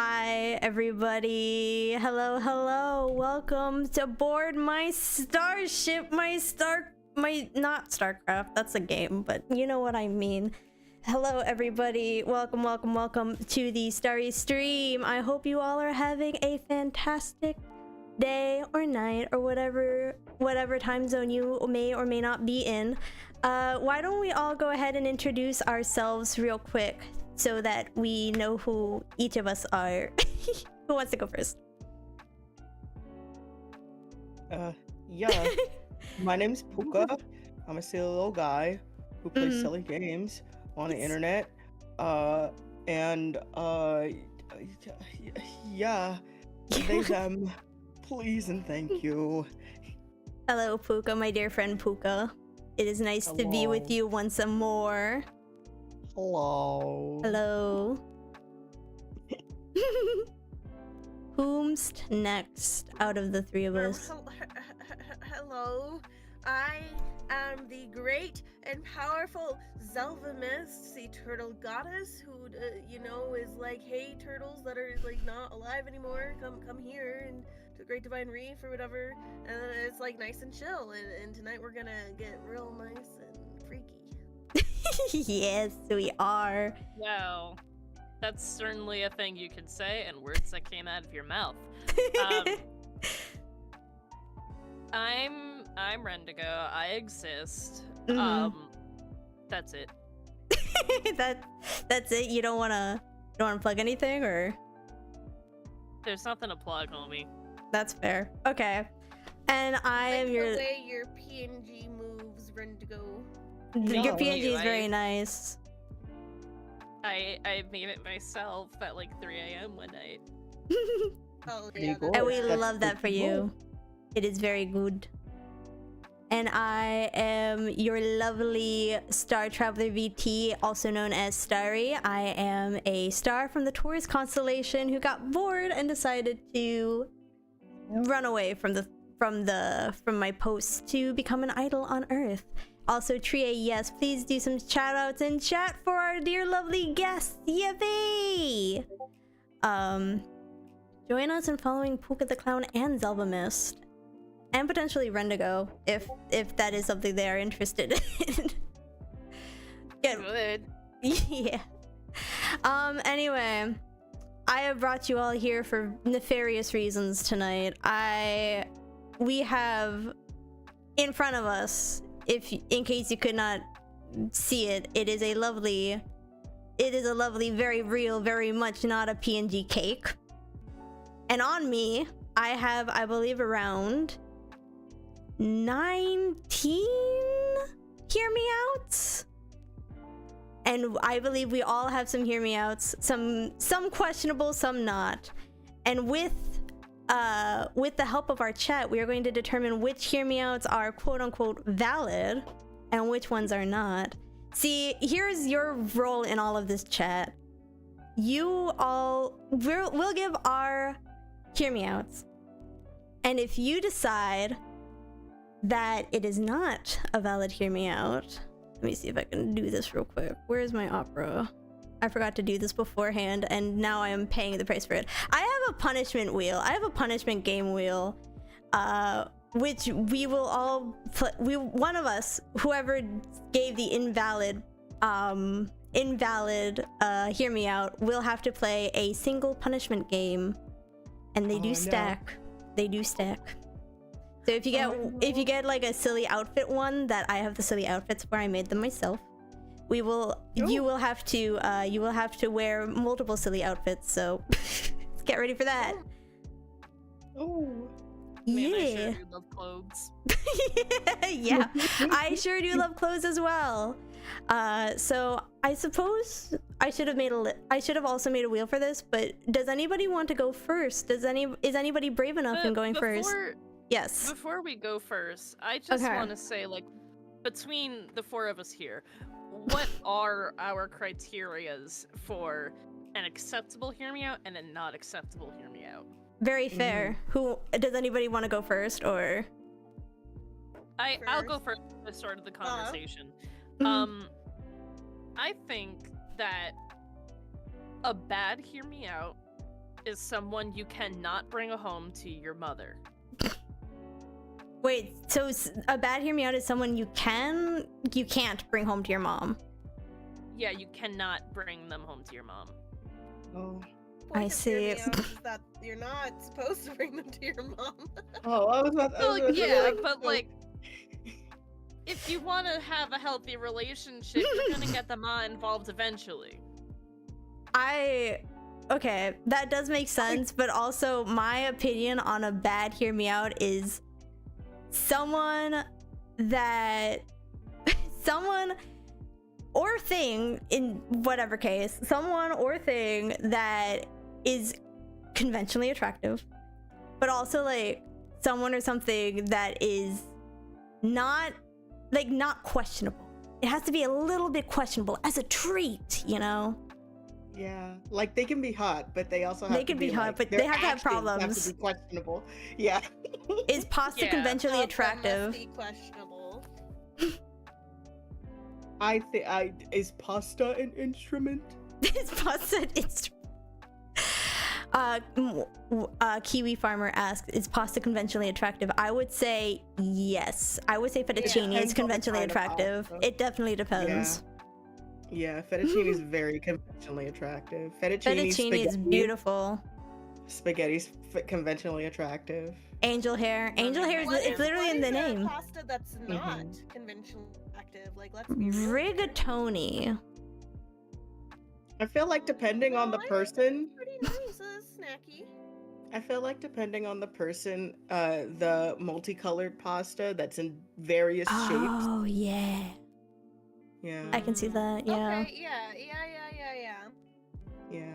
Hi, everybody. Hello, hello. Welcome to board my starship, not StarCraft. That's a game, but you know what I mean. Hello, everybody. Welcome, welcome, welcome to the Starry Stream. I hope you all are having a fantastic day or night or whatever time zone you may or may not be in. Why don't we all go ahead and introduce ourselves real quick so that we know who each of us are. Who wants to go first? Yeah. My name's Puka. I'm a silly little guy who plays silly games on the internet. Yeah. They, them. Please and thank you. Hello, Puka, my dear friend Puka. It is nice to be with you once more. Hello. Hello. Whom's next out of the three of us? Hello. I am the great and powerful Zelvamis, sea turtle goddess, who, is like, hey, turtles that are, like, not alive anymore, come here and to the Great Divine Reef or whatever. And it's, like, nice and chill. And tonight we're gonna get real nice and freaky. Yes, we are. Well, that's certainly a thing you could say, and words that came out of your mouth. I'm Rendigo. I exist. That's it. That's it. You don't wanna plug anything, or? There's nothing to plug, homie. That's fair. Okay. And I am your. The way your PNG moves, Rendigo. Your PNG is very nice. I made it myself at like 3 a.m. one night. Oh, yeah, and we love that for you. It is very good. And I am your lovely Star Traveler VT, also known as Starry. I am a star from the Taurus constellation who got bored and decided to run away from my post to become an idol on Earth. Also, Trie, yes, please do some shout outs in chat for our dear lovely guests. Yippee! Join us in following Puka the Clown and Zelva Mist. And potentially Rendigo, if that is something they are interested in. Good. Yeah. Anyway, I have brought you all here for nefarious reasons tonight. We have in front of us, in case you could not see it, it is a lovely, very real, very much not a PNG cake. And on me, I have, I believe, around 19 hear me outs. And I believe we all have some hear me outs, some questionable, some not. And with the help of our chat, we are going to determine which hear me outs are quote unquote valid and which ones are not. See, here's your role in all of this chat. We'll give our hear me outs. And if you decide that it is not a valid hear me out, let me see if I can do this real quick. Where's my opera? I forgot to do this beforehand, and now I am paying the price for it. I have a punishment wheel. I have a punishment game wheel, which we will all one of us, whoever gave the invalid hear me out, will have to play a single punishment game, and they do stack. They do stack. So if you get like a silly outfit one, that I have the silly outfits where I made them myself, you will have to wear multiple silly outfits. So let's get ready for that. Oh. Man, yeah. I sure do love clothes. Yeah, I sure do love clothes as well. So I suppose I should have also made a wheel for this, but does anybody want to go first? Is anybody brave enough in going first? Yes. Before we go first, I just want to say, like, between the four of us here, what are our criterias for an acceptable hear me out and a not acceptable hear me out? Very fair. Who does anybody want to go first, or? I'll go first at the start of the conversation. I think that a bad hear me out is someone you cannot bring home to your mother. Wait, so a bad hear me out is someone you can't bring home to your mom. Yeah, you cannot bring them home to your mom. Oh. I Point of see. hear me out is that you're not supposed to bring them to your mom. Oh, I was about. Well, yeah, but like, if you want to have a healthy relationship, you're gonna get the ma involved eventually. Okay, that does make sense, but also my opinion on a bad hear me out is someone or thing, in whatever case, someone or thing that is conventionally attractive, but also like someone or something that is not questionable. It has to be a little bit questionable as a treat, you know? Yeah, like they can be hot, but they also have They can be hot, but they have to have problems. Have to be questionable. Yeah. Is pasta Yeah. conventionally Must attractive? be questionable. I think is pasta an instrument? Is pasta an instrument? Kiwi farmer asks, is pasta conventionally attractive? I would say yes. I would say fettuccine Yeah. is conventionally Depends on the kind of attractive. pasta. It definitely depends. Yeah, fettuccine is very conventionally attractive. Fettuccine is beautiful. Spaghetti's conventionally attractive. Angel hair. Angel hair is What it's literally in the what is a name. pasta that's not conventionally attractive. Like, let's be real. Rigatoni. I feel like depending on the person, Pretty nice, snacky. I feel like depending on the person, the multicolored pasta that's in various shapes. Oh yeah. Yeah. I can see that. Yeah. Okay, yeah. Yeah.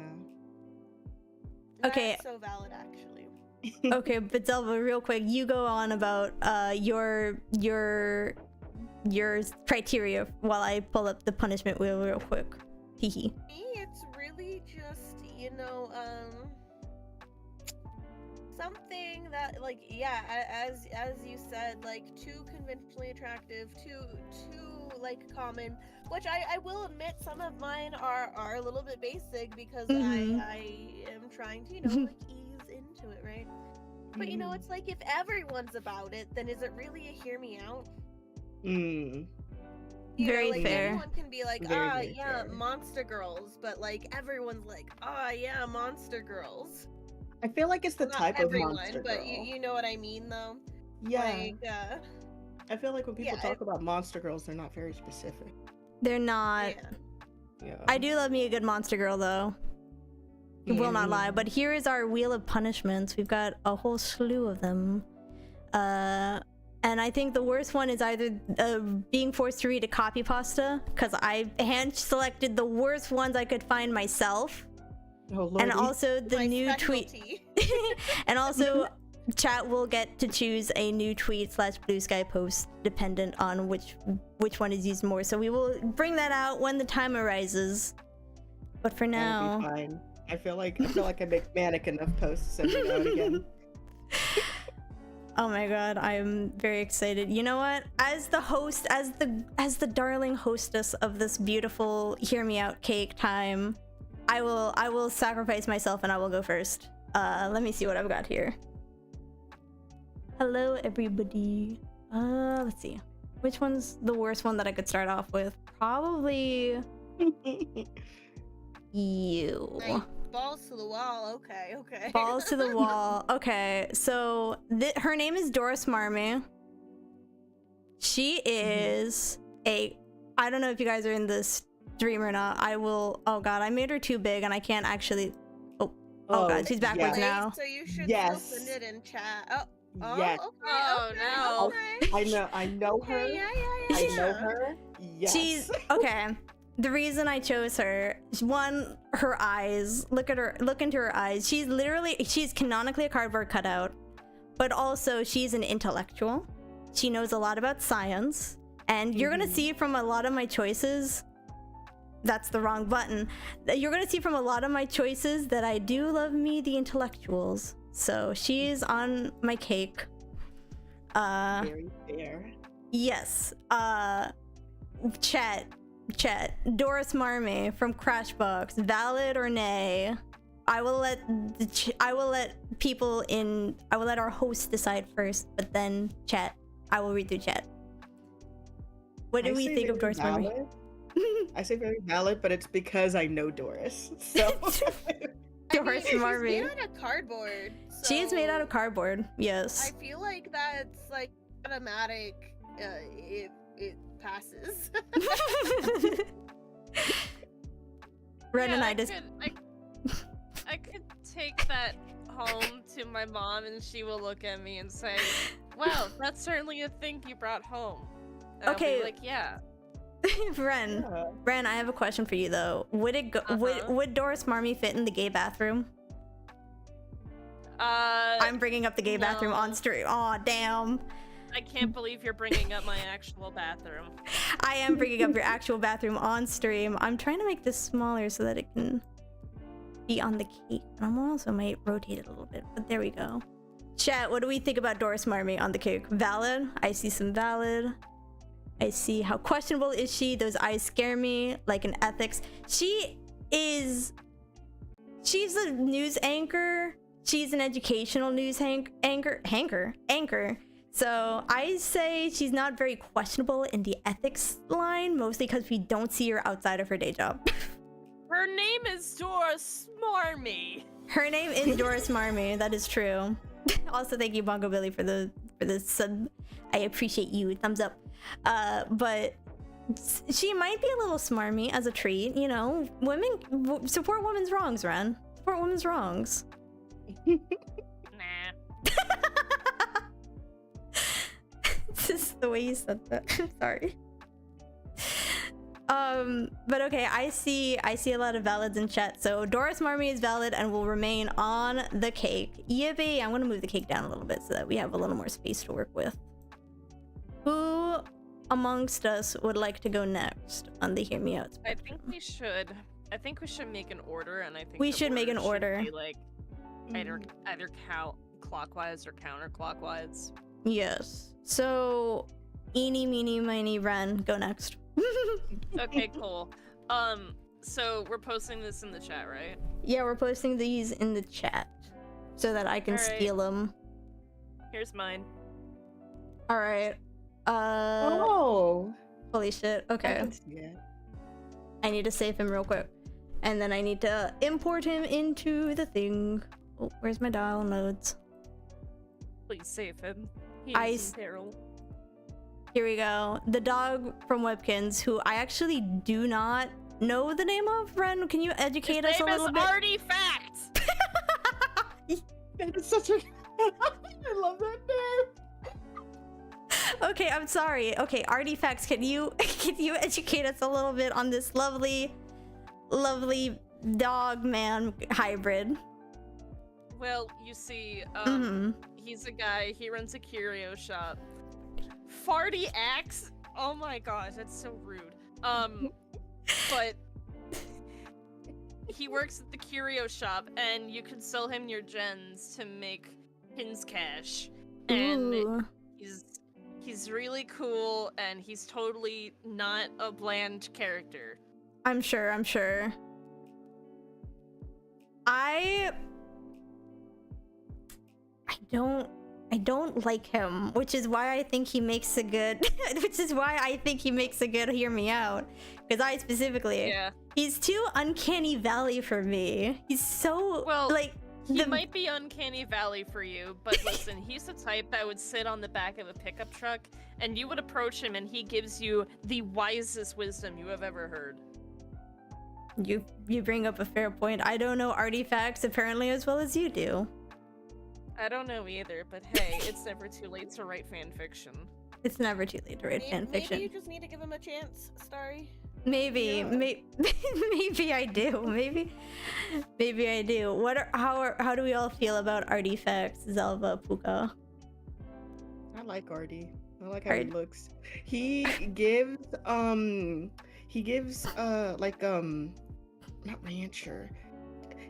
Okay. That's so valid, actually. Okay, but Zelva, real quick, you go on about your criteria while I pull up the punishment wheel real quick. Hehe. Me, it's really just, something that, like, yeah, as you said, like, too conventionally attractive, too like common, which I will admit some of mine are a little bit basic because I am trying to, like, ease into it, right? But it's like, if everyone's about it, then is it really a hear me out? Very like, fair. Anyone can be like, Very yeah, fair. monster girls, but like everyone's like, yeah, monster girls. I feel like it's the Not type everyone, of monster but girl. you know what I mean, though. Yeah. Like, I feel like when people yeah, talk about monster girls, they're not very specific. They're not. yeah. Yeah. I do love me a good monster girl though. Will not lie. But here is our wheel of punishments. We've got a whole slew of them. And I think the worst one is either being forced to read a copy pasta, because I hand selected the worst ones I could find myself. Oh, Lordy. And also the My new specialty. tweet. And also chat will get to choose a new tweet / blue sky post dependent on which one is used more. So we will bring that out when the time arises. But for That'll now, be fine. I feel like I make manic enough posts every now and again. oh my god, I'm very excited. You know what? As the host, as the darling hostess of this beautiful hear me out cake time, I will sacrifice myself and I will go first. Let me see what I've got here. Hello everybody. Let's see. Which one's the worst one that I could start off with? Probably you. Nice. Balls to the wall. Okay. Balls to the wall. Okay, so her name is Doris Marmee. She is I don't know if you guys are in this stream or not. Oh god, I made her too big and I can't actually. Oh god, she's backwards yeah. now. So you should Yes. still send it in chat. Oh, Yes. okay. Oh, no. Okay. I know her. Okay, yeah. I know her. Yes. She's okay. The reason I chose her, one, her eyes. Look into her eyes. She's canonically a cardboard cutout, but also she's an intellectual. She knows a lot about science, and you're gonna see from a lot of my choices. That's the wrong button. You're gonna see from a lot of my choices that I do love me the intellectuals. So she is on my cake. Very fair. Yes. Chat. Doris Marmee from Crashbox. Valid or nay? I will let people in. I will let our host decide first, but then chat. I will read through chat. What do we think of Doris Marmy? I say very valid, but it's because I know Doris. So Doris Marmy. She's made out of cardboard. She is made out of so cardboard. Yes. I feel like that's like automatic. It passes. Ren Yeah, and I just. I could take that home to my mom, and she will look at me and say, "Wow, that's certainly a thing you brought home." And I'll Okay. be like, yeah. Ren, yeah. Ren, I have a question for you though. Would it go? Would Doris Marmy fit in the gay bathroom? I'm bringing up the gay bathroom no. on stream. Aw, damn. I can't believe you're bringing up my actual bathroom. I am bringing up your actual bathroom on stream. I'm trying to make this smaller so that it can be on the cake. And I also might rotate it a little bit, but there we go. Chat, what do we think about Doris Marmy on the cake? Valid? I see some valid. I see how questionable is she. Those eyes scare me, like an ethics. She's a news anchor. She's an educational news anchor. So I say she's not very questionable in the ethics line, mostly because we don't see her outside of her day job. Her name is Doris Marmy. Her name is Doris Marmy. That is true. Also, thank you, Bongo Billy, for the sub. I appreciate you. Thumbs up. But she might be a little smarmy as a treat. You know, women support women's wrongs, Ren. Support women's wrongs. Nah. Just the way you said that. I'm sorry. But okay, I see a lot of valids in chat. So Doris Marmy is valid and will remain on the cake. Yippee! I'm gonna move the cake down a little bit so that we have a little more space to work with. Who amongst us would like to go next on the Hear Me Out spectrum? I think we should make an order, and I think We the should make an should order. be like either count clockwise or counterclockwise. Yes. So, eeny, meeny, miny, Ren, go next. Okay, cool. So we're posting this in the chat, right? Yeah, we're posting these in the chat so that I can Alright. steal them. Here's mine. All right. Oh. Holy shit. I Okay. can see it. I need to save him real quick. And then I need to import him into the thing. Oh, where's my dial nodes? Please save him. He I is s- in peril. Here we go. The dog from Webkins, who I actually do not know the name of. Ren, can you educate us His a name little is bit? Artifact! It's such a. I love that name. Okay, I'm sorry. Okay, Artifacts, can you educate us a little bit on this lovely dog man hybrid? Well, you see, Mhm. he's a guy, he runs a curio shop. Farty axe? Oh my gosh, that's so rude. But he works at the curio shop, and you can sell him your gens to make pins cash. And Ooh. he's really cool, and he's totally not a bland character. I'm sure. I don't like him, which is why I think he makes a good Hear Me Out. Because I specifically, Yeah. he's too uncanny valley for me. He's so Well, like He might be Uncanny Valley for you, but listen, he's the type that would sit on the back of a pickup truck, and you would approach him, and he gives you the wisest wisdom you have ever heard. You bring up a fair point. I don't know Artifacts apparently as well as you do. I don't know either, but hey, it's never too late to write fan fiction. It's never too late to write fan fiction. Maybe you just need to give him a chance, Starry. Maybe, Yeah. maybe I do. Maybe I do. How do we all feel about Artifacts, Zelva, Puka? I like Artie. I like how he Art- looks. He gives not rancher.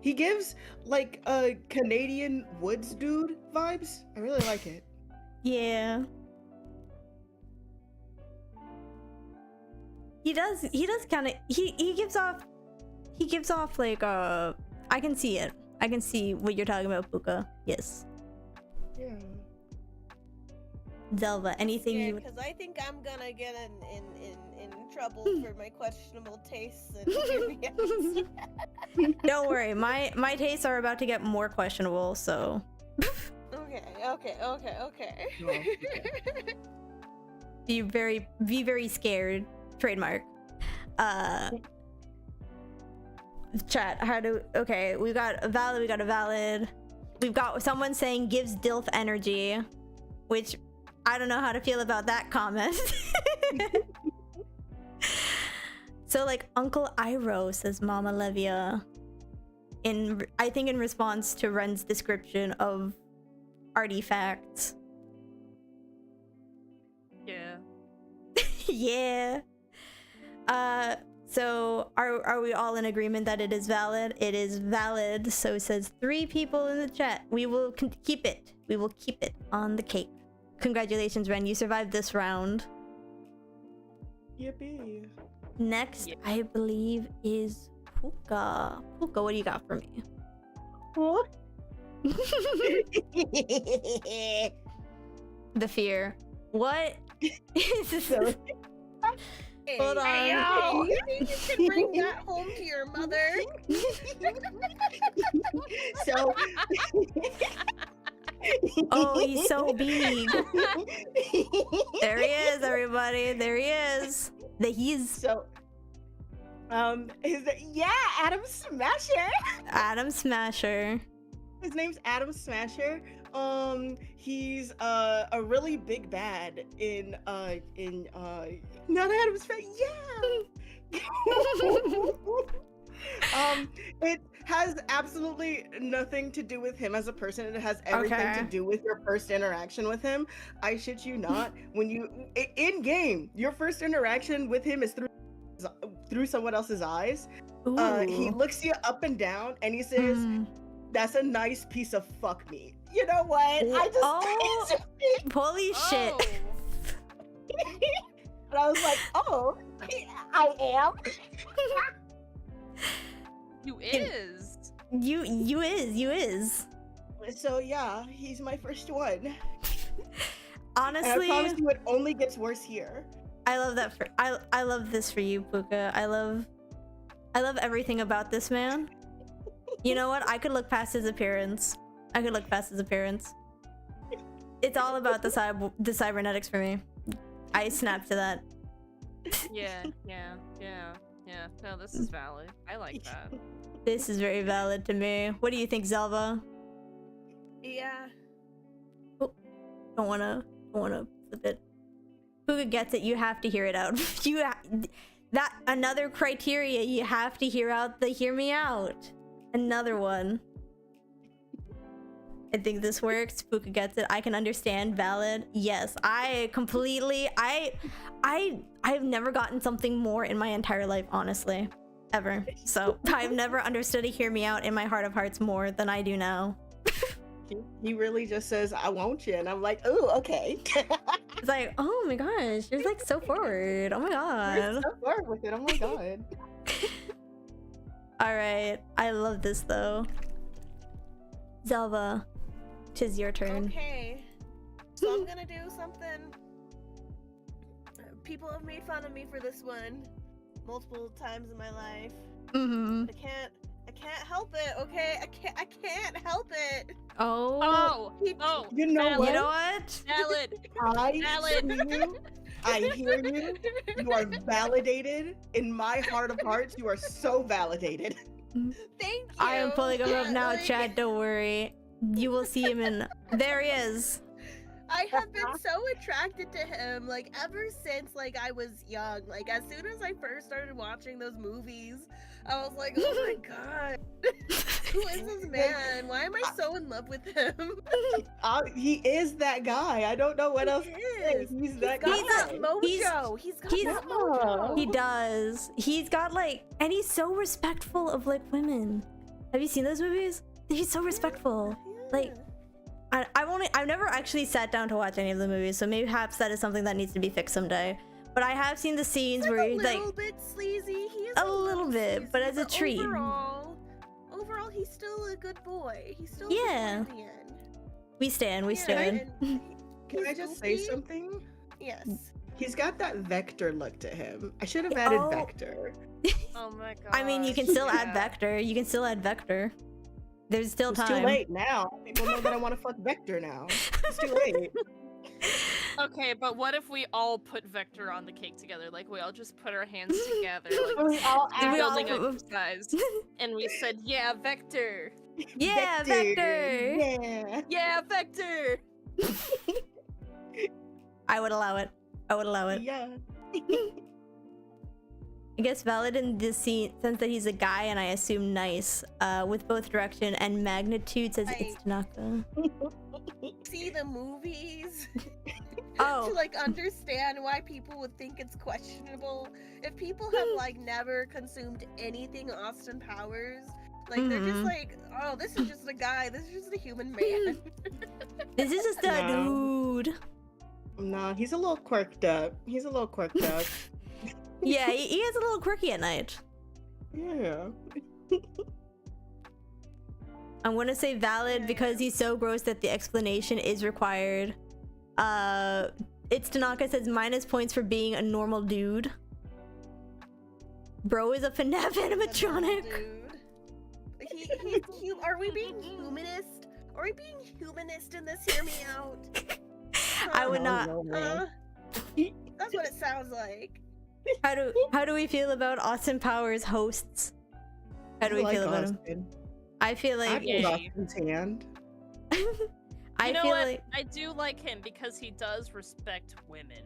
He gives like a Canadian woods dude vibes. I really like it. Yeah. He does kind of he gives off like I can see it. I can see what you're talking about, Puka. Yes. Yeah. Zelva, anything you Because I think I'm gonna get in trouble for my questionable tastes and Don't worry, my tastes are about to get more questionable, so Okay. be very scared. Trademark. Chat, okay, we got a valid. We've got someone saying gives DILF energy, which I don't know how to feel about that comment. So like Uncle Iroh, says Mama Levia, I think in response to Ren's description of artifacts. Yeah. Yeah. So are we all in agreement that it is valid? It is valid. So it says 3 people in the chat. We will keep it. We will keep it on the cake. Congratulations, Ren. You survived this round. Yippee. Next, Yeah. I believe, is Puka. Puka, what do you got for me? What? The fear. What is this? So- Hold on. Hey, yo, you think you can bring that home to your mother? So Oh, he's so big. There he is, everybody. There he is. So Adam Smasher. Adam Smasher. His name's Adam Smasher. He's a really big bad in not Adam Smasher. Yeah. It has absolutely nothing to do with him as a person. It has everything to do with your first interaction with him. I shit you not. When you in game, your first interaction with him is through someone else's eyes. He looks you up and down and he says, "That's a nice piece of fuck meat." You know what? I just holy shit. and I was like, "Oh, I am." You is. You is. So yeah, he's my first one. Honestly, and I promise you, it only gets worse here. I love that I love this for you, Puka. I love everything about this man. You know what? I could look past his appearance. It's all about the cybernetics for me. I snap to that. Yeah. No, this is valid. I like that. This is very valid to me. What do you think, Zelva? Yeah. Don't wanna flip it. Puka gets it. You have to hear it out. That another criteria. You have to hear out the hear me out. Another one. I think this works. Puka gets it. I can understand. Valid. Yes. I completely. I've never gotten something more in my entire life, honestly, ever. So I've never understood a hear me out in my heart of hearts more than I do now. He really just says, "I want you," and I'm like, "Oh, okay." It's like, oh my gosh, you're like so forward. Oh my You're god. so forward with it. Oh my god. All right, I love this though. Zelva, 'tis your turn. Okay. So I'm gonna do something. People have made fun of me for this one multiple times in my life. Mm-hmm. I can't help it, okay? I can't help it. Oh. You know valid. what? You know what? Valid. I Valid. hear you. I hear you. You are validated. In my heart of hearts, you are so validated. Thank you. I am pulling him up now, like, Chad. Don't worry. You will see him in. There he is. I have been so attracted to him, like, ever since, like, I was young. Like, as soon as I first started watching those movies, I was like, oh my god. Who is this man? Why am I so in love with him? He is that guy. I don't know what else to say. He's that guy. He's got mojo. He's got that mojo. He does. He's got like, and he's so respectful of like women. Have you seen those movies? He's so respectful. Like, I've never actually sat down to watch any of the movies, so maybe perhaps that is something that needs to be fixed someday. But I have seen the scenes where he's like a little bit sleazy. He is a little bit, sleazy, but as a treat. Overall, he's still a good boy. He's still Yeah. a good boy in the end. We stand. We Yeah, stand. and Can I he's just say goofy. something? Yes. He's got that Vector look to him. I should have added Oh. Vector. Oh my god. I mean, you can still add Vector. You can still add Vector. There's still It's time. too late now. People know that I want to fuck Vector now. It's too late. Okay, but what if we all put Vector on the cake together? Like, we all just put our hands together, like We all We all- building exercise, and we said, "Yeah, Vector. Yeah, Vector. Yeah. Yeah, Vector." I would allow it. I would allow it. Yeah. I guess valid in this scene, sense that he's a guy, and I assume nice. With both direction and magnitude, says it's Tanaka. See the movies Oh. to like understand why people would think it's questionable. If people have like never consumed anything Austin Powers, like they're just like, oh, this is just a guy. This is just a human man. This is just a No. dude. No, he's a little quirked up. He's a little quirked up. Yeah, he is a little quirky at night. Yeah. I'm gonna say valid because he's so gross that the explanation is required. It's Tanaka says minus points for being a normal dude. Bro is a FNAF animatronic. Dude. Are we being humanist? Are we being humanist in this? Hear me out. I would No, not. no, no. That's what it sounds like. How do we feel about Austin Powers hosts? How do we feel about him? Austin. I feel I like pulled Austin's hand. I You know feel what? like I do like him because he does respect women.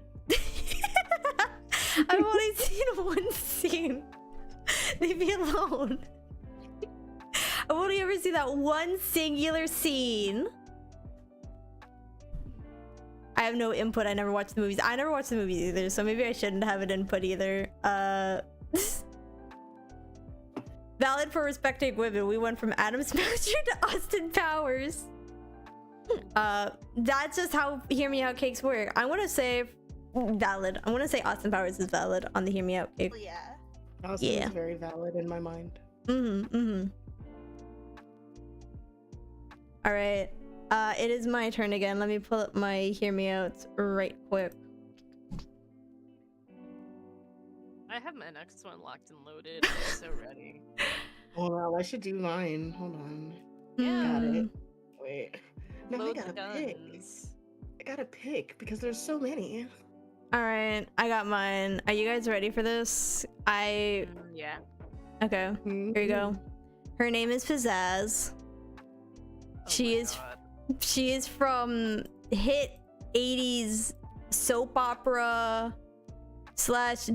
I've only seen one scene. Leave me alone. I've only ever seen that one singular scene. I have no input. I never watched the movies. I never watched the movies either, so maybe I shouldn't have an input either. Valid for respecting women. We went from Adam Smasher to Austin Powers. That's just how Hear Me Out cakes work. I want to say valid. I want to say Austin Powers is valid on the Hear Me Out cake. Well, yeah. Austin Yeah. is very valid in my mind. All right. It is my turn again. Let me pull up my Hear Me Outs right quick. I have my next one locked and loaded. I'm so ready. Hold on, I should do mine. Hold on. Yeah. Got it. Wait. No, Load I the gotta pick. guns. I gotta pick because there's so many. All right, I got mine. Are you guys ready for this? Yeah. Okay. Here you go. Her name is Pizzazz. Oh She my is God. She is from hit 80s soap opera slash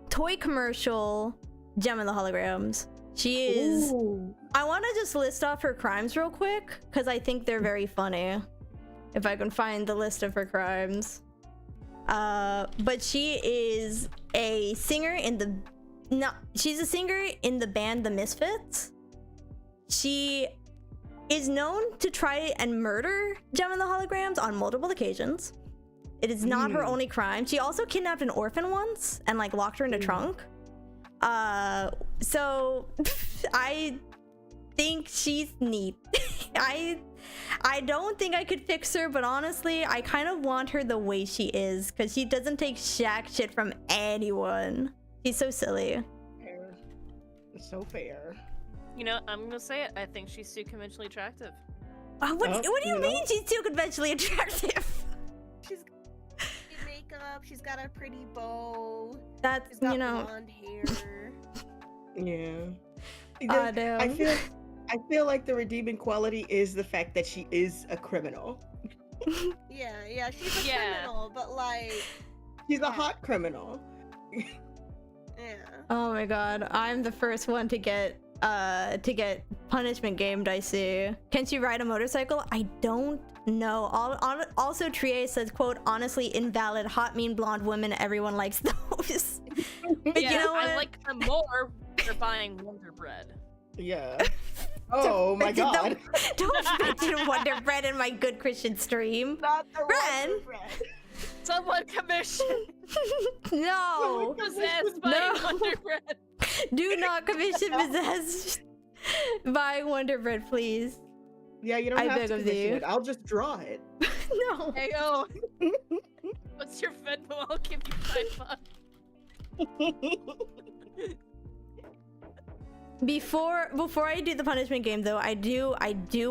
toy commercial Gem and the Holograms. She is Ooh. I want to just list off her crimes real quick because I think they're very funny. If I can find the list of her crimes. But she is a singer in the she's a singer in the band The Misfits. She is known to try and murder Gem and the Holograms on multiple occasions. It is not her only crime. She also kidnapped an orphan once and like locked her in a trunk. So I think she's neat. I don't think I could fix her, but honestly, I kind of want her the way she is because she doesn't take jack shit from anyone. She's so silly. Fair. So fair. You know, I'm gonna say it. I think she's too conventionally attractive. What do you you mean know? she's too conventionally attractive? She's got makeup. She's got a pretty bow. That's, She's got you know. blonde hair. Yeah. Damn. I feel like the redeeming quality is the fact that she is a criminal. Yeah, she's a Yeah. criminal, but like, She's a hot criminal. yeah. Oh my god, I'm the first one to get punishment gamed, I see. Can she ride a motorcycle? I don't know. Also, Trie says, quote, honestly invalid, hot, mean, blonde women, everyone likes those. But Yeah, you know what? I like them more for buying Wonder Bread. Yeah. Oh my god. Don't mention Wonder Bread in my good Christian stream. Not the Ren? Wonder Bread. Someone commission No. possessed by No. Wonder Bread. Do not commission possessed. Buy Wonder Bread, please. Yeah, you don't I have beg to of commission you. it. I'll just draw it. No. Hey, yo. What's your Venmo? I'll give you $5. Before I do the punishment game, though, I do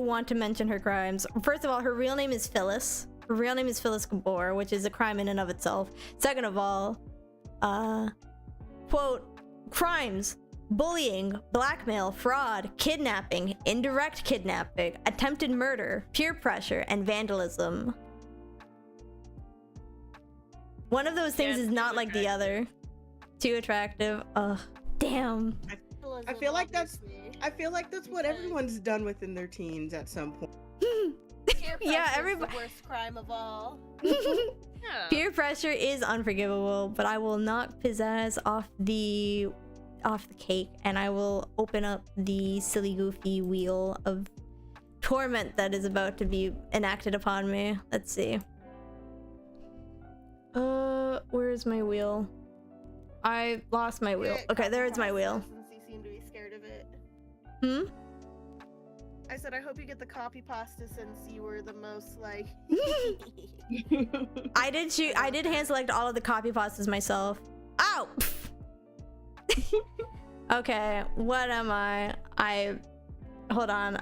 want to mention her crimes. First of all, her real name is Phyllis. Her real name is Phyllis Gabor, which is a crime in and of itself. Second of all, quote, crimes: bullying, blackmail, fraud, kidnapping, indirect kidnapping, attempted murder, peer pressure, and vandalism. One of those things is not like the other. Too attractive. Ugh. Damn. I feel like that's what everyone's done within their teens at some point. Yeah, everybody. The worst crime of all. Yeah. Peer pressure is unforgivable, but I will knock pizzazz off the cake, and I will open up the silly goofy wheel of torment that is about to be enacted upon me. Let's see. Where is my wheel? I lost my wheel. Okay, there's my wheel. Since you seem to be scared of it. Hmm? I said I hope you get the copy pasta since you were the most like. I did hand select all of the copy pastas myself. Ow! Okay, what am I? Hold on.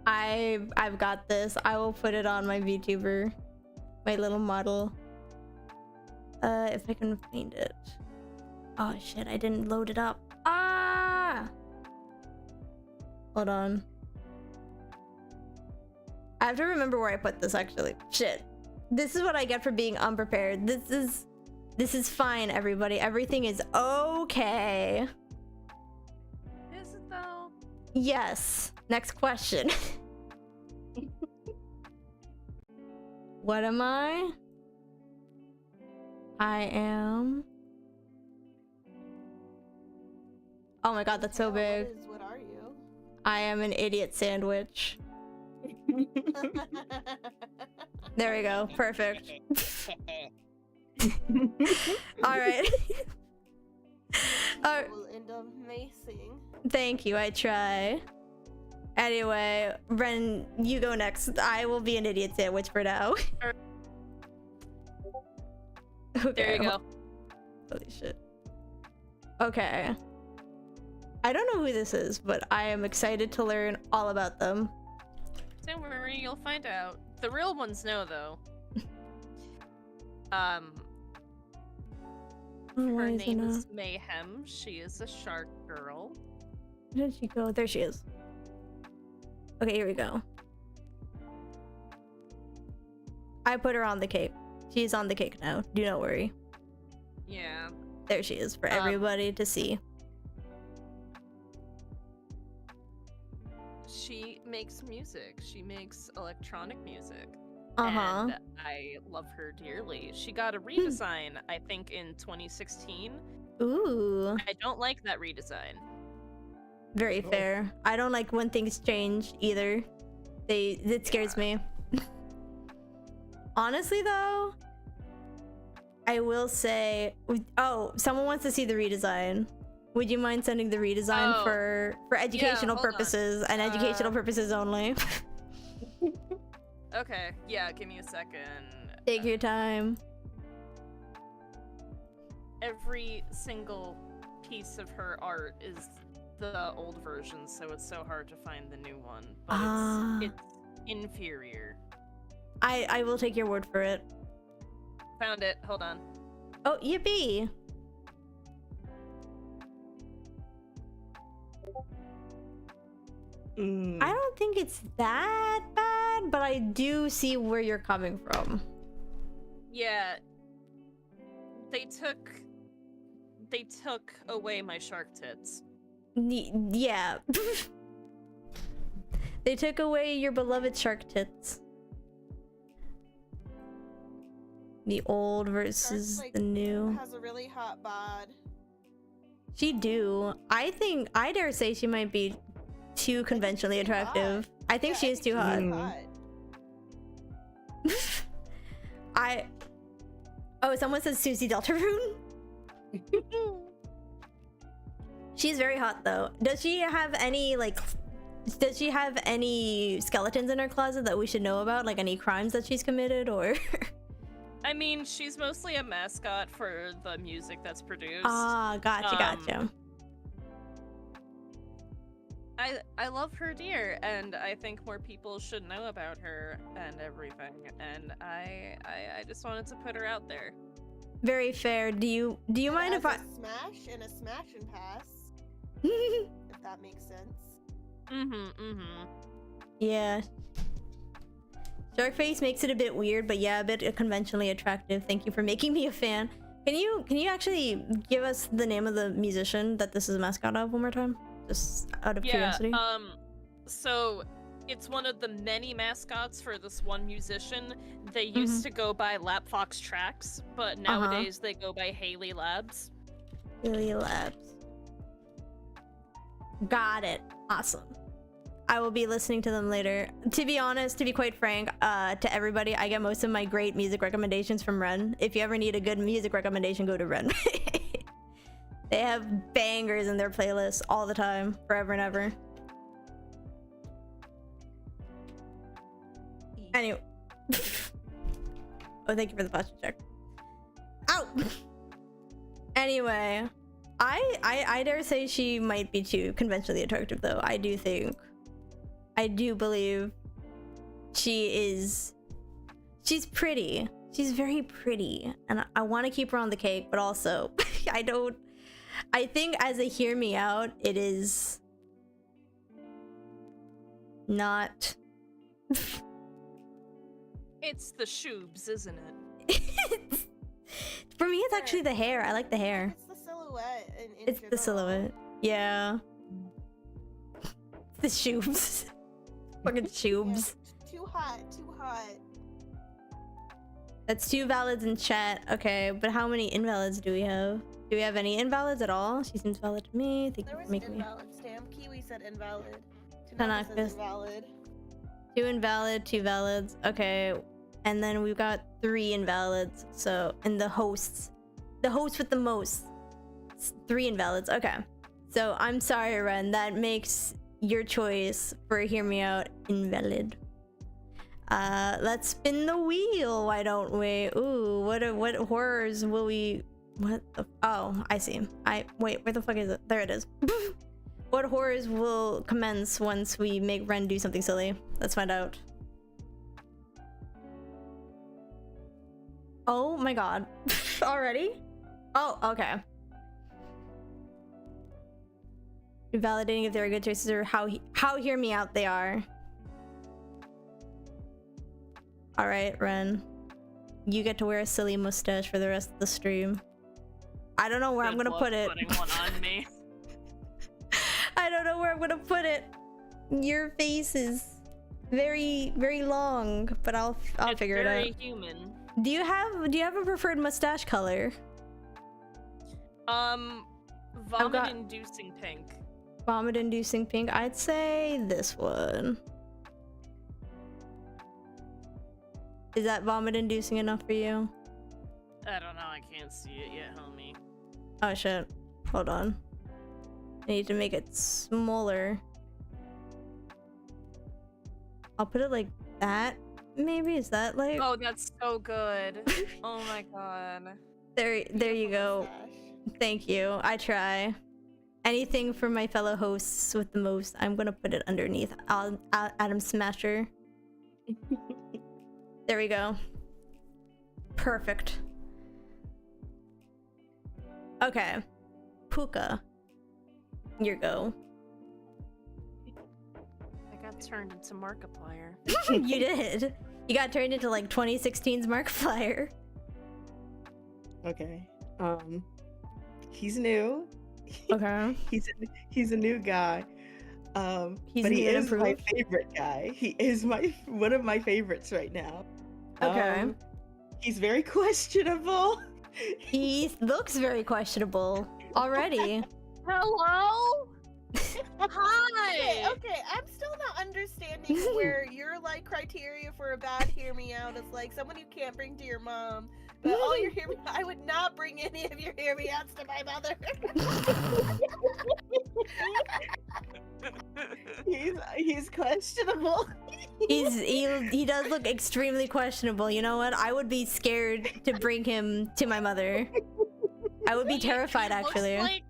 I've got this. I will put it on my VTuber. My little model. If I can find it. Oh shit, I didn't load it up. Ah! Hold on. I have to remember where I put this actually. Shit. This is what I get for being unprepared. This is fine, everybody. Everything is okay. Is it though? Yes. Next question. What am I? I am... Oh my god, that's so big. What are you? I am an idiot sandwich. There we go. Perfect. Alright. Will end up amazing. Thank you, I try. Anyway, Ren, you go next. I will be an idiot sandwich for now. Okay. There you go. Holy shit. Okay. I don't know who this is, but I am excited to learn all about them. Don't worry, you'll find out. The real ones know, though. Her name is Mayhem. She is a shark girl. Where did she go? There she is. Okay, here we go. I put her on the cake. She's on the cake now. Do not worry. Yeah. There she is for everybody to see. She makes music. She makes electronic music. Uh-huh. And I love her dearly. She got a redesign, I think, in 2016. Ooh. I don't like that redesign. Very fair. I don't like when things change either. It scares me. Honestly though, I will say, oh, someone wants to see the redesign. Would you mind sending the redesign for educational purposes and educational purposes only? Okay, yeah, give me a second. Take your time. Every single piece of her art is the old version, so it's so hard to find the new one. But it's inferior. I will take your word for it. Found it. Hold on. Oh, yippee! I don't think it's that bad, but I do see where you're coming from. Yeah. They took away my shark tits. Yeah. They took away your beloved shark tits. The old versus Shark's, like, the new. Has a really hot bod. She do. I dare say she might be too conventionally attractive. I think she is too hot. Oh, someone says Susie Deltarune. She's very hot though. Does she have any like Does she have any skeletons in her closet that we should know about? Like any crimes that she's committed, or? I mean, she's mostly a mascot for the music that's produced. Ah, gotcha. I love her dear, and I think more people should know about her and everything. And I just wanted to put her out there. Very fair. Do you mind if I smash and a smash and pass? If that makes sense. Yeah. Sharkface makes it a bit weird, but yeah, a bit conventionally attractive. Thank you for making me a fan. Can you actually give us the name of the musician that this is a mascot of one more time? Just out of curiosity. So it's one of the many mascots for this one musician. They used to go by Lap Fox Tracks, but nowadays they go by Haley Labs. Haley Labs. Got it. Awesome. I will be listening to them later. To be honest, to be quite frank, to everybody, I get most of my great music recommendations from Ren. If you ever need a good music recommendation, go to Ren. They have bangers in their playlists all the time, forever and ever. Anyway. Oh, thank you for the posture check. Ow! Anyway, I dare say she might be too conventionally attractive, though. I do believe she's pretty. She's very pretty, and I want to keep her on the cake, but also I think as a hear me out, it is not. It's the shoobs, isn't it? For me, it's actually the hair. I like the hair. It's the silhouette. It's the silhouette. Yeah. The shoobs. Fucking shoobs. Yeah, too hot. That's 2 valids in chat. Okay, but how many invalids do we have? Do we have any invalids at all? She seems valid to me. Thank you for making me. There was an invalid stamp. Kiwi said invalid. Tanaka says invalid. 2 invalid, 2 valids. Okay, and then we've got 3 invalids. So, and the host with the most. 3 invalids. Okay. So I'm sorry, Ren. That makes your choice for Hear Me Out invalid. Let's spin the wheel. Why don't we? Ooh, what horrors will we? What the? Oh, I see. Wait. Where the fuck is it? There it is. What horrors will commence once we make Ren do something silly? Let's find out. Oh my god. Already? Oh, okay. Validating if they're good choices or how hear me out they are. Alright, Ren. You get to wear a silly mustache for the rest of the stream. I don't know where I'm gonna put it. Putting one on me. I don't know where I'm gonna put it. Your face is very, very long, but I'll figure it out. Very human. Do you have a preferred mustache color? Vomit-inducing pink. Vomit-inducing pink. I'd say this one. Is that vomit-inducing enough for you? I don't know. I can't see it yet, homie. Oh shit. Hold on. I need to make it smaller. I'll put it like that. Maybe is that like? Oh, that's so good. Oh my god. There you go. Thank you. I try. Anything for my fellow hosts with the most. I'm gonna put it underneath. Adam Smasher. There we go. Perfect. Okay. Puka. Your go. I got turned into Markiplier. You did. You got turned into like 2016's Markiplier. Okay. He's new. Okay. he's a new guy. He's but he is improved. my favorite guy. He is one of my favorites right now. Okay. He's very questionable. He looks very questionable already. Hello? Hi! Okay, I'm still not understanding where your like criteria for a bad hear me out is like someone you can't bring to your mom But all your hear me, I would not bring any of your hear me outs to my mother. He's questionable. He does look extremely questionable. You know what? I would be scared to bring him to my mother. I would be terrified, actually.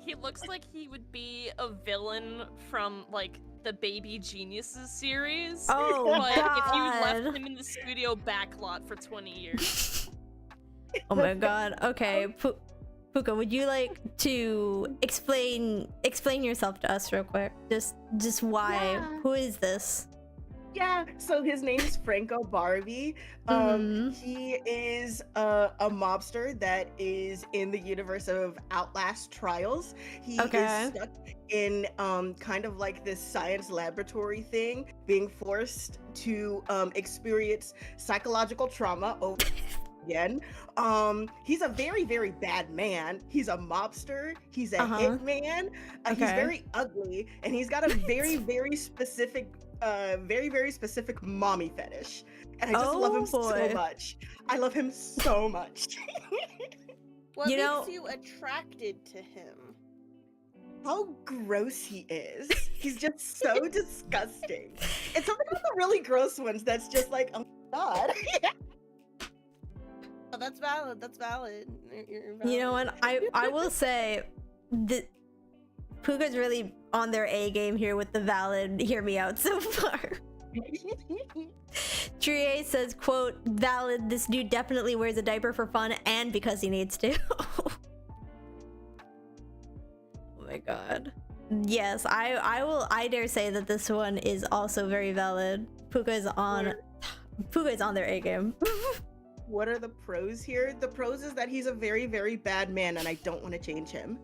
He looks like he would be a villain from like the Baby Geniuses series. Oh, but God. if you left him in the studio backlot for 20 years. Oh my God. Okay, Puka, would you like to explain yourself to us real quick? Just why? Yeah. Who is this? Yeah, so his name's Franco Barbie. He is a mobster that is in the universe of Outlast Trials. He is stuck in kind of like this science laboratory thing, being forced to experience psychological trauma over again. He's a very, very bad man. He's a mobster. He's a hitman. He's very ugly, and he's got a very, very specific mommy fetish, and I just love him so much. I love him so much. What makes you attracted to him? How gross he is. He's just so disgusting. It's something about the really gross ones that's just like, oh my God. Oh, that's valid. That's valid. You're valid. You know what? I will say that Puka's really on their A game here with the valid hear me out so far. Trie says, quote, valid, this dude definitely wears a diaper for fun and because he needs to. Oh my God. Yes, I dare say that this one is also very valid. Puka is on their A game. What are the pros here? The pros is that he's a very, very bad man and I don't want to change him.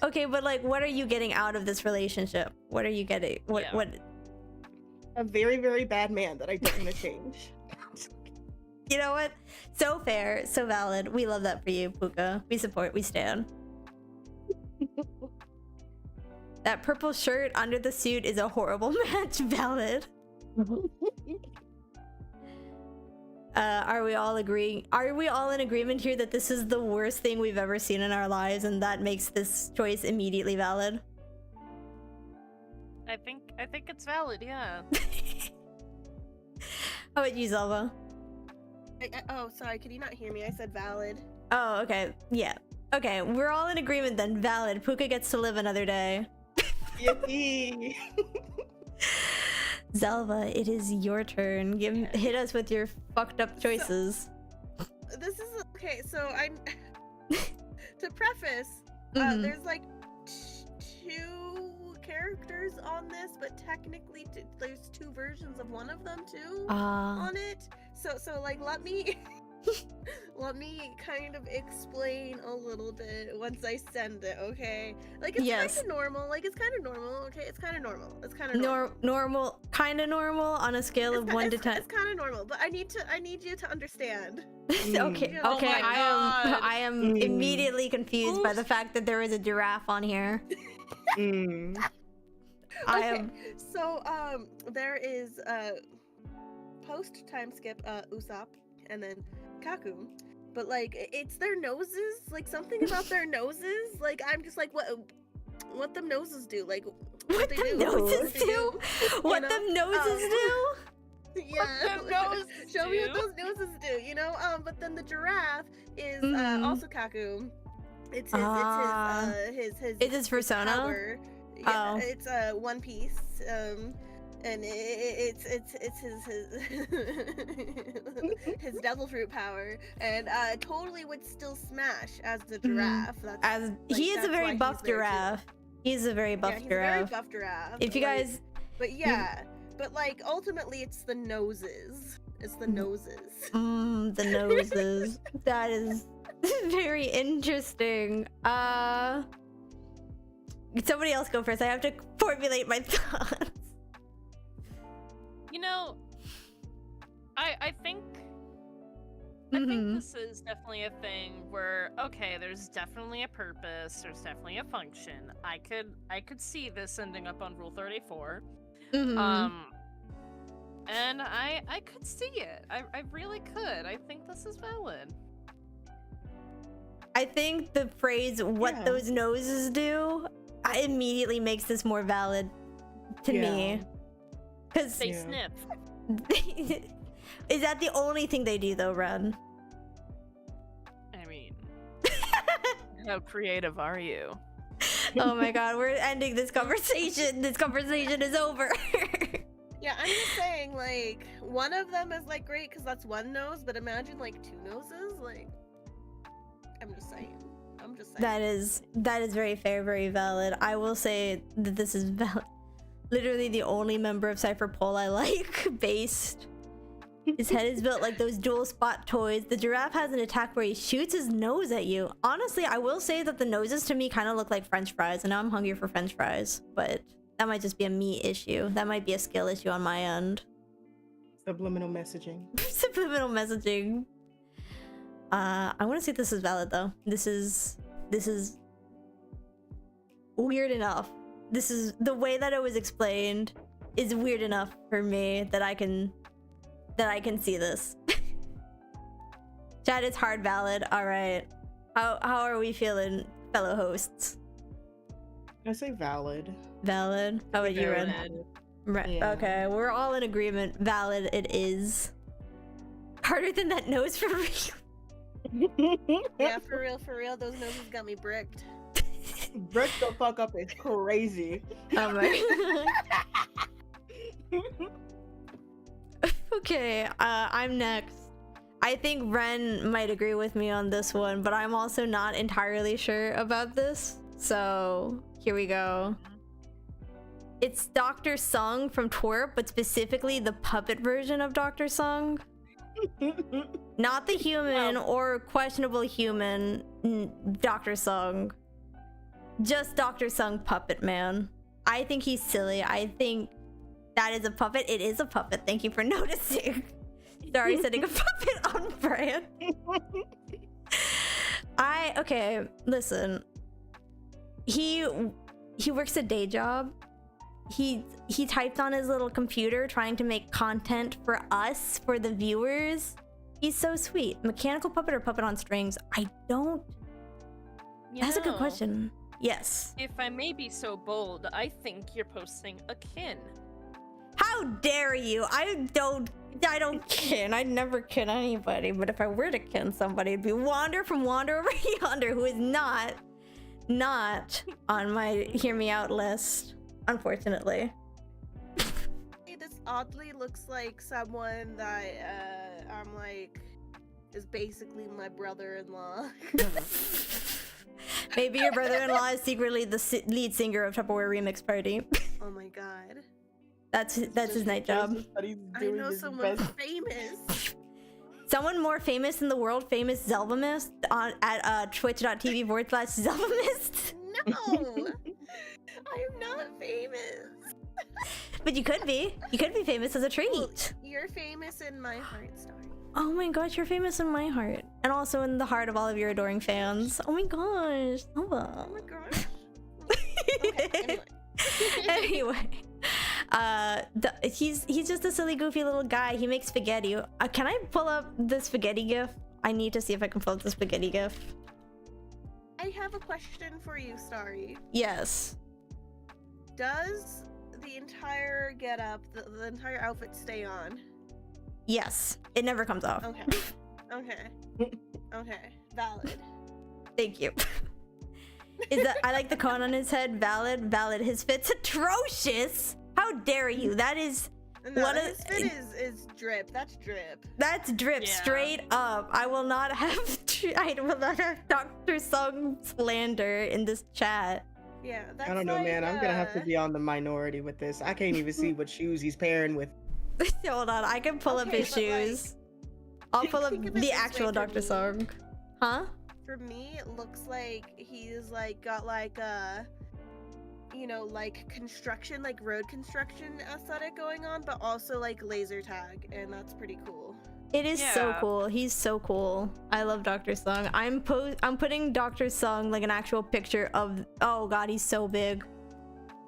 Okay, but like, what are you getting out of this relationship? What are you getting? What? A very, very bad man that I don't want to change. You know what? So fair, so valid. We love that for you, Puka. We support, we stand. That purple shirt under the suit is a horrible match. Valid. Are we all agreeing? Are we all in agreement here that this is the worst thing we've ever seen in our lives, and that makes this choice immediately valid? I think it's valid, yeah. How about you, Zelva? Oh, sorry, could you not hear me? I said valid. Oh, okay. Yeah. Okay, we're all in agreement then. Valid. Puka gets to live another day. Yippee! Zelva, it is your turn. Hit us with your fucked up choices. This is okay. So I'm to preface. There's like two characters on this, but technically there's two versions of one of them too on it. So like let me kind of explain a little bit once I send it, okay? Like it's kind of normal. Like it's kind of normal, okay? It's kind of normal. It's kind of normal, kind of normal on a scale of 1 to 10. It's kind of normal, but I need you to understand. Okay. Oh Okay. I am immediately confused by the fact that there is a giraffe on here. So there is post time skip Usopp and then Kaku, but like it's their noses, like something about their noses, like I'm just like what them noses do, like what them noses do? What them noses do? Yeah, show me what those noses do, you know. But then the giraffe is also Kaku. It's his Is his persona? Power. Yeah, it's One Piece. And it's his devil fruit power, and totally would still smash as the giraffe. He is a very buff giraffe. He's a very buff giraffe. Very buff giraffe. If you guys, but but like ultimately, it's the noses. It's the noses. The noses. That is very interesting. Somebody else go first. I have to formulate my thoughts. You know, I think this is definitely a thing where, okay, there's definitely a purpose, there's definitely a function. I could see this ending up on Rule 34. And I could see it. I really could. I think this is valid. I think the phrase "what those noses do" immediately makes this more valid to me. Because they sniff. Is that the only thing they do though, Ren? I mean, how creative are you? Oh my god, we're ending this conversation. This conversation is over. Yeah, I'm just saying, like, one of them is like great because that's one nose, but imagine like two noses, like. I'm just saying. That is very fair, very valid. I will say that this is valid. Literally the only member of Cypher Pole I like based. His head is built like those dual spot toys. The giraffe has an attack where he shoots his nose at you. Honestly, I will say that the noses to me kind of look like French fries, and now I'm hungry for French fries. But that might just be a me issue. That might be a skill issue on my end. Subliminal messaging. Subliminal messaging. I want to see if this is valid though. This is weird enough. This is the way that it was explained is weird enough for me that I can see this. Chat, it's hard valid. All right. How are we feeling, fellow hosts? I say valid. Valid. How about you, Ren? Right. Yeah. Okay, we're all in agreement. Valid. It is harder than that nose for real. Yeah, for real, those noses got me bricked. Brick the fuck up is crazy. Oh my. Okay, I'm next. I think Ren might agree with me on this one, but I'm also not entirely sure about this. So here we go. It's Dr. Sung from Twerp, but specifically the puppet version of Dr. Sung. Not the human or questionable human Dr. Sung. Just Dr. Sung puppet man. I think he's silly. I think that is a puppet. It is a puppet. Thank you for noticing. Sorry, setting a puppet on brand. Okay, listen. He works a day job. He typed on his little computer trying to make content for us, for the viewers. He's so sweet. Mechanical puppet or puppet on strings? I don't. That's a good question. Yes. If I may be so bold, I think you're posting a kin. How dare you? I don't kin. I'd never kin anybody. But if I were to kin somebody, it'd be Wander from Wander Over Yonder, who is not on my hear me out list, unfortunately. This oddly looks like someone that I'm like is basically my brother-in-law. Maybe your brother-in-law is secretly the lead singer of Tupperware Remix Party. Oh my god. That's his night job. I know someone famous. Someone more famous in the world, famous Zelvamist at twitch.tv/Zelvamist. No, I am not famous. But you could be. You could be famous as a treat. Well, you're famous in my heart, Starry. Oh my gosh, you're famous in my heart. And also in the heart of all of your adoring fans. Oh my gosh. Oh my gosh. Okay, anyway. He's just a silly, goofy little guy. He makes spaghetti. Can I pull up the spaghetti gif? I need to see if I can pull up the spaghetti gif. I have a question for you, Starry. Yes. Does the entire getup, the entire outfit stay on? Yes. It never comes off. Okay. Okay. Valid. Thank you. Is that I like the cone on his head? Valid. His fit's atrocious. How dare you? That is no, his fit is drip. That's drip. That's drip straight up. I will not have Dr. Sung slander in this chat. Yeah, that's I don't know, man. I'm gonna have to be on the minority with this. I can't even see what shoes he's pairing with. Hold on, I can pull up his shoes. I'll pull up the actual Dr. Sung. Huh? For me, it looks like he's like got like a, you know, like construction, like road construction aesthetic going on, but also like laser tag, and that's pretty cool. It is so cool. He's so cool. I love Dr. Sung. I'm putting Dr. Sung like an actual picture of. Oh god, he's so big.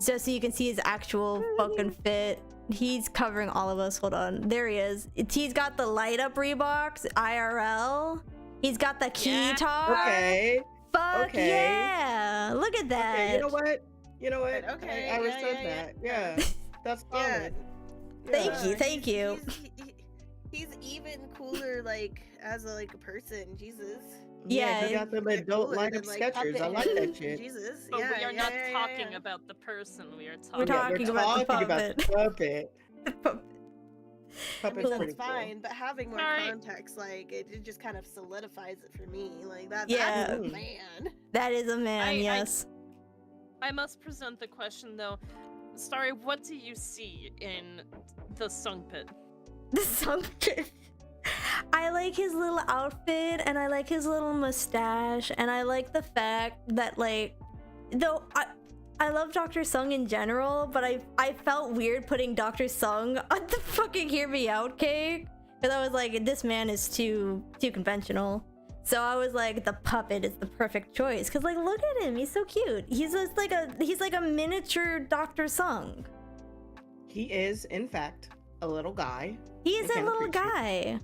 Just so you can see his actual fucking fit. He's covering all of us. Hold on. There he is. He's got the light up Reeboks, IRL. He's got the keytar. Okay. Fuck Okay. yeah. Look at that. Okay, you know what? Okay, I yeah, respect yeah, that. Yeah. That's Yeah. solid. Thank you. He's even cooler, like as a person. Jesus. Yeah, you got them adult Cooler light than, up like, sketchers. I Puppet like Head. that shit. Jesus. But yeah, we are yeah, not yeah, talking yeah. about the person. We are We're talking. talking about the puppet. puppet. I mean, Puppet's that's pretty cool. fine, but having more Alright. context, like it just kind of solidifies it for me. Like that. Yeah. That's a man. That is a man, I- yes. I must present the question though. Starry, what do you see in the sunk pit? The sunk pit. I like his little outfit and I like his little mustache and I like the fact that like though I love Dr. Sung in general, but I felt weird putting Dr. Sung on the fucking Hear Me Out cake. Cause I was like, this man is too conventional. So I was like, the puppet is the perfect choice. Cause like look at him, he's so cute. He's just like a miniature Dr. Sung. He is, in fact, a little guy. He is I a can't little appreciate guy.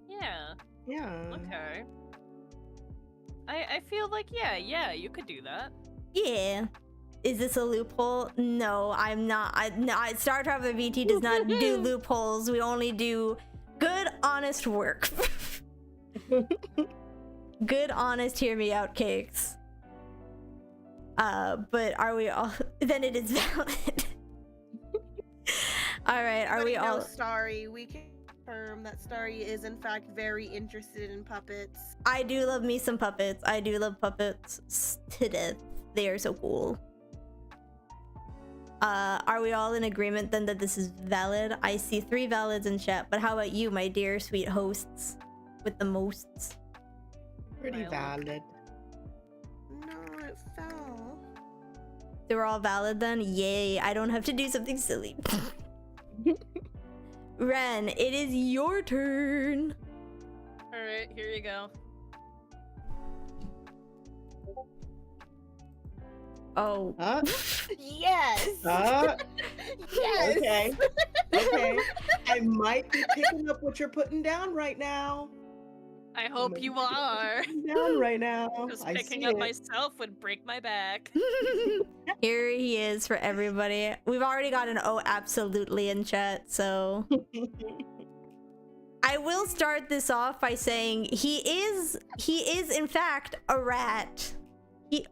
Yeah. Yeah. Okay. I feel like yeah, you could do that. Yeah. Is this a loophole? No, I'm not. Star Traveler VT does not do loopholes. We only do good, honest work. Good, honest, hear me out cakes. But are we all? Then it is valid. All right, are we all? Starry, we can confirm that Starry is in fact very interested in puppets. I do love me some puppets. I do love puppets to death. They are so cool. Are we all in agreement then that this is valid? I see 3 valids in chat, but how about you, my dear sweet hosts with the mosts? Pretty valid. No, it fell. They were all valid then? Yay, I don't have to do something silly. Ren, it is your turn. Alright, here you go. Oh. Huh? Yes. Yes. Yes. Okay. I might be picking up what you're putting down right now. I hope you are. Down right now. Just I picking see up it. myself would break my back. Here he is for everybody. We've already got an oh absolutely in chat, so I will start this off by saying he is in fact a rat.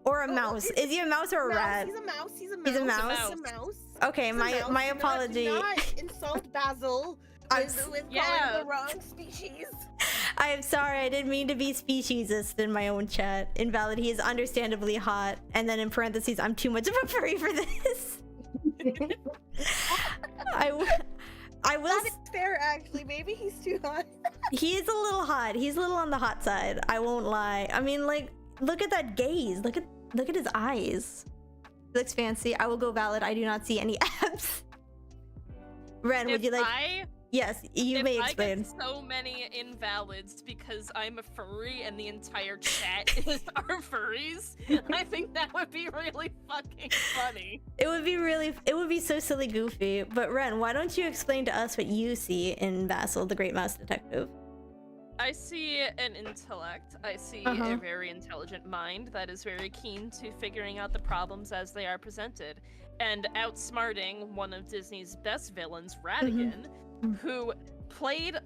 Or a mouse. Is he a mouse or a rat? He's a mouse. He's a mouse. He's a mouse? He's a mouse. Okay, He's a my mouse. apology. Do not insult Basil with Yeah. calling the wrong species. I am sorry, I didn't mean to be speciesist in my own chat. Invalid, he is understandably hot. And then in parentheses, I'm too much of a furry for this. I will. That is fair, actually. Maybe he's too hot. He is a little hot. He's a little on the hot side. I won't lie. I mean, like, look at that gaze. Look at his eyes. He looks fancy. I will go valid. I do not see any abs. Ren, would you like? Yes, you may explain. I get so many invalids because I'm a furry and the entire chat are furries, I think that would be really fucking funny. It would be so silly goofy. But Ren, why don't you explain to us what you see in Basil, the Great Mouse Detective? I see an intellect. I see a very intelligent mind that is very keen to figuring out the problems as they are presented, and outsmarting one of Disney's best villains, Ratigan, who played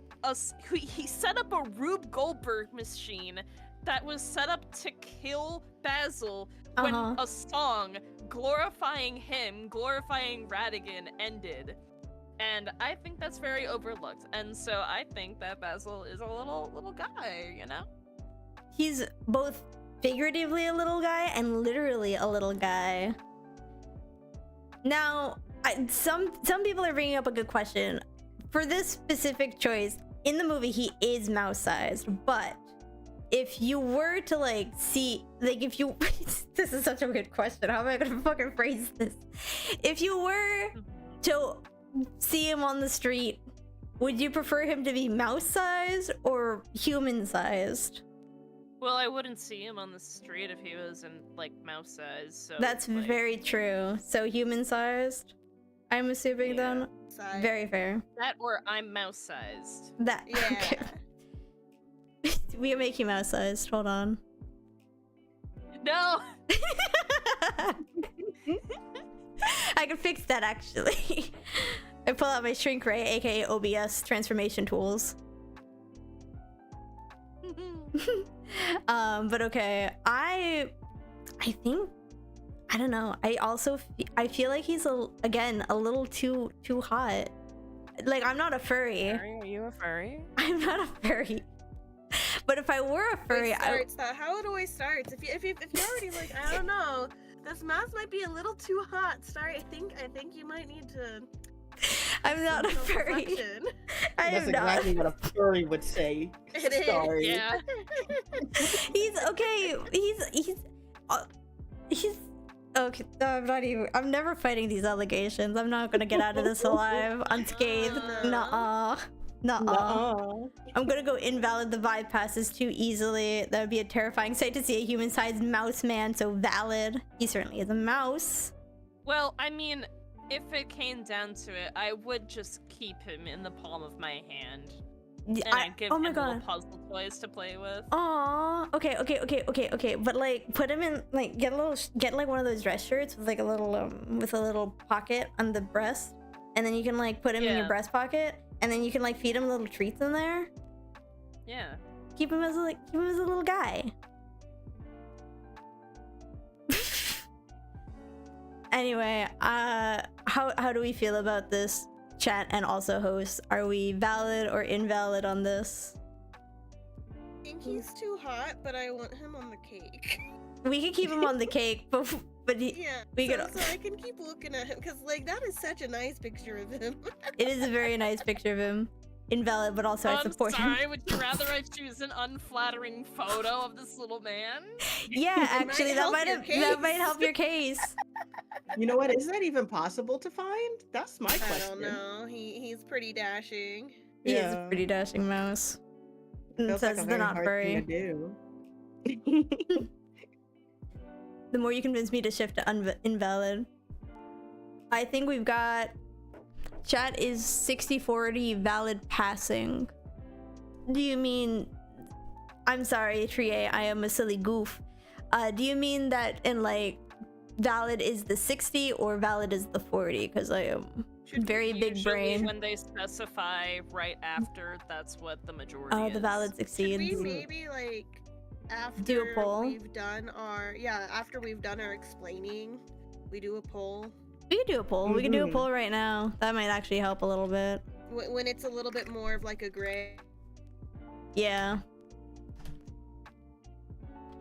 he set up a Rube Goldberg machine that was set up to kill Basil when a song glorifying him, glorifying Ratigan ended. And I think that's very overlooked. And so I think that Basil is a little guy, you know? He's both figuratively a little guy and literally a little guy. Now, some people are bringing up a good question. For this specific choice, in the movie, he is mouse-sized, but if you were to like see, like if you, this is such a good question. How am I gonna fucking phrase this? If you were to see him on the street, would you prefer him to be mouse-sized or human-sized? Well, I wouldn't see him on the street if he was in like mouse size. So That's like, very true. So human-sized, I'm assuming then. Side. Very fair. that or I'm mouse sized. That Yeah. okay. We are making mouse-sized. Hold on. No. I can fix that actually. I pull out my shrink ray, aka OBS transformation tools. But okay, I think, I don't know. I feel like he's again a little too hot. Like, I'm not a furry. Are you a furry? I'm not a furry. But if I were a furry, How it always starts. If you're already like, I don't know, this mask might be a little too hot. Sorry, I think you might need to. I'm not a furry. self-reflection. I That's am not. exactly what a furry would say. It is. Sorry. Yeah. He's okay. He's okay. No, I'm never fighting these allegations. I'm not gonna get out of this alive, unscathed. Nuh-uh. Nuh-uh. I'm gonna go invalid. The vibe passes too easily. That would be a terrifying sight to see a human-sized mouse man so valid. He certainly is a mouse. Well, I mean, if it came down to it, I would just keep him in the palm of my hand. And I'd give oh him my little god. puzzle toys to play with. Aw. Okay. But like, put him in, like, get like one of those dress shirts with like a little pocket on the breast, and then you can like put him in your breast pocket, and then you can like feed him little treats in there. Yeah. Keep him as a little guy. Anyway, how do we feel about this, chat and also host? Are we valid or invalid on this? I think he's too hot, but I want him on the cake. We could keep him on the cake, but Yeah. we so, could. so I can keep looking at him because like that is such a nice picture of him. It is a very nice picture of him. Invalid, but also I support I'm sorry, him. would you rather I choose an unflattering photo of this little man? Yeah, actually, that might help your case. You know what? Is that even possible to find? That's my question. I don't know. He's pretty dashing. He is a pretty dashing mouse. And Feels says like a they're very not hard furry. thing to do. The more you convince me to shift to invalid. I think we've got... Chat is 60-40 valid passing. Do you mean... I'm sorry, Trie, I am a silly goof. Do you mean that in like... valid is the 60 or valid is the 40? Because I am very big Usually brain. when they specify right after, that's what the majority Oh, is. the valid Should succeeds. we maybe like after Do a poll? we've done our explaining, we do a poll We could do a poll. We can do a poll right now. That might actually help a little bit. when it's a little bit more of like a gray. Yeah.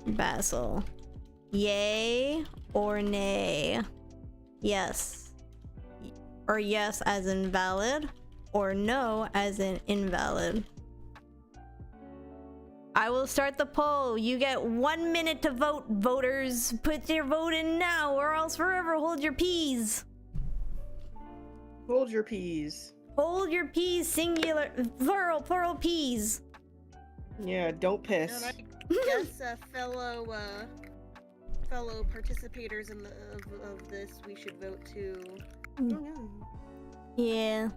Basil. Yay or nay? Yes. Or yes as in valid, or no as in invalid. I will start the poll. You get 1 minute to vote, voters. Put your vote in now, or else forever hold your peas. Hold your peas. Hold your peas, singular, plural peas. Yeah, don't piss. And I guess fellow participators in of this, we should vote too. Yeah.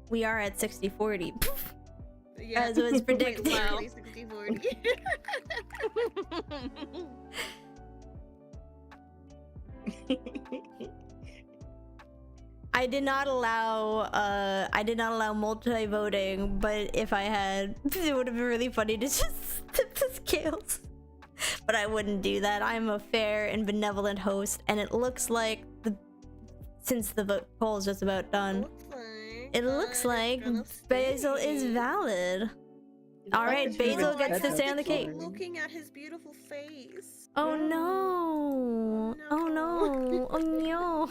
We are at 60-40. Yeah. As was predicted. Wow. 60-40. I did not allow multi-voting, but if I had, it would have been really funny to just tip the scales. But I wouldn't do that. I'm a fair and benevolent host, and it looks like since the poll is just about done, it looks like Basil is valid. All right, Basil gets to stay on the cake. Looking at his beautiful face. Oh no! Oh no! Oh no! Oh no.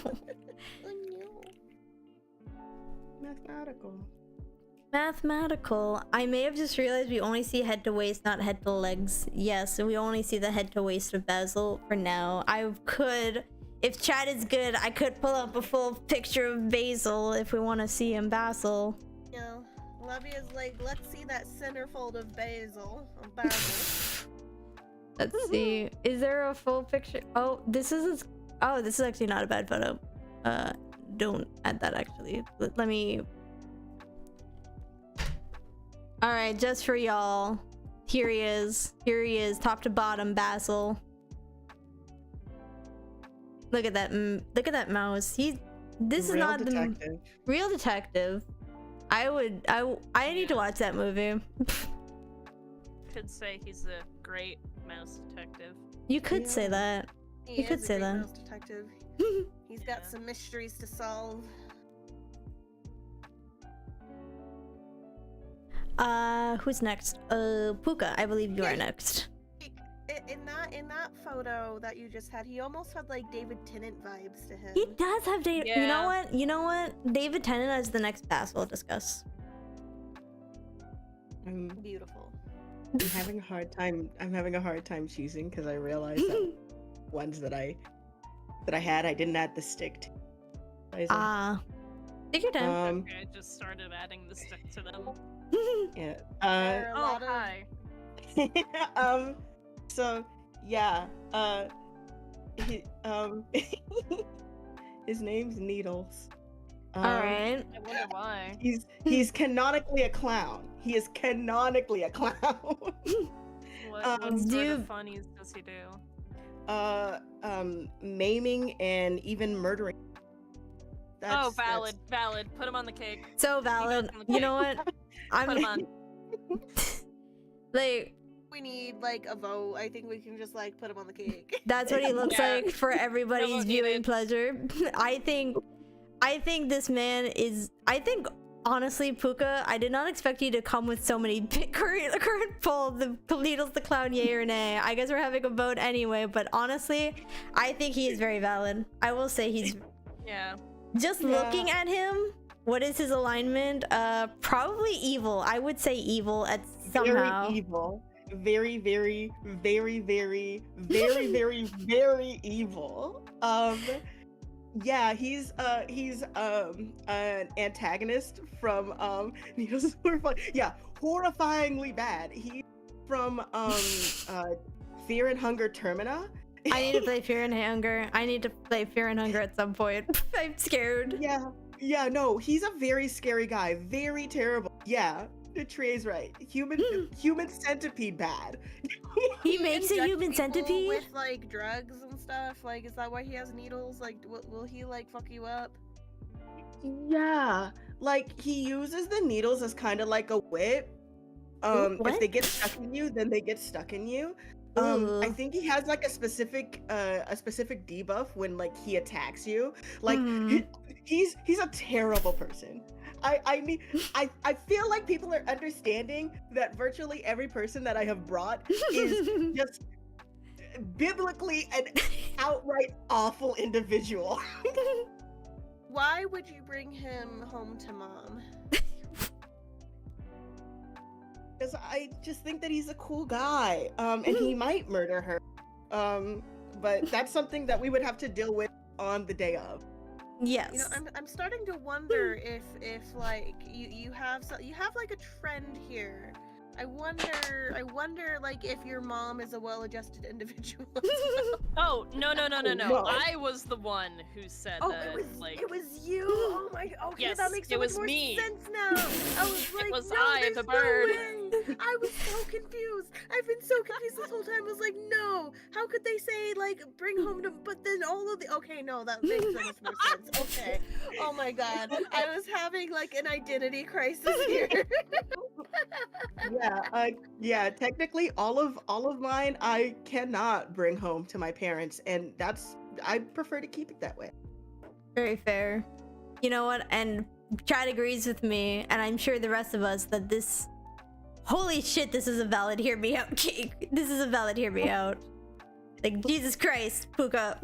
Mathematical. I may have just realized we only see head to waist, not head to legs. Yes, we only see the head to waist of Basil for now. I could, if chat is good, I could pull up a full picture of Basil if we want to see him, Basil. No. Levy is like, let's see that centerfold of basil. Basil. Let's see. Is there a full picture? Oh, this is actually not a bad photo. Don't add that actually. Let me. All right, just for y'all. Here he is. Here he is, top to bottom, Basil. Look at that. Look at that mouse. This is not the real detective. I need to watch that movie. Could say he's a great mouse detective. You could say that. He You could is say a great that. mouse detective. He's got some mysteries to solve. Who's next? Puka, I believe you are next. In that photo that you just had, he almost had like David Tennant vibes to him. He does have David. Yeah. You know what? You know what? David Tennant is the next pass we'll discuss. I'm Beautiful. having a hard time. I'm having a hard time choosing because I realized that ones that I had, I didn't add the stick to. Take your time. Okay, I just started adding the stick to them. Yeah. There are a Oh, lot of- hi. So yeah. His name's Needles. All right. I wonder why. He's canonically a clown. He is canonically a clown. What sort of funnies does he do? Maiming and even murdering. Valid. Put him on the cake. So valid. You know what? Put him on. Like, We need like a vote. I think we can just like put him on the cake. that's what he looks Yeah. like for everybody's Vote viewing needed. pleasure. I think this man is. I think honestly, Puka, I did not expect you to come with so many current poll. The Needles the clown, yay or nay. I guess we're having a vote anyway. But honestly, I think he is very valid. I will say he's. Yeah. Just looking at him, what is his alignment? Probably evil. I would say evil at somehow. Very evil. Very, very, very, very, very, very, very evil. Yeah, he's an antagonist from Needles yeah, horrifyingly bad. He's from Fear and Hunger Termina. I need to play Fear and Hunger. I need to play Fear and Hunger at some point. I'm scared. Yeah, no, he's a very scary guy. Very terrible. Yeah, Trey's right. Human centipede bad. He makes a inject human people centipede? with like drugs and stuff. Like, is that why he has needles? Like, will he like fuck you up? Yeah, like he uses the needles as kind of like a whip. If they get stuck in you, then they get stuck in you. I think he has like a specific debuff when like he attacks you. Like he's a terrible person. I feel like people are understanding that virtually every person that I have brought is just biblically an outright awful individual. Why would you bring him home to mom? Because I just think that he's a cool guy, and he might murder her. But that's something that we would have to deal with on the day of. Yes. You know, I'm starting to wonder if like you have like a trend here. I wonder like if your mom is a well-adjusted individual. Oh, no. No. I was the one who said that. It was you. Oh my. Okay, Yes, that makes so it much was more me. sense now. I was like, was no, I, there's the no bird. way. I was so confused. I've been so confused this whole time. I was like, no. How could they say like bring home to? But then all of the. Okay, no, that makes so much more sense. Okay. Oh my god, I was having like an identity crisis here. Yeah, technically all of mine I cannot bring home to my parents, and I prefer to keep it that way. Very fair. You know what? And Chad agrees with me, and I'm sure the rest of us that this. Holy shit! This is a valid hear me out cake. This is a valid hear me out. Like Jesus Christ, Puka.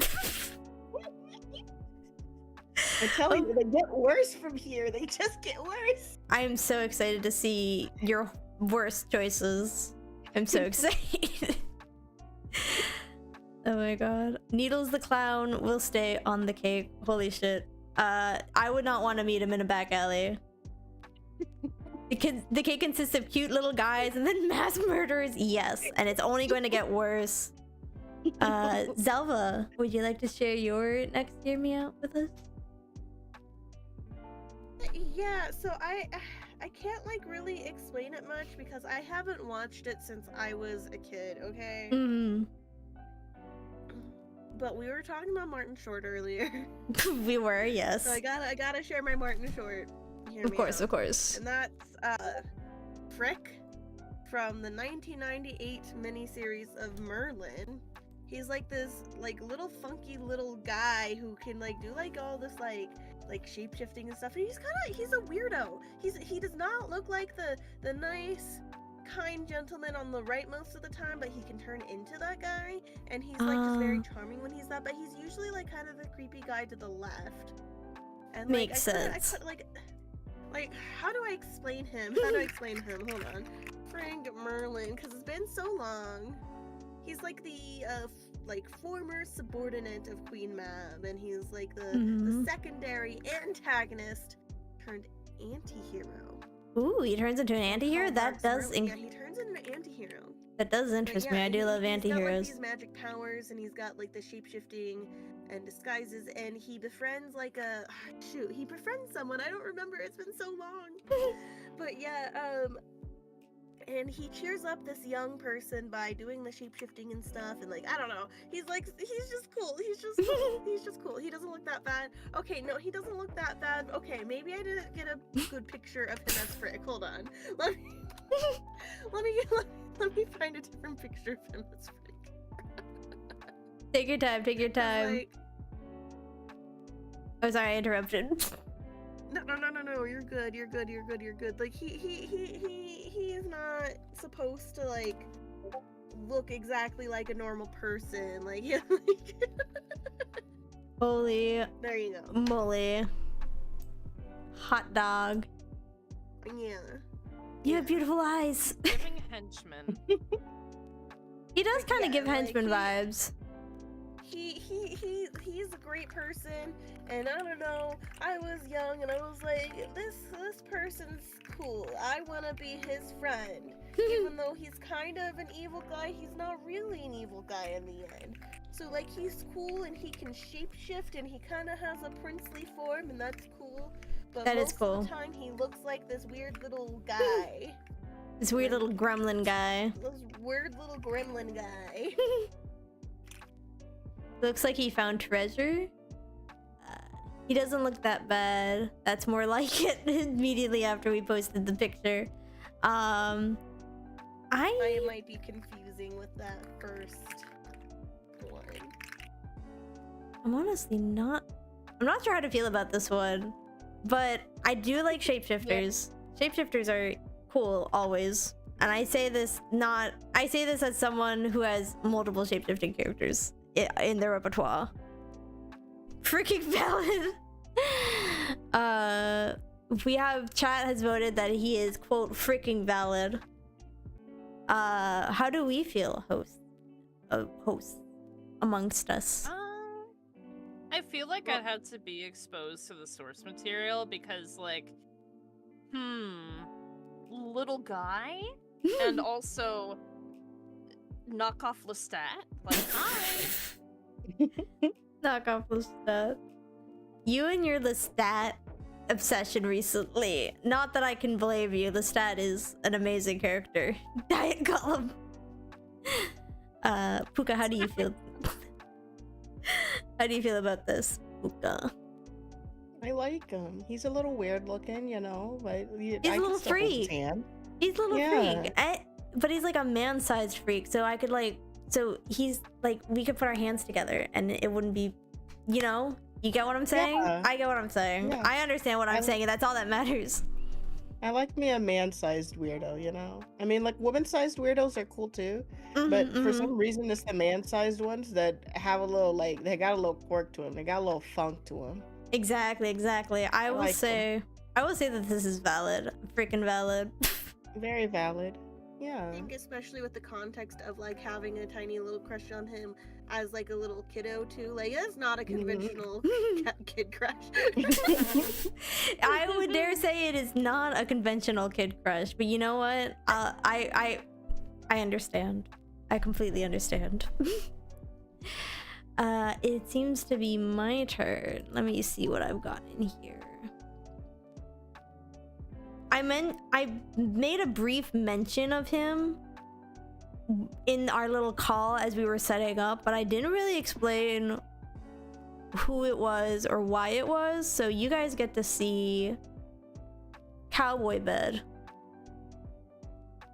I'm telling you, they get worse from here. They just get worse. I am so excited to see your worst choices. I'm so excited. Oh my god. Needles the clown will stay on the cake. Holy shit. I would not want to meet him in a back alley. The kid consists of cute little guys and then mass murderers. Yes, and it's only going to get worse. Zelva, would you like to share your next Hear Me Out with us? Yeah, so I can't like really explain it much because I haven't watched it since I was a kid, okay? Mm. But we were talking about Martin Short earlier. We were, yes. So I gotta share my Martin Short. Of course. And that's Frick from the 1998 miniseries of Merlin. He's like this like little funky little guy who can like do like all this like shape-shifting and stuff. And he's a weirdo. He does not look like the nice kind gentleman on the right most of the time, but he can turn into that guy, and he's like just very charming when he's that, but he's usually like kind of a creepy guy to the left. And makes sense. Like, how do I explain him? Hold on. Frank Merlin, because it's been so long. He's like the former subordinate of Queen Mab, and he's like the secondary antagonist turned anti-hero. Ooh, he turns into an anti-hero? Yeah, That does he turns into an anti-hero. That does interest me. I do love anti-heroes. He's got like these magic powers, and he's got like the shape-shifting and disguises, and he befriends like he befriends someone. I don't remember. It's been so long. But yeah, and he cheers up this young person by doing the shape-shifting and stuff, and like I don't know. He's just cool. He's just cool. He doesn't look that bad. Okay, no, he doesn't look that bad. Okay, maybe I didn't get a good picture of him as Frick. Hold on. Let me find a different picture of him as Frick. Take your time. Like, oh, sorry, I interrupted. No, you're good. Like he is not supposed to like look exactly like a normal person. Like, yeah, Holy there you go. moly. Hot dog. Yeah. You have beautiful eyes. Giving henchman. He does kind of give like, henchman vibes. He's a great person, and I don't know, I was young and I was like, this person's cool, I want to be his friend. Even though he's kind of an evil guy, he's not really an evil guy in the end. So like, he's cool and he can shapeshift and he kind of has a princely form, and that's cool. But that most is cool. of the time he looks like this weird little guy. This weird little gremlin guy. This weird little gremlin guy. Looks like he found treasure. He doesn't look that bad. That's more like it immediately after we posted the picture. I might be confusing with that first one. I'm honestly not... I'm not sure how to feel about this one. But I do like shapeshifters. Yeah. Shapeshifters are cool, always. And I say this as someone who has multiple shapeshifting characters in their repertoire. Freaking valid. Chat has voted that he is, quote, freaking valid. How do we feel, hosts amongst us? I feel like I'd had to be exposed to the source material because, like, little guy, and also knock off Lestat. Like, hi. Knock off Lestat. You and your Lestat obsession recently. Not that I can blame you. Lestat is an amazing character. Diet Gollum. Puka, how do you feel? How do you feel about this, Puka? I like him. He's a little weird looking, you know, but he's a little freak. He's a little freak. But he's like a man-sized freak, so I could like... So he's like, we could put our hands together and it wouldn't be, you know? You get what I'm saying? Yeah. I get what I'm saying. Yeah. I understand what I'm saying, and that's all that matters. I like me a man-sized weirdo, you know? I mean, like, woman-sized weirdos are cool too, but for some reason it's the man-sized ones that have a little, like, they got a little quirk to them. They got a little funk to them. Exactly. I will say that this is valid. Freaking valid. Very valid. Yeah. I think especially with the context of like having a tiny little crush on him as like a little kiddo too, like it's not a conventional kid crush. I would dare say it is not a conventional kid crush, but you know what? I understand. I completely understand. It seems to be my turn. Let me see what I've got in here. I made a brief mention of him in our little call as we were setting up, but I didn't really explain who it was or why it was, so you guys get to see Cowboy Bed.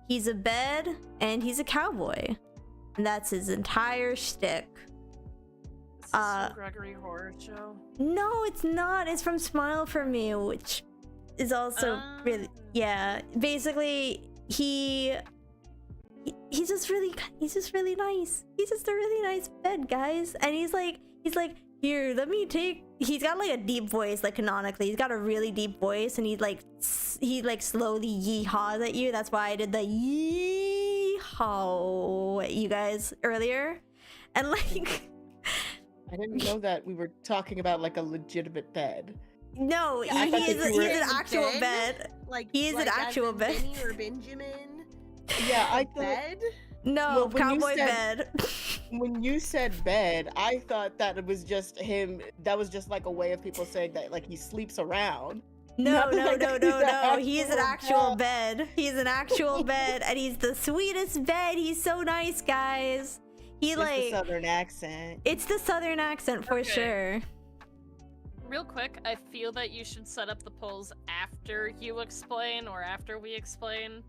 He's a bed and he's a cowboy, and that's his entire shtick. Is this some Gregory Horror Show? No, it's not. It's from Smile for Me, which is also really, yeah. Basically, he's just really nice. He's just a really nice bed, guys. And he's like, here, let me take. He's got like a deep voice, like canonically. He's got a really deep voice, and he slowly yeehaws at you. That's why I did the yeehaw at you guys earlier, and like. I didn't know that we were talking about like a legitimate bed. No, Yeah, he's an actual Ben? bed. Like He is an as actual in bed. Benny or Benjamin. Yeah, I thought Bed. No, Well, when you cowboy said- bed. when you said bed, I thought that it was just him. That was just like a way of people saying that like he sleeps around. No. Not that He's an actual bed. He's an actual bed, and he's the sweetest bed. He's so nice, guys. He It's like the southern accent. it's the southern accent for Okay. sure. Real quick, I feel that you should set up the polls after you explain or after we explain.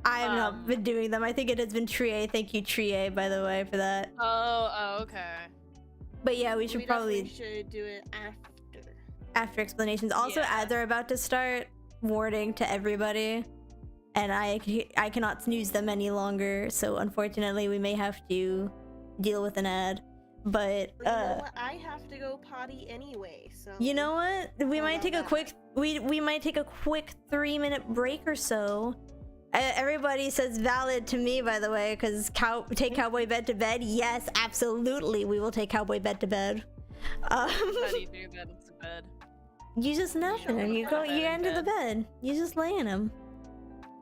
I have not been doing them. I think it has been Trie. Thank you, Trie, by the way, for that. Oh, okay. But yeah, we should probably should do it after explanations. Also, Yeah. ads are about to start. Warning to everybody, and I cannot snooze them any longer. So unfortunately, we may have to deal with an ad. But You know what? I have to go potty anyway, so you know what? We How might about take a that? quick we might take a quick 3-minute break or so. Everybody says valid to me, by the way, because take cowboy bed to bed. Yes, absolutely, we will take cowboy bed to bed. How do you do that? It's a bed. You just nap in him. You go. You enter the bed. You just lay in him.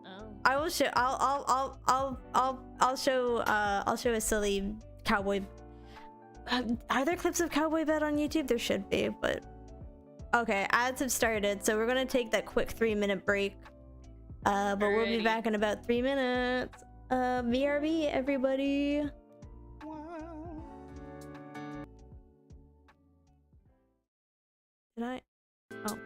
Oh. I will show. I'll show. I'll show a silly cowboy. Are there clips of cowboy bed on YouTube? There should be, but okay. Ads have started, so we're gonna take that quick 3-minute break. But we'll be Alrighty. back in about 3 minutes. BRB, everybody. Wow. Did I? Oh.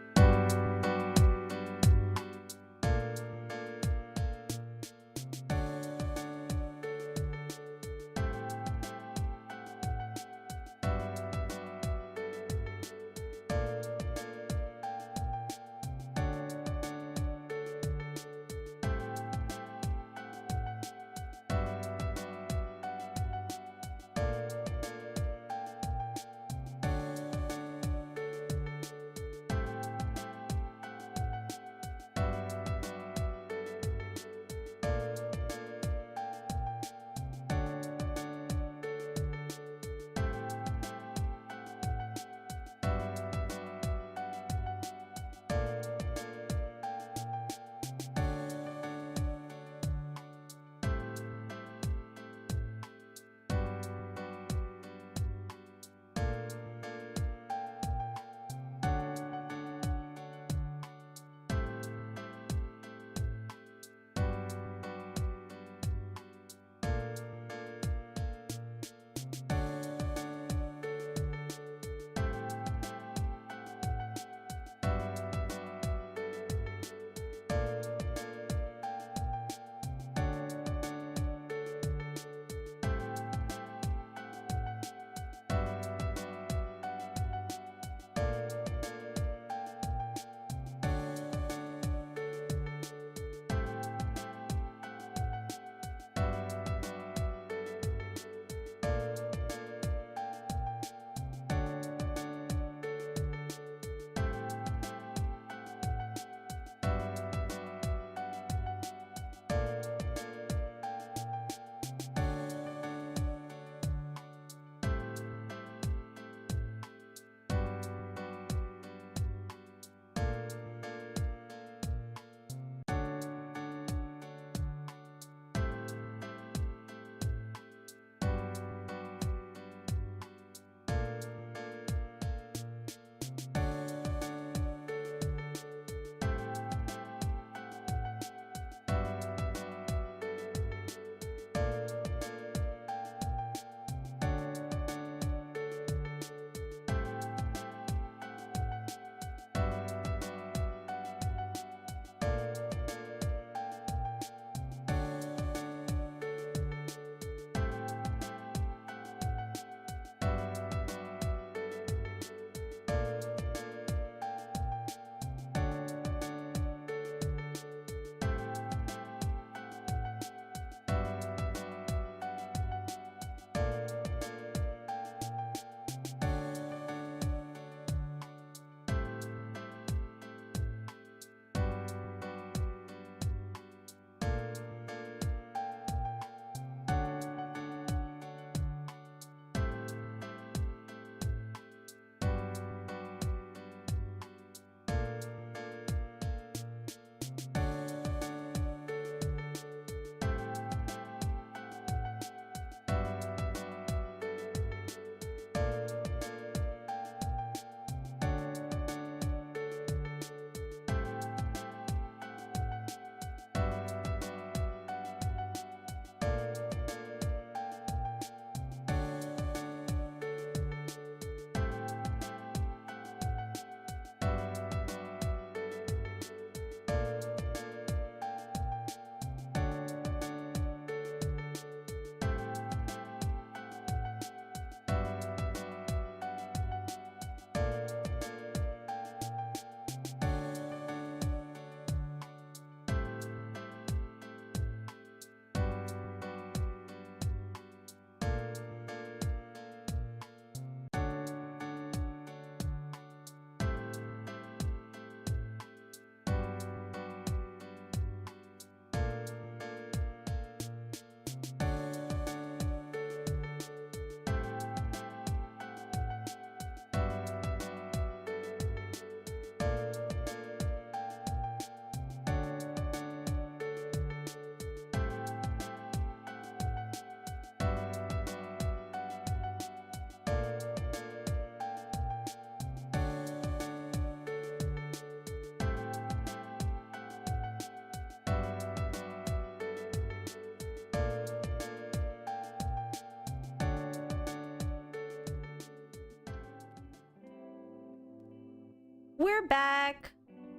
we're back,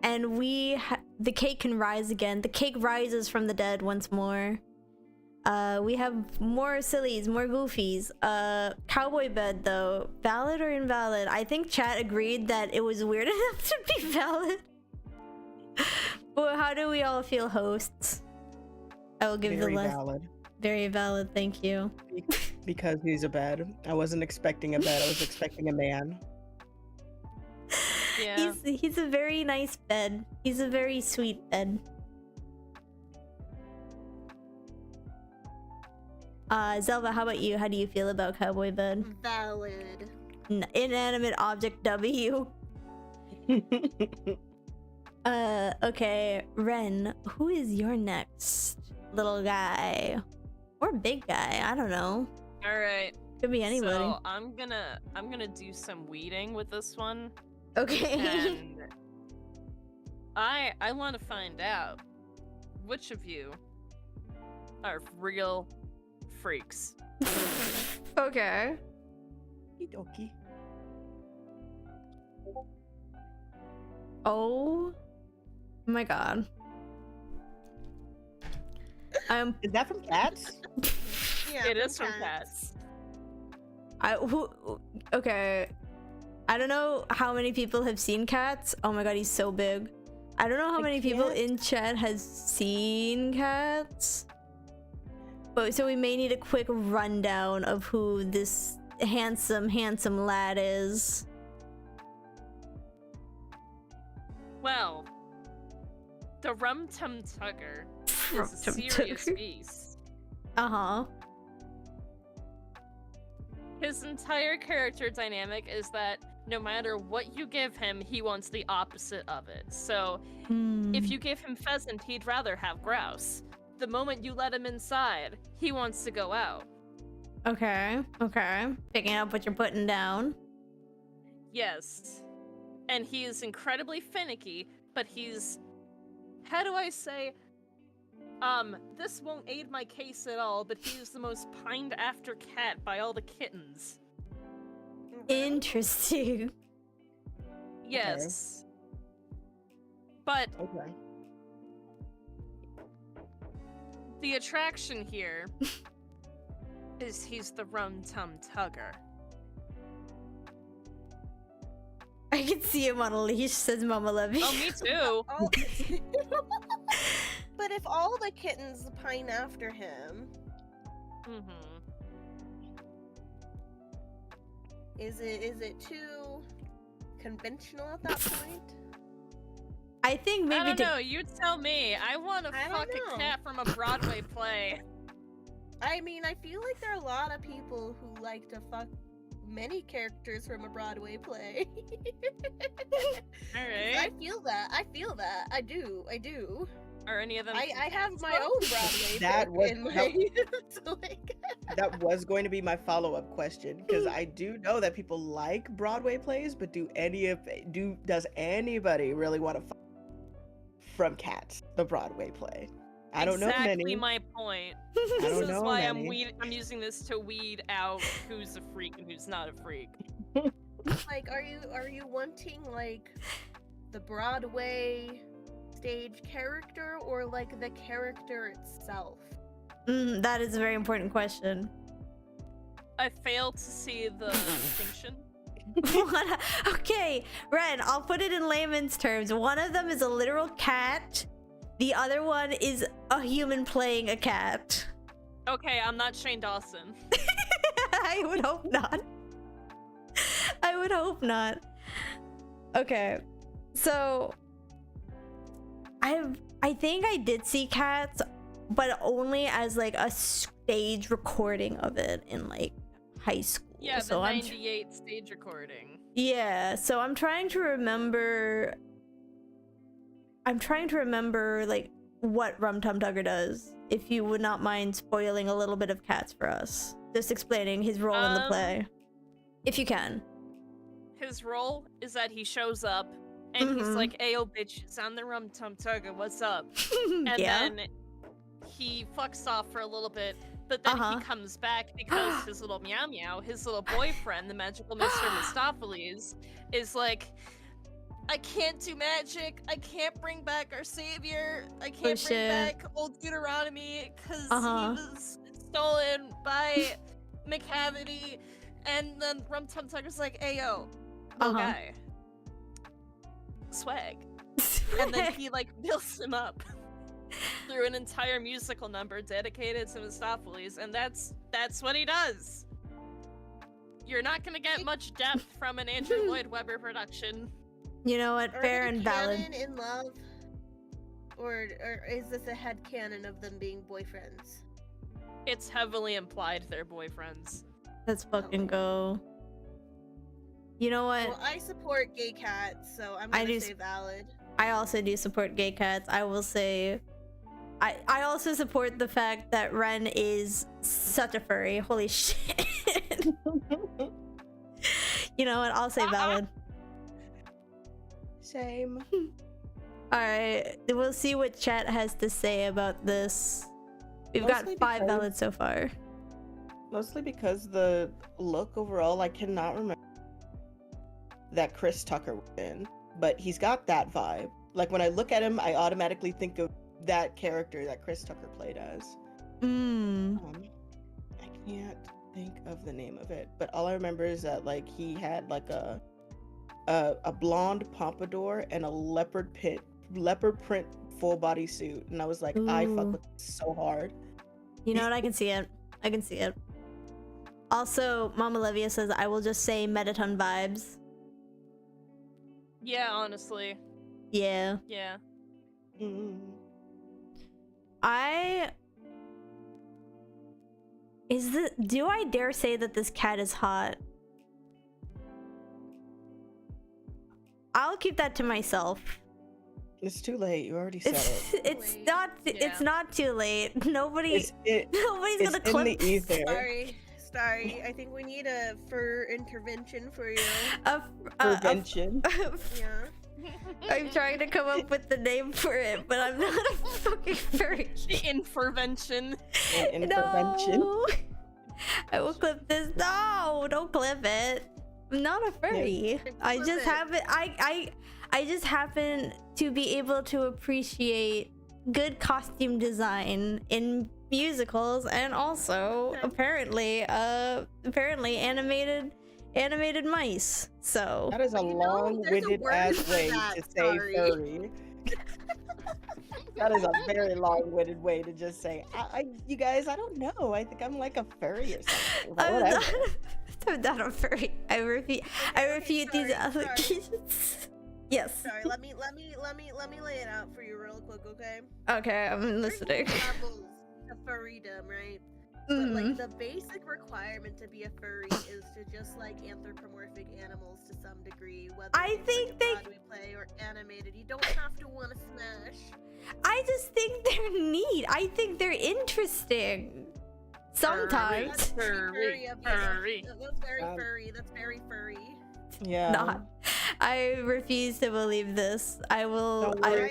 and the cake can rise again. The cake rises from the dead once more. We have more sillies, more goofies. Cowboy bed though, valid or invalid? I think chat agreed that it was weird enough to be valid. But how do we all feel, hosts? I will give Very the list. valid. Very valid, thank you. Because he's a bed. I wasn't expecting a bed. I was expecting a man. Yeah. He's a very nice bed. He's a very sweet bed. Zelva, how about you? How do you feel about cowboy bed? Valid. Inanimate object W. Okay, Ren, who is your next little guy? Or big guy, I don't know. Alright. Could be anybody. So I'm gonna do some weeding with this one. Okay. And I wanna find out which of you are real freaks. Okay. Okie Oh my god. Is that from Cats? Yeah, It is from Cats. Okay. I don't know how many people have seen Cats. Oh my god, he's so big. I don't know how many people in chat has seen Cats. But so we may need a quick rundown of who this handsome lad is. Well, the Rum Tum Tugger is a serious beast. Uh-huh. His entire character dynamic is that no matter what you give him, he wants the opposite of it. So, if you give him pheasant, he'd rather have grouse. The moment you let him inside, he wants to go out. Okay. Picking up what you're putting down. Yes. And he is incredibly finicky, but he's... How do I say... this won't aid my case at all, but he is the most pined after cat by all the kittens. Interesting. Yes. But Okay. the attraction here is he's the Rum Tum Tugger. I can see him on a leash, says Mama Levy. Oh, me too. Oh. But if all the kittens pine after him, is it too conventional at that point? I think maybe I don't know, you tell me. I want to fuck a cat from a Broadway play. I mean, I feel like there are a lot of people who like to fuck many characters from a Broadway play. Alright. I feel that. I do. Are any of them? I have my own Broadway That was in my... so like... That was going to be my follow-up question, because I do know that people like Broadway plays, but does anybody really want to fuck from Cats, the Broadway play? I don't know many. Exactly my point. I This don't is know why many. I'm using this to weed out who's a freak and who's not a freak. Like, are you wanting like the Broadway stage character or like the character itself? That is a very important question. I fail to see the distinction. Okay, Ren, I'll put it in layman's terms. One of them is a literal cat. The other one is a human playing a cat. Okay, I'm not Shane Dawson. I would hope not. I would hope not. Okay, so I think I did see Cats, but only as like a stage recording of it in like high school. Yeah, so the 98 stage recording. Yeah, so I'm trying to remember like what Rum Tum Tugger does, if you would not mind spoiling a little bit of Cats for us. Just explaining his role in the play. If you can. His role is that he shows up and he's like, "Ayo, bitches, I'm the Rum Tum Tugger, what's up?" And then he fucks off for a little bit, but then he comes back because his little meow meow, his little boyfriend, the magical Mr. Mistopheles, is like, I can't do magic. I can't bring back our savior. I can't bring shit. back old Deuteronomy because Uh-huh. he was stolen by McCavity. And then Rum Tum Tugger's like, "Ayo, little guy, swag." And then he like builds him up through an entire musical number dedicated to Mistopheles, and that's what he does. You're not gonna get much depth from an Andrew Lloyd Webber production. You know what? Are Fair they and valid. canon in love, or is this a headcanon of them being boyfriends? It's heavily implied they're boyfriends. Let's fucking go. You know what? Well, I support gay cats, so I'm gonna say valid. I also do support gay cats. I will say I also support the fact that Ren is such a furry. Holy shit. You know what? I'll say valid. Same. Alright, we'll see what chat has to say about this. We've got 5 valid so far. Mostly because the look overall, I cannot remember that Chris Tucker was in, but he's got that vibe. Like when I look at him, I automatically think of that character that Chris Tucker played as. I can't think of the name of it, but all I remember is that like he had like a blonde pompadour and a leopard print full body suit, and I was like, I fuck with this so hard. You know what? I can see it. I can see it. Also, Mama Levia says, I will just say Metaton vibes. Yeah, honestly. Yeah. Yeah. Do I dare say that this cat is hot? I'll keep that to myself. It's too late. You already said it. It's not too late. Nobody's gonna clip. In the ether. Sorry. I think we need a fur intervention for you. Prevention. Yeah. I'm trying to come up with the name for it, but I'm not a fucking furry. Intervention. No. I will clip this. No, don't clip it. I'm not a furry. Yeah. I just happen. I just happen to be able to appreciate good costume design in musicals, and also apparently animated mice. So that is a long-winded ass way to say furry. That is a very long-winded way to just say, you guys, I don't know. I think I'm like a furry or something. I'm not a furry. I refute these allegations. Yes. Sorry, let me lay it out for you real quick, okay? Okay, I'm listening. There's levels to furrydom, right? But like the basic requirement to be a furry is to just like anthropomorphic animals to some degree, whether it's like a Broadway play or animated. You don't have to want to smash. I just think they're neat. I think they're interesting. Sometimes. That's very furry. That's very furry. That's very furry. Yeah. Not. I refuse to believe this. I will. I was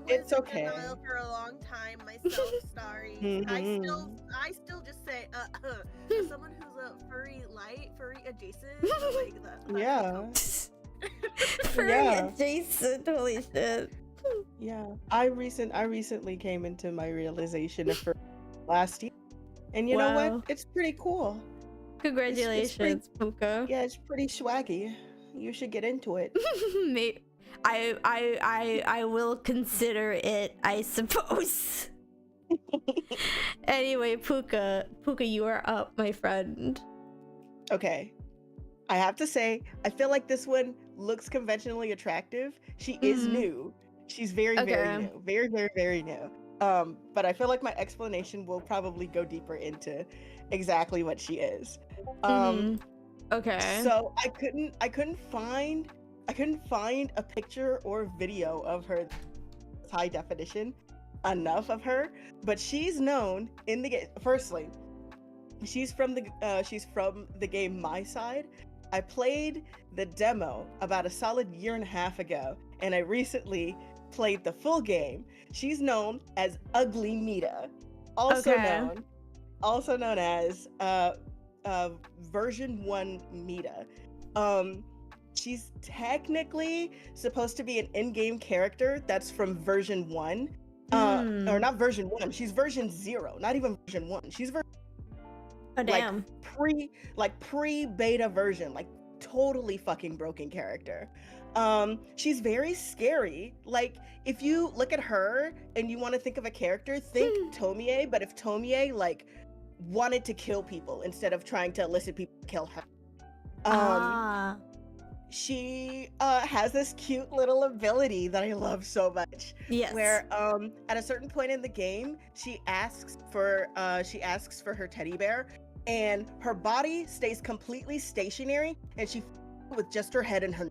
it's okay. in denial for a long time myself. Sorry. I still just say as someone who's a furry adjacent. Like that. Yeah. Furry adjacent. Holy shit. Yeah. I recently came into my realization of furry last year, and you know what? It's pretty cool. Congratulations, Puka. Yeah, it's pretty swaggy. You should get into it. I will consider it, I suppose. Anyway, Puka, you are up, my friend. Okay. I have to say, I feel like this one looks conventionally attractive. She is new. She's very new. Very, very, very new. But I feel like my explanation will probably go deeper into exactly what she is. Okay. So I couldn't find a picture or video of her high definition enough of her, but she's known in the game. Firstly, she's from the game My Side. I played the demo about a solid year and a half ago, and I recently played the full game. She's known as Ugly Mita, also known as version 1 Mita. She's technically supposed to be an in-game character that's from version 1. Or not version 1, she's version 0, not even version 1. She's oh damn. pre-beta version, like totally fucking broken character. She's very scary. Like, if you look at her and you want to think of a character, think Tomie, but if Tomie like wanted to kill people instead of trying to elicit people to kill her. She has this cute little ability that I love so much. Yes. Where at a certain point in the game, she asks for her teddy bear, and her body stays completely stationary, and she with just her head and her,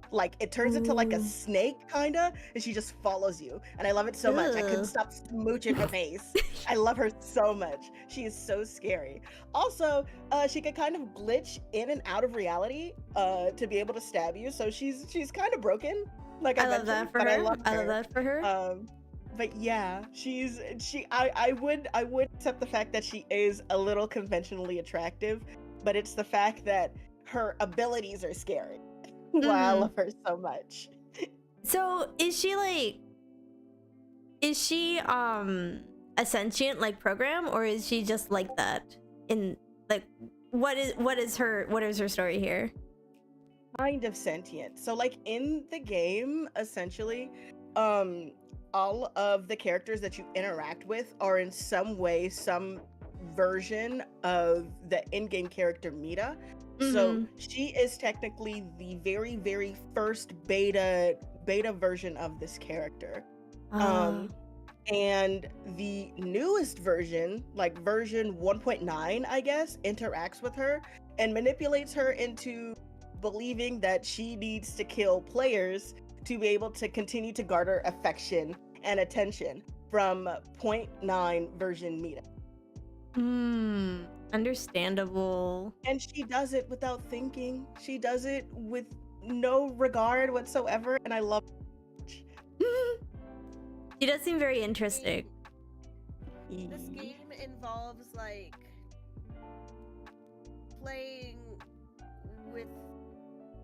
like, it turns into like a snake kinda, and she just follows you. And I love it so much. I couldn't stop smooching her face. I love her so much. She is so scary. Also, she can kind of glitch in and out of reality to be able to stab you. So she's kind of broken. Like I love that for her. I love that for her. But yeah, I would accept the fact that she is a little conventionally attractive, but it's the fact that her abilities are scary. Why I love her so much. So is she a sentient like program, or is she just like that? In like, what is her story here? Kind of sentient. So like in the game, essentially, all of the characters that you interact with are in some way some version of the in-game character Mita. So she is technically the very, very first beta version of this character. And the newest version, like version 1.9, I guess, interacts with her and manipulates her into believing that she needs to kill players to be able to continue to garner affection and attention from 0.9 version Mita. Understandable. And she does it without thinking. She does it with no regard whatsoever, and I love it. She does seem very interesting. This game involves like playing with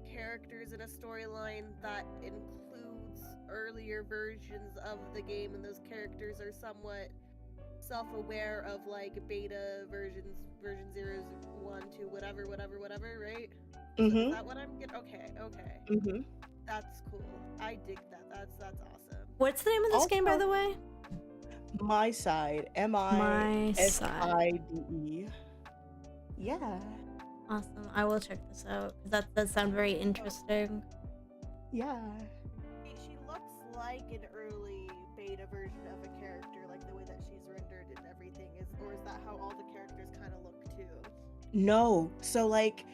characters in a storyline that includes earlier versions of the game, and those characters are somewhat self-aware of like beta version 0, 1, 2, whatever, right? So is that what I'm getting? Okay. That's cool. I dig that. That's awesome. What's the name of this game, by the way? My Side. MISIDE. Yeah. Awesome. I will check this out. That does sound very interesting. Yeah. She looks like an early beta version of a character, like the way that she's rendered and everything is, or is that how all the characters kind of look too? No. So like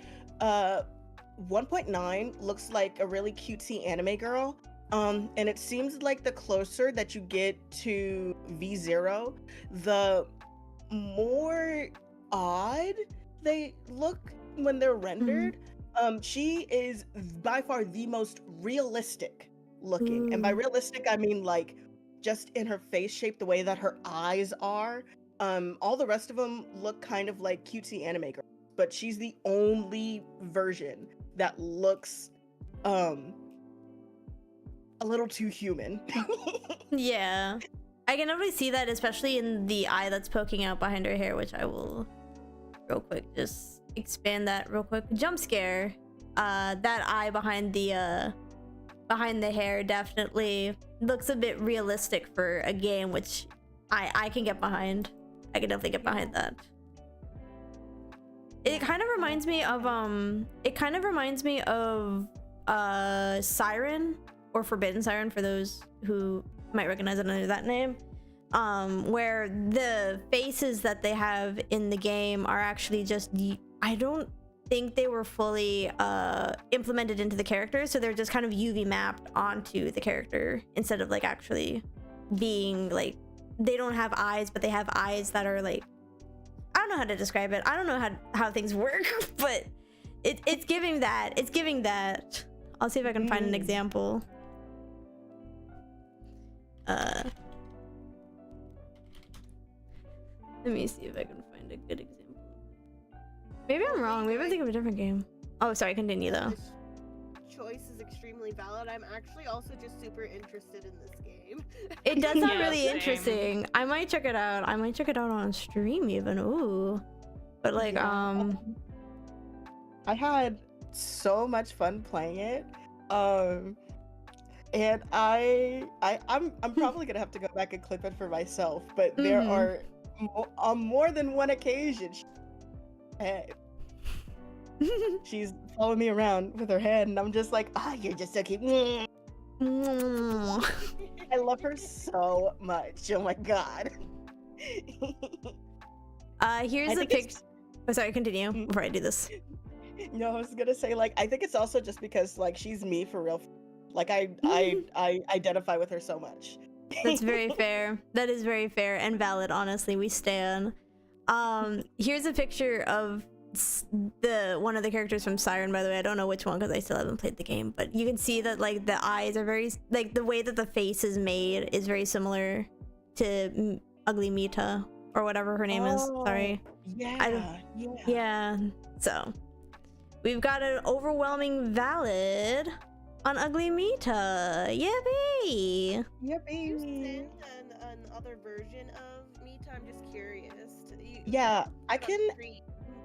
1.9 looks like a really cutesy anime girl. And it seems like the closer that you get to V0, the more odd they look when they're rendered. She is by far the most realistic looking. And by realistic, I mean like just in her face shape, the way that her eyes are. All the rest of them look kind of like cutesy anime girls, but she's the only version that looks a little too human. Yeah, I can definitely see that, especially in the eye that's poking out behind her hair, which I will real quick just expand that real quick. Jump scare. That eye behind the hair definitely looks a bit realistic for a game, which I can get behind. I can definitely get behind that. It kind of reminds me of Siren, or Forbidden Siren for those who might recognize it under that name, where the faces that they have in the game are actually just, I don't think they were fully implemented into the characters, so they're just kind of UV mapped onto the character instead of like actually being like, they don't have eyes, but they have eyes that are like, I don't know how to describe it. I don't know how things work, but it's giving that. It's giving that. I'll see if I can find an example. Let me see if I can find a good example. Maybe I'm wrong. Maybe I'm thinking of a different game. Oh, sorry. Continue though. choice is extremely valid. I'm actually also just super interested in this game. It does sound Yeah, really same. interesting. I might check it out. I might check it out on stream even. Ooh. But like, Yeah. I had so much fun playing it. And I'm probably gonna have to go back and clip it for myself, but there are on more than one occasion she's following me around with her head, and I'm just like, you're just so cute. I love her so much. Oh my god. Here's a picture. Oh, sorry, continue before I do this. No, I was gonna say, like, I think it's also just because, like, she's me for real. Like, I identify with her so much. That's very fair. That is very fair and valid, honestly. We stan. Here's a picture of one of the characters from Siren, by the way. I don't know which one because I still haven't played the game, but you can see that like the eyes are very, like the way that the face is made is very similar to Ugly Mita or whatever her name is. Sorry. Yeah. So we've got an overwhelming valid on Ugly Mita. Yippee! You send another version of Mita? I'm just curious. Yeah, I can.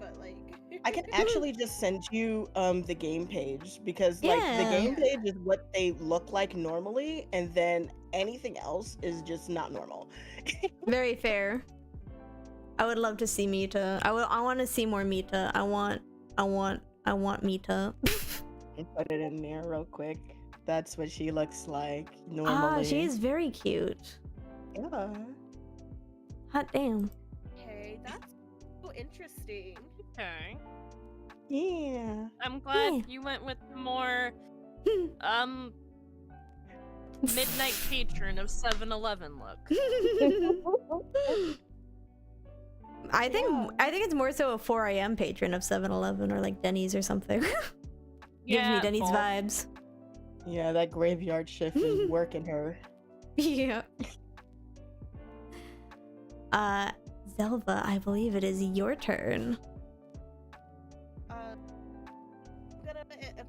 But like, I can actually just send you the game page, because like the game page is what they look like normally, and then anything else is just not normal. Very fair. I would love to see Mita. I want to see more Mita. I want Mita. Put it in there real quick. That's what she looks like normally. Ah, she is very cute. Yeah. Hot damn. Okay, that's so interesting. Okay. Yeah. I'm glad you went with the more midnight patron of 7-Eleven look. I think it's more so a 4 a.m. patron of 7-Eleven or like Denny's or something. Gives me Denny's vibes. Yeah, that graveyard shift is working her. Yeah. Zelva, I believe it is your turn. I'm gonna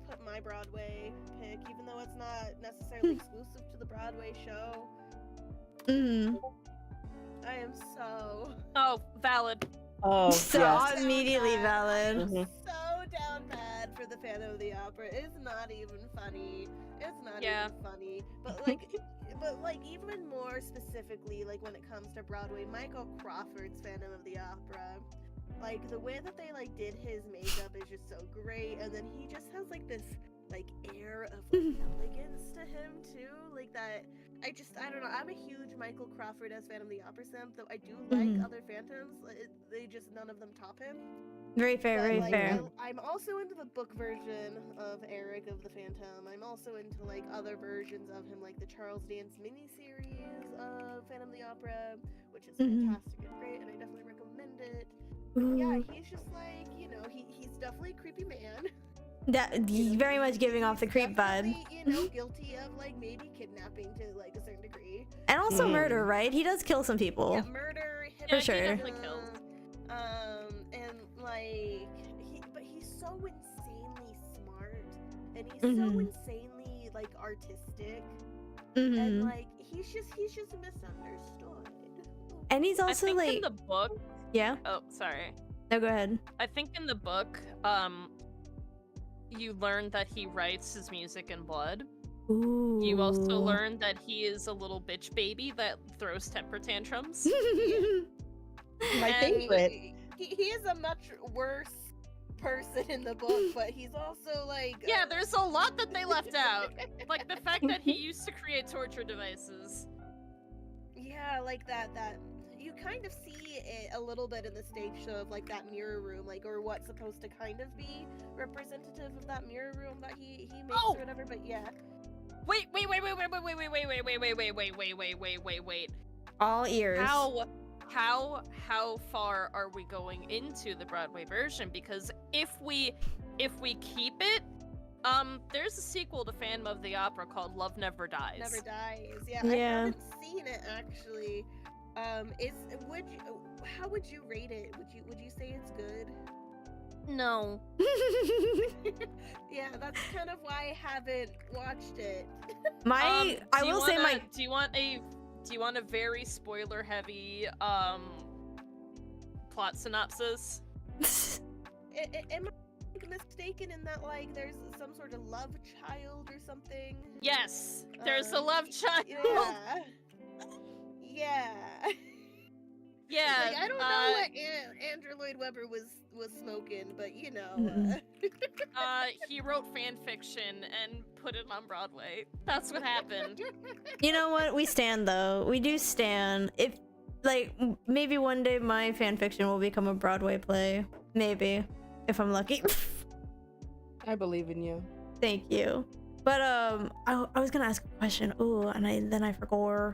put my Broadway pick, even though it's not necessarily exclusive to the Broadway show. I am so... Oh, valid. Oh, so yes. immediately valid. I'm so down bad for the Phantom of the Opera. It's not even funny. It's not even funny. But like even more specifically, like when it comes to Broadway, Michael Crawford's Phantom of the Opera, like the way that they like did his makeup is just so great, and then he just has like this like air of like, elegance to him too, like that. I don't know. I'm a huge Michael Crawford as Phantom of the Opera simp, though I do like other Phantoms. They just, none of them top him. Very fair, But, very like, fair. I'm also into the book version of Eric of the Phantom. I'm also into like other versions of him, like the Charles Dance miniseries of Phantom of the Opera, which is fantastic and great, and I definitely recommend it. Yeah, he's just like, you know, he's definitely a creepy man. That he's very much giving off the creep vibe. You know, guilty of like maybe kidnapping to like a certain degree, and also murder, right? He does kill some people. Yeah, murder. For sure. He definitely kills. And like, but he's so insanely smart, and he's so insanely like artistic, and like he's just misunderstood. And he's also I think like in the book. Yeah. Oh, sorry. No, go ahead. I think in the book, you learn that he writes his music in blood. Ooh. You also learn that he is a little bitch baby that throws temper tantrums. My favorite. He is a much worse person in the book, but he's also like... Yeah, there's a lot that they left out. Like the fact that he used to create torture devices. Yeah, like that you kind of see it a little bit in the stage show of like that mirror room, like, or what's supposed to kind of be representative of that mirror room that he makes or whatever, but yeah. Wait. All ears. How far are we going into the Broadway version? Because if we keep it, there's a sequel to Phantom of the Opera called Love Never Dies. Never Dies. Yeah. I haven't seen it actually. How would you rate it? Would you say it's good? No. Yeah, that's kind of why I haven't watched it. I will say my. Do you want a very spoiler heavy plot synopsis? Am I mistaken in that like there's some sort of love child or something? Yes, there's a love child. Yeah. Yeah. Yeah. Like, I don't know what Andrew Lloyd Webber was smoking, but you know. He wrote fan fiction and put it on Broadway. That's what happened. You know what? We stand though. We do stand. If like maybe one day my fan fiction will become a Broadway play. Maybe, if I'm lucky. I believe in you. Thank you. But I was gonna ask a question. Ooh, and then I forgot.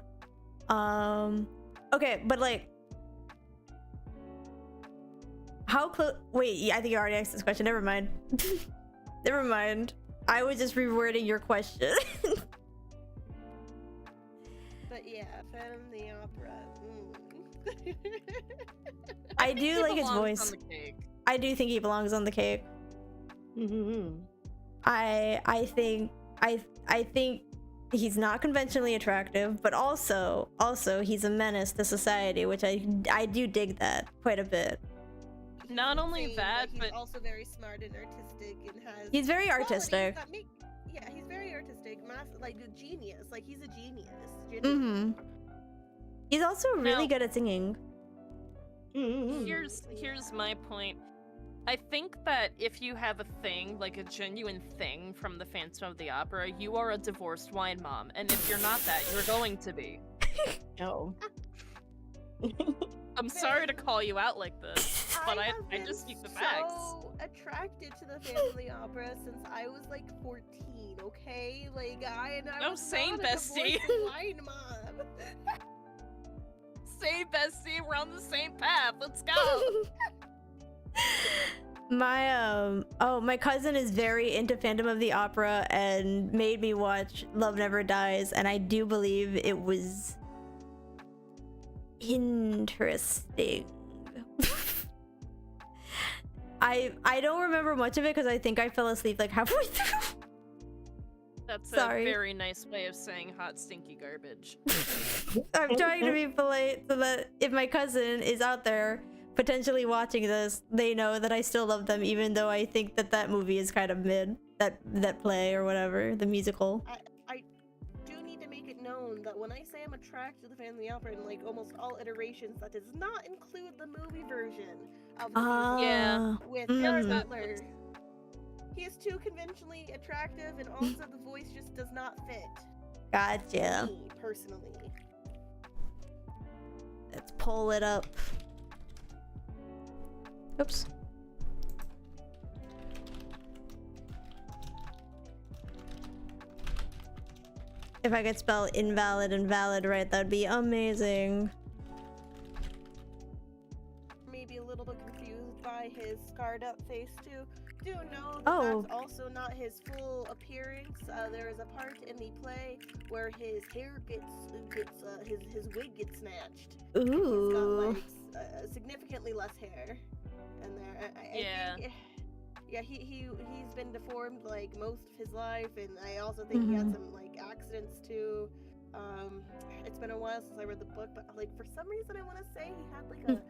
Okay, but like, how close? Wait, yeah, I think you already asked this question. Never mind. Never mind. I was just rewording your question. But yeah, Phantom of the Opera. I do like his belongs voice. on the cake. I do think he belongs on the cake. I think he's not conventionally attractive, but also he's a menace to society, which I do dig that quite a bit. Not only insane, that, he's but also very smart and artistic and has. He's very qualities artistic. that make- yeah, he's very artistic, like a genius. Like he's a genius. He's also really Now- good at singing. here's my point. I think that if you have a thing, like a genuine thing from the Phantom of the Opera, you are a divorced wine mom. And if you're not that, you're going to be. No. I'm sorry to call you out like this, but I have just been speak the facts. so attracted to the Phantom of the Opera since I was like 14. Okay, like I No, was same, not a bestie. divorced wine mom. Same, bestie, we're on the same path. Let's go. My cousin is very into Phantom of the Opera and made me watch Love Never Dies, and I do believe it was interesting. I don't remember much of it because I think I fell asleep like halfway through. That's Sorry. a very nice way of saying hot, stinky garbage. I'm trying to be polite so that if my cousin is out there potentially watching this, they know that I still love them, even though I think that movie is kind of mid. That play or whatever, the musical. I do need to make it known that when I say I'm attracted to the Phantom of the Opera in like almost all iterations, that does not include the movie version of the musical Yeah. with Mm. Gerard Butler. He is too conventionally attractive, and also the voice just does not fit. Gotcha. Me personally. Let's pull it up. Oops. If I could spell invalid and valid right, that'd be amazing. Maybe a little bit confused by his scarred up face too. Do know that Oh. that's also not his full appearance. There is a part in the play where his hair gets his wig gets snatched. He's got Ooh. like significantly less hair in there. Yeah. I think, yeah, he's been deformed like most of his life, and I also think he had some like accidents too. It's been a while since I read the book, but like for some reason I want to say he had like a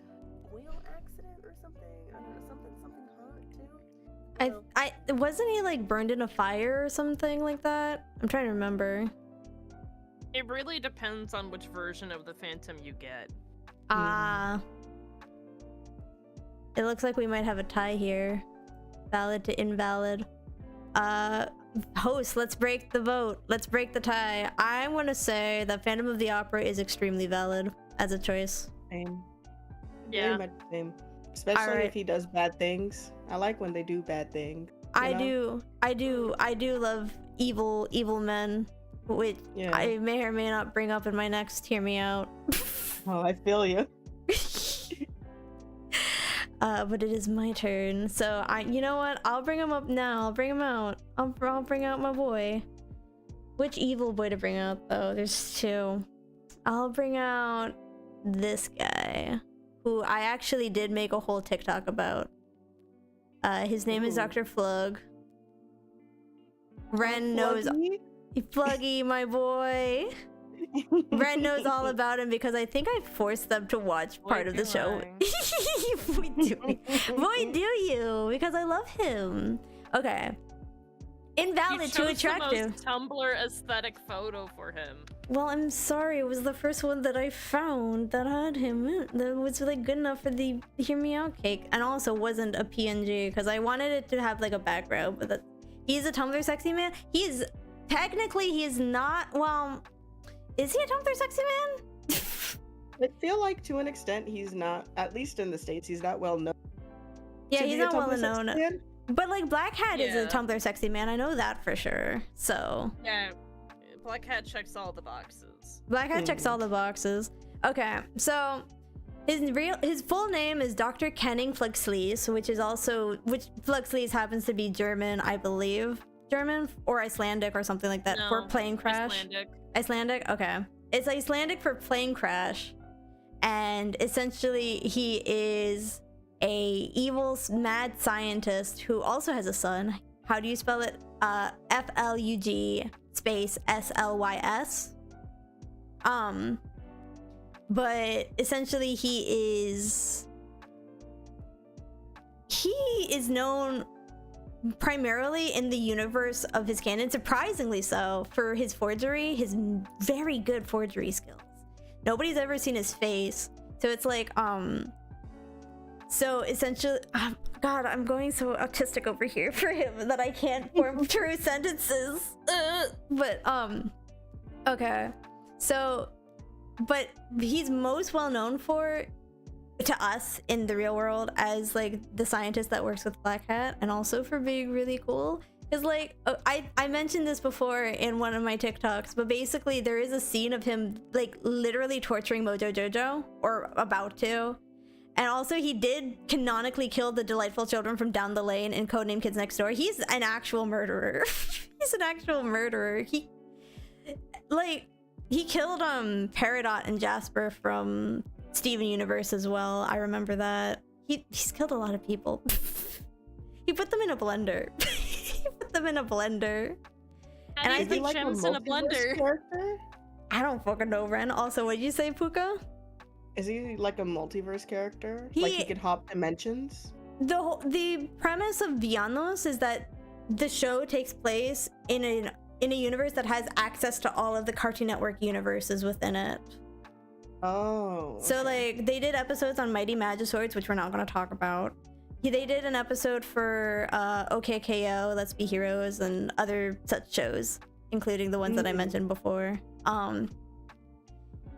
oil accident or something. I don't know, something hot too. I wasn't he like burned in a fire or something like that? I'm trying to remember. It really depends on which version of the Phantom you get. It looks like we might have a tie here. Valid to invalid. Host, let's break the vote. Let's break the tie. I want to say that Phantom of the Opera is extremely valid as a choice. Same. Yeah. Very much the same. Especially Alright. if he does bad things. I like when they do bad things. I know? do love evil men, which Yeah. I may or may not bring up in my next Hear Me Out. Oh, I feel you. But it is my turn. So you know what? I'll bring him up now. I'll bring him out. I'll bring out my boy. Which evil boy to bring out though? There's two. I'll bring out this guy, who I actually did make a whole TikTok about. His name is Ooh. Dr. Flug. Ren knows. Fluggy, my boy. Ren knows all about him because I think I forced them to watch part of the show. Boy, do you? Because I love him. Okay. Invalid to attractive. The most Tumblr aesthetic photo for him. Well, I'm sorry. It was the first one that I found that had him in. That was like good enough for the Hear Me Out cake, and also wasn't a PNG because I wanted it to have like a background. But that he's a Tumblr sexy man. He's technically he's not. Well, is he a Tumblr sexy man? I feel like to an extent he's not. At least in the States, he's not well known. Yeah, he's not well known. But like Black Hat is a Yeah. Tumblr sexy man. I know that for sure. So Yeah, Black Hat checks all the boxes. Black Hat checks all the boxes. Okay, so his full name is Dr. Kenning Fluxlees, which Fluxlees happens to be German, I believe. German or Icelandic or something like that for plane crash. Icelandic? Okay. It's Icelandic for plane crash. And essentially he is a evil mad scientist who also has a son. How do you spell it? Flug space Slys. But essentially he is known primarily in the universe of his canon, surprisingly so, for his forgery, his very good forgery skills. Nobody's ever seen his face. So it's like so essentially, God, I'm going so autistic over here for him that I can't form true sentences. But okay. So, but he's most well known to us in the real world as like the scientist that works with Black Hat, and also for being really cool. Because like I mentioned this before in one of my TikToks, but basically there is a scene of him like literally torturing Mojo Jojo, or about to. And also he did canonically kill the delightful children from down the lane in Codename Kids Next Door. He's an actual murderer. He's an actual murderer. He killed Peridot and Jasper from Steven Universe as well. I remember that. He's killed a lot of people. He put them in a blender. He put them in a blender. And I think gems in a blender. Character? I don't fucking know, Ren. Also, what'd you say, Puka? Is he like a multiverse character? Like he could hop dimensions? The premise of Villanos is that the show takes place in a universe that has access to all of the Cartoon Network universes within it. Oh. Okay. So like they did episodes on Mighty Magiswords, which we're not going to talk about. They did an episode for OKKO, Let's Be Heroes, and other such shows, including the ones that I mentioned before. And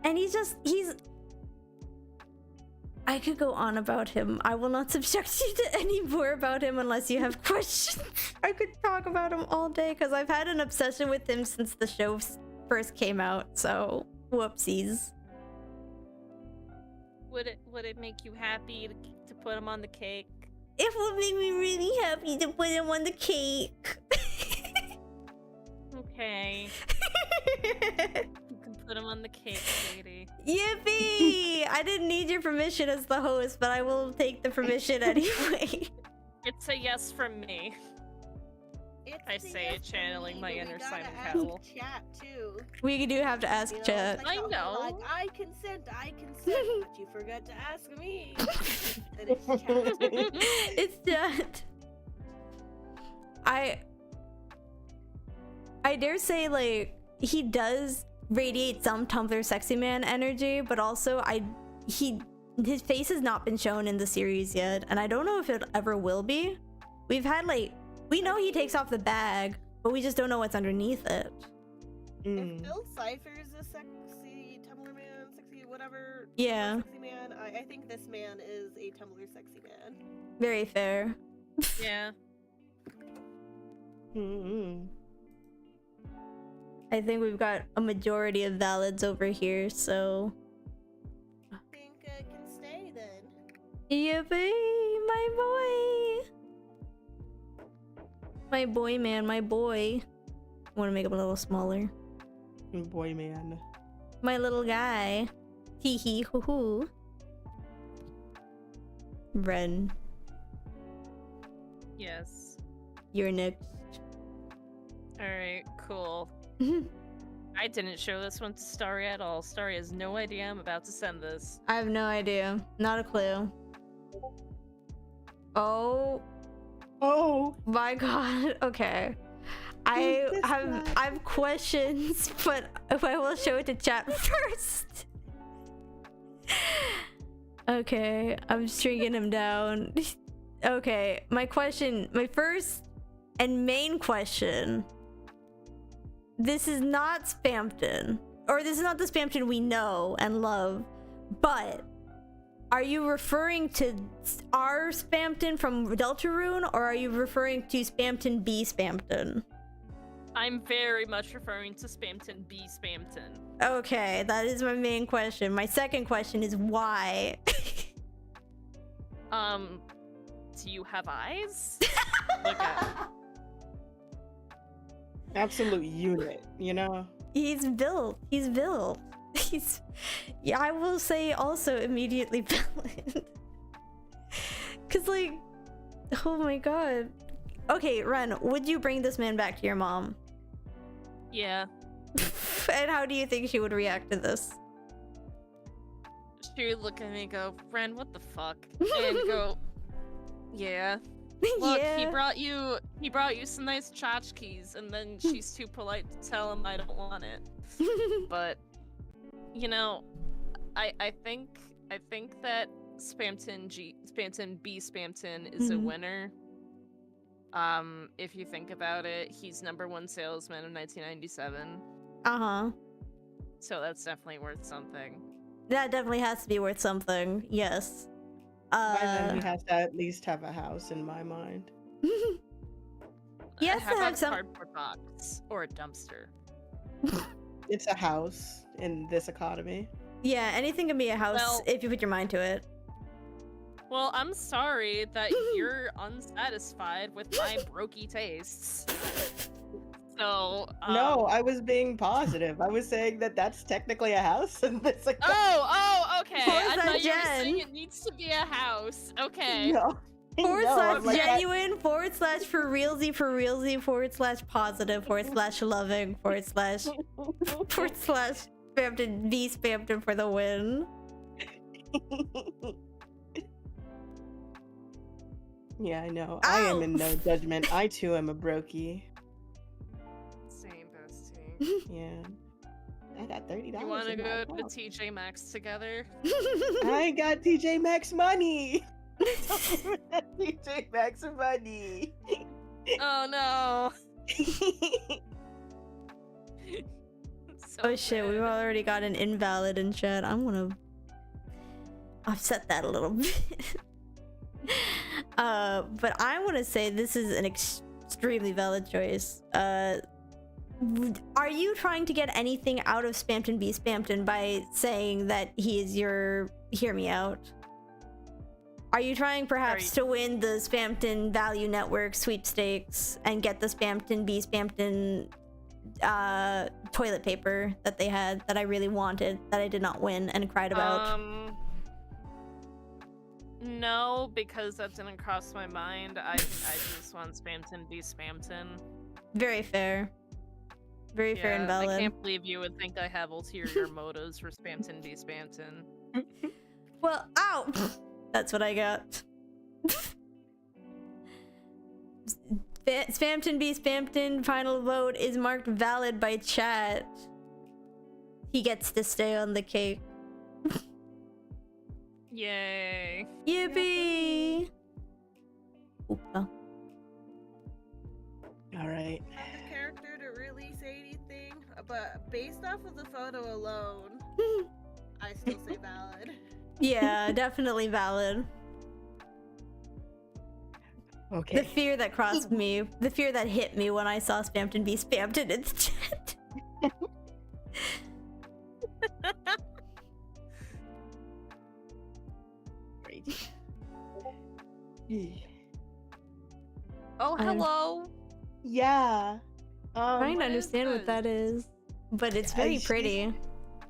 he's I could go on about him. I will not subject you to any more about him unless you have questions. I could talk about him all day because I've had an obsession with him since the show first came out. So whoopsies. Would it make you happy to put him on the cake? It would make me really happy to put him on the cake. Okay. You can put him on the cake, sweetie. Yippee! I didn't need your permission as the host, but I will take the permission anyway. It's a yes from me. I say it channeling my inner Simon Cowell. Chat too. We do have to ask chat. Like, I know. Like, I consent, but you forgot to ask me. And it's chat. It's chat. I dare say, like, he does radiate some Tumblr sexy man energy, but also his face has not been shown in the series yet, and I don't know if it ever will be. We've had we know he takes off the bag, but we just don't know what's underneath it. If Bill Cipher's a sexy Tumblr man, sexy whatever, Yeah. sexy man, I think this man is a Tumblr sexy man. Very fair. Yeah. I think we've got a majority of valids over here, so I think I can stay then. yippee, my boy. My boy, man, my boy. I want to make him a little smaller. Boy, man. My little guy. Hee hee hoo hoo. Ren. Yes. You're next. Alright, cool. I didn't show this one to Starry at all. Starry has no idea I'm about to send this. I have no idea. Not a clue. Oh my god. Okay. I have questions, but I will show it to chat first. Okay, I'm stringing him down. Okay, my first and main question. This is not Spampton, or this is not the Spampton we know and love, but are you referring to our Spampton from Deltarune, or are you referring to Spampton B Spampton? I'm very much referring to Spampton B Spampton. Okay, that is my main question. My second question is why? Do you have eyes? Look at Absolute unit, you know? He's built. He's, yeah, I will say also immediately valid. Cause like, oh my god. Okay, Ren, would you bring this man back to your mom? Yeah. And how do you think she would react to this? She would look at me and go, Ren, what the fuck? And go, yeah. Look, yeah. he brought you some nice tchotchkes, and then she's too polite to tell him I don't want it. But you know, I think that Spampton B Spampton is a winner. If you think about it, he's #1 salesman of 1997. Uh-huh. So that's definitely worth something. That definitely has to be worth something. Yes. By then he has to at least have a house in my mind. He has How to about have some cardboard box or a dumpster? It's a house in this economy. Yeah, anything can be a house Well- if you put your mind to it. Well, I'm sorry that you're unsatisfied with my brokey tastes. So, No, I was being positive. I was saying that that's technically a house in this economy. Oh, okay. What was I that, thought you were Jen? saying it needs to be a house. Okay. No. / No, I'm like, genuine / for realsy / positive / loving / Spampton V Spampton for the win. Yeah, I know. I am in no judgment. I too am a brokey. Same bestie. Yeah. I got $30. You want to in my go to account. TJ Maxx together? I ain't got TJ Maxx money. TJ Maxx money. Oh no. So Oh shit, we've sad. already got an invalid in chat. I'm gonna offset that a little bit. But I want to say this is an extremely valid choice. Are you trying to get anything out of Spampton B Spampton by saying that he is your hear me out? Are you trying perhaps to win the Spampton Value Network sweepstakes and get the Spampton B Spampton toilet paper that they had that I really wanted that I did not win and cried about? No, because that didn't cross my mind. I just want Spampton be Spampton. Very fair. Very fair and valid. I can't believe you would think I have ulterior motives for Spampton be Spampton. Well, ow! That's what I got. Spampton B Spampton final vote is marked valid by chat. He gets to stay on the cake. Yay. Yippee! Oopa. All right. Not the character to really say anything, but based off of the photo alone, I still say valid. Yeah, definitely valid. Okay. The fear that crossed me, the fear that hit me when I saw Spampton be Spampton in the chat. Oh, hello. Yeah. Trying to what is understand what this? that is, but it's very pretty.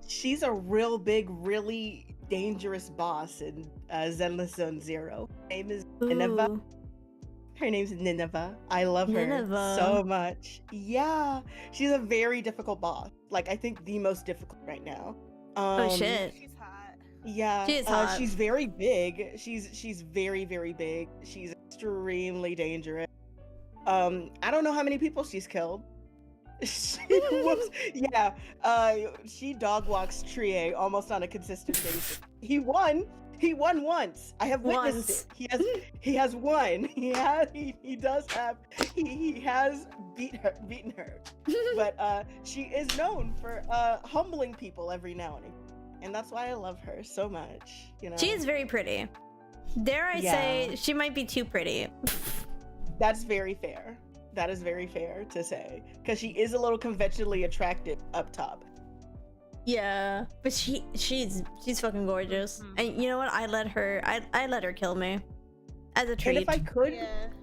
She's a real big, really dangerous boss in Zenless Zone Zero. Her name is Nineveh. Ooh. Her name's Nineveh. I love Nineveh. her so much. Yeah, she's a very difficult boss. Like, I think the most difficult right now. Oh shit. She's hot. Yeah, She is hot. she's very big. She's very, very big. She's extremely dangerous. I don't know how many people she's killed. She whoops, yeah. She dog walks Trie almost on a consistent basis. He won. He won once. I have witnessed it. He has won. He does have he has beaten her. But she is known for humbling people every now and again. And that's why I love her so much. You know. She is very pretty. Dare I say she might be too pretty. That's very fair. That is very fair to say, because she is a little conventionally attractive up top. Yeah, but she's fucking gorgeous. And you know what? I let her kill me as a treat. And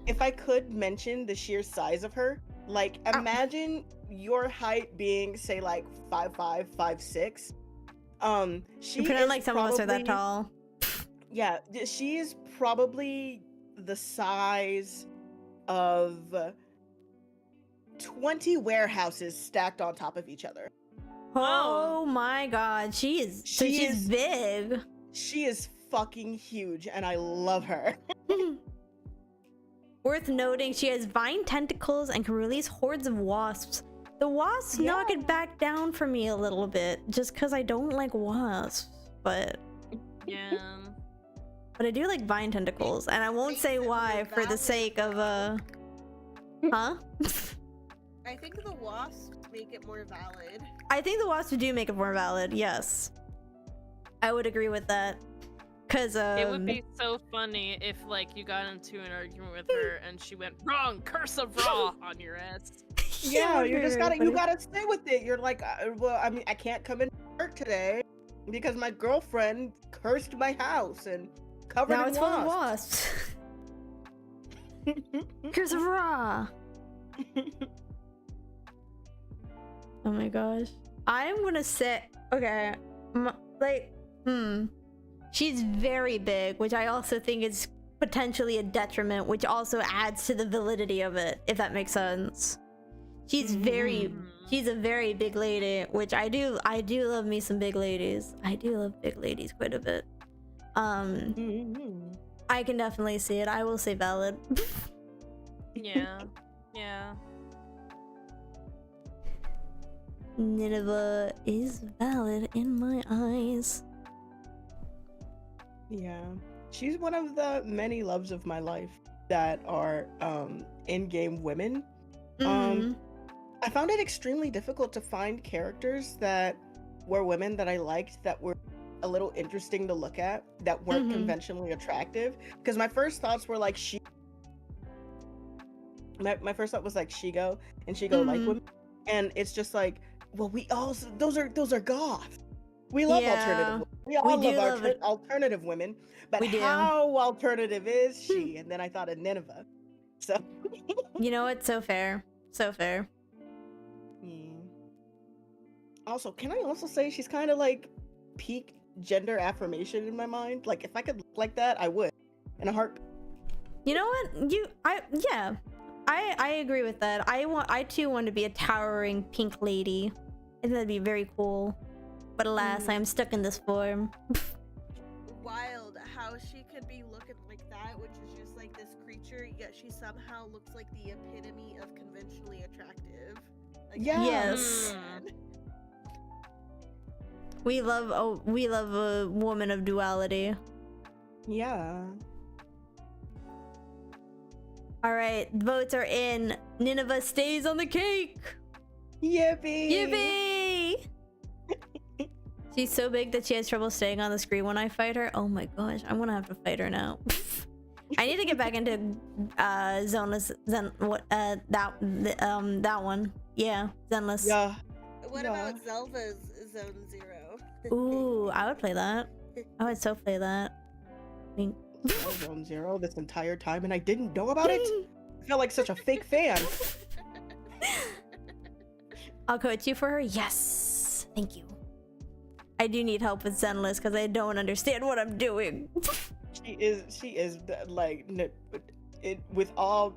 if I could mention the sheer size of her, like imagine your height being say like 5'5", 5'6". She pretend like some of us are that probably- tall. Yeah, she is probably the size of 20 warehouses stacked on top of each other. Oh my god, she's big. She is fucking huge, and I love her. Worth noting, she has vine tentacles and can release hordes of wasps. The wasps knock it back down for me a little bit, just because I don't like wasps. But Yeah. I do like vine tentacles, and I won't say why for the sake of huh? I think the wasps make it more valid. I think the wasps do make it more valid. Yes, I would agree with that. Cause it would be so funny if like you got into an argument with her and she went wrong, curse of Ra on your ass. Yeah, you gotta stay with it. You're like, well, I mean, I can't come in work today because my girlfriend cursed my house and covered now in it's full of wasps. Curse of Ra. Oh my gosh. I'm gonna say, okay, she's very big, which I also think is potentially a detriment, which also adds to the validity of it, if that makes sense. She's she's a very big lady, which I do love me some big ladies. I do love big ladies quite a bit. I can definitely see it. I will say valid. Yeah. Yeah. Nineveh is valid in my eyes. Yeah, she's one of the many loves of my life that are in-game women. I found it extremely difficult to find characters that were women that I liked that were a little interesting to look at, that weren't conventionally attractive. Because my first thoughts were like my first thought was like Shigo and Shigo like women, and it's just like, well, we all those are goth. We love alternative. We all love alternative women, but how alternative is she? And then I thought of Nineveh. So you know what? So fair. So fair. Also, can I also say she's kind of like peak gender affirmation in my mind? Like, if I could look like that, I would in a heartbeat. You know what? I agree with that. I too want to be a towering pink lady. I think that'd be very cool. But alas, I am stuck in this form. Wild how she could be looking like that, which is just like this creature, yet she somehow looks like the epitome of conventionally attractive. Like, yes. We love a woman of duality. Yeah. All right, votes are in. Nineveh stays on the cake. Yippee! Yippee! She's so big that she has trouble staying on the screen when I fight her. Oh my gosh, I'm gonna have to fight her now. I need to get back into that one. Yeah, Zenless. Yeah. What about Zelva's Zone Zero? Ooh, I would play that. I would so play that. Zone Zero this entire time and I didn't know about it? I felt like such a fake fan. I'll coach you for her. Yes, thank you. I do need help with Zenless because I don't understand what I'm doing. She is like with all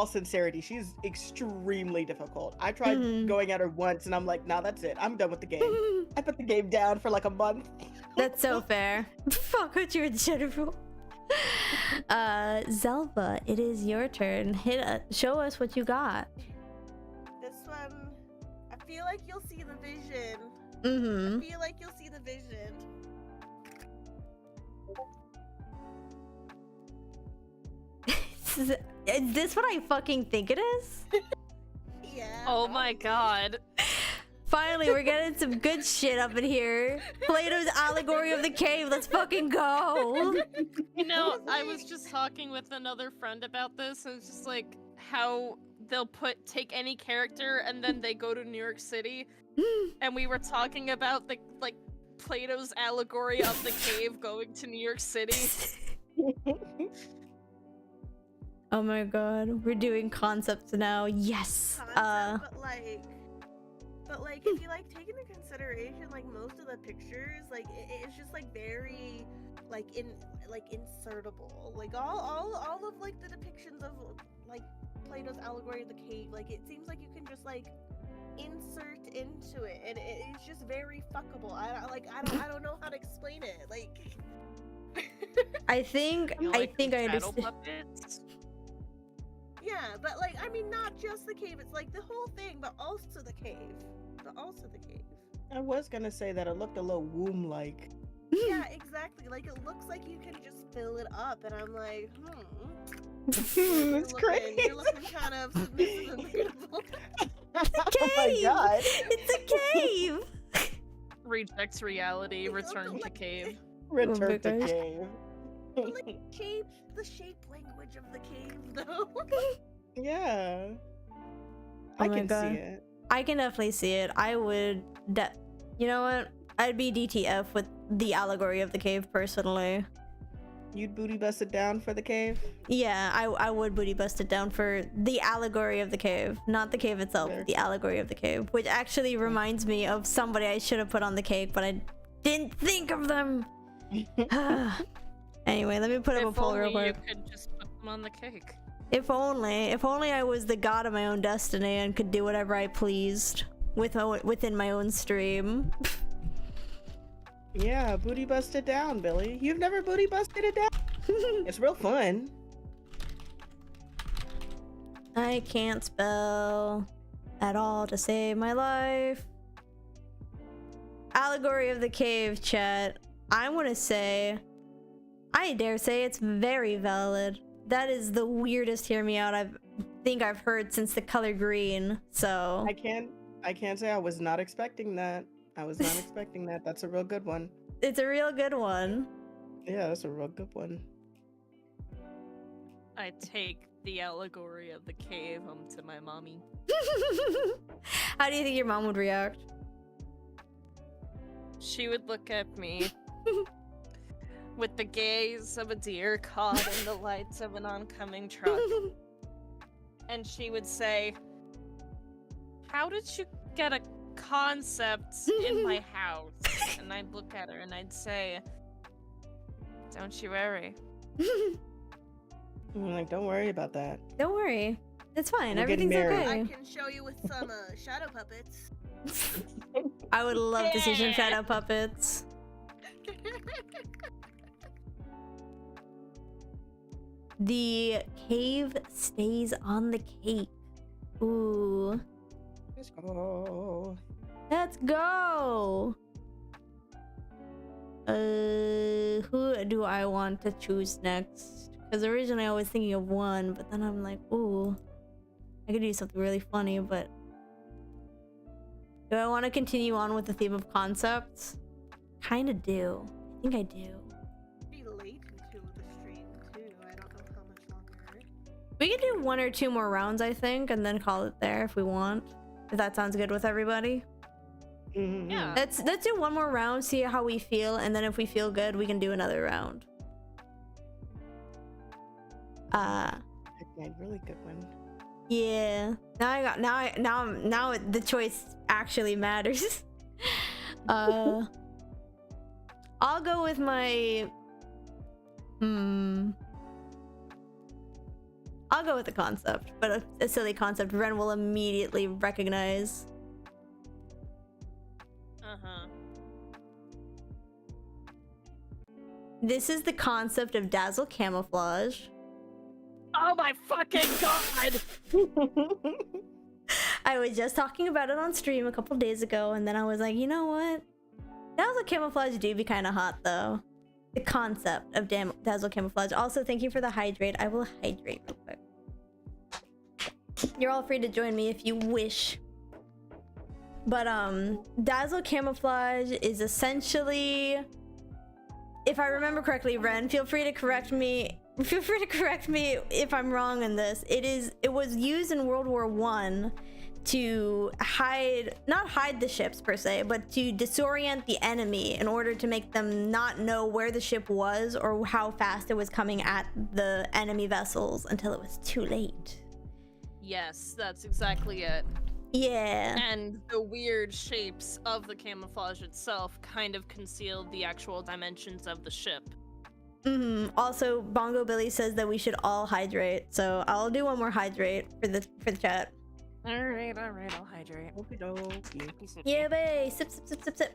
sincerity, she's extremely difficult. I tried going at her once and I'm like, nah, that's it. I'm done with the game. I put the game down for like a month. That's so fair. Fuck what you're general. Zelva, it is your turn. Show us what you got. This one, I feel like you'll see the vision. Mm-hmm. I feel like you'll see the vision. Is this what I fucking think it is? Yeah. Oh my god. Finally, we're getting some good shit up in here. Plato's allegory of the cave. Let's fucking go. You know, I was just talking with another friend about this, and it's just like how they'll take any character and then they go to New York City, and we were talking about the Plato's allegory of the cave going to New York City. Oh my god, we're doing concepts now. Yes. But if you take into consideration most of the pictures, it's just very insertable. All of the depictions of Plato's allegory of the cave, it seems like you can just insert into it, and it's just very fuckable. I don't know how to explain it. I think I understand. Yeah, but I mean, not just the cave. It's the whole thing, but also the cave. I was gonna say that it looked a little womb-like. Yeah, exactly. It looks like you can just fill it up, and I'm like, It's crazy. You're looking kind of submissive and beautiful. It's a cave. Oh my god! It's a cave. Rejects reality, return to cave. Return to cave. The shape language of the cave, though. Yeah. Oh I my can God. see it. I can definitely see it. I would. You know what? I'd be DTF with the allegory of the cave personally. You'd booty bust it down for the cave? Yeah, I would booty bust it down for the allegory of the cave, not the cave itself, but the allegory of the cave, which actually reminds me of somebody I should have put on the cake, but I didn't think of them. Anyway, let me put up a poll real quick. You could just put them on the cake. If only I was the god of my own destiny and could do whatever I pleased within my own stream. Yeah, booty bust it down, Billy. You've never booty busted it down? It's real fun. I can't spell at all to save my life. Allegory of the cave, chat. I want to say, I dare say it's very valid. That is the weirdest hear me out I've heard since the color green. So I can't say I was not expecting that. I was not expecting that. That's a real good one. It's a real good one. Yeah, that's a real good one. I take the allegory of the cave home to my mommy. How do you think your mom would react? She would look at me with the gaze of a deer caught in the lights of an oncoming truck. And she would say, "How did you get a concept in my house?" And I'd look at her and I'd say, "Don't you worry." I'm like, don't worry about that. Don't worry. It's fine. We're getting Everything's married. I okay. can show you with some shadow puppets. I would love to see some shadow puppets. The cave stays on the cake. Ooh. Let's go. Let's go. Who do I want to choose next? Because originally I was thinking of one, but then I'm like, ooh, I could do something really funny, but do I want to continue on with the theme of concepts? Kind of do. I think I do. Pretty late into the stream too. I don't know how much longer. We could do 1 or 2 more rounds, I think, and then call it there if we want. If that sounds good with everybody. Mm-hmm. Yeah. Let's do 1 more round, see how we feel, and then if we feel good, we can do another round. A really good one. Yeah. Now the choice actually matters. I'll go with my I'll go with the concept, but a silly concept Ren will immediately recognize. Uh-huh. This is the concept of dazzle camouflage. Oh my fucking god! I was just talking about it on stream a couple days ago, and then I was like, you know what? Dazzle camouflage do be kind of hot, though. The concept of dazzle camouflage. Also, thank you for the hydrate. I will hydrate real quick. You're all free to join me if you wish. But, dazzle camouflage is essentially... If I remember correctly, Ren, feel free to correct me. Feel free to correct me if I'm wrong in this. It was used in World War I to not hide the ships per se, but to disorient the enemy in order to make them not know where the ship was or how fast it was coming at the enemy vessels until it was too late. Yes, that's exactly it. Yeah. And the weird shapes of the camouflage itself kind of concealed the actual dimensions of the ship. Also, Bongo Billy says that we should all hydrate, so I'll do one more hydrate for the chat. Alright, I'll hydrate. Yeah, babe. Sip, sip, sip, sip, sip.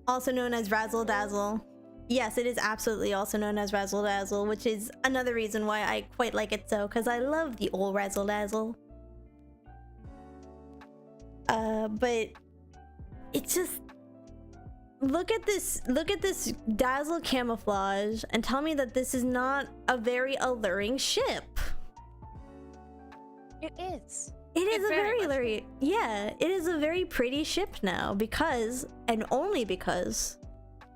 Also known as Razzle Dazzle. Yes, it is absolutely also known as Razzle Dazzle, which is another reason why I quite like it so, because I love the old Razzle Dazzle. But it's just... Look at this dazzle camouflage and tell me that this is not a very alluring ship. It is. It is a very alluring. Yeah, it is a very pretty ship now because, and only because,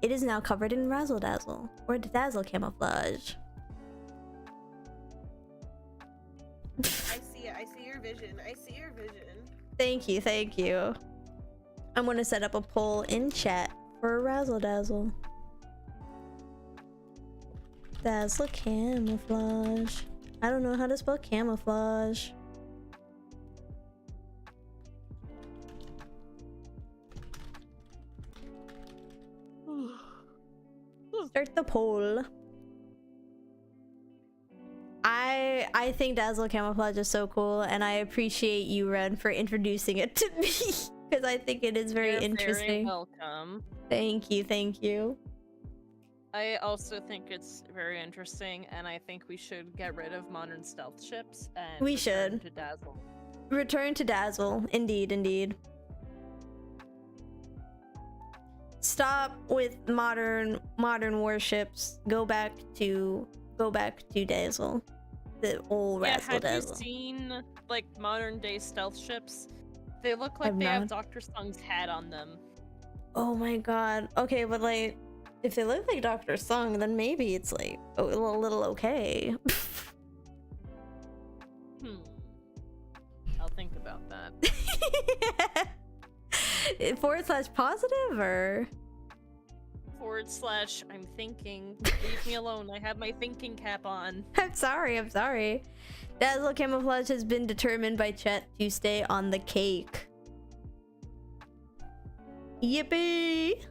it is now covered in razzle dazzle or dazzle camouflage. I see it. I see your vision. I see your vision. Thank you, thank you. I'm gonna set up a poll in chat for razzle dazzle. Dazzle camouflage. I don't know how to spell camouflage. Start the poll. I think dazzle camouflage is so cool, and I appreciate you, Ren, for introducing it to me because I think it is very interesting. Very welcome. Thank you, thank you. I also think it's very interesting, and I think we should get rid of modern stealth ships and We return should. to dazzle. Return to dazzle, indeed, indeed. Stop with modern warships. Go back to dazzle. The old razzle have dazzle. you seen like modern day stealth ships? They look like I've they have not. Dr. Sung's hat on them. Oh my god. Okay, but like, if they look like Dr. Sung, then maybe it's like a little okay. I'll think about that. / positive or? / I'm thinking. Leave me alone. I have my thinking cap on. I'm sorry. Dazzle camouflage has been determined by chat to stay on the cake. Yippee!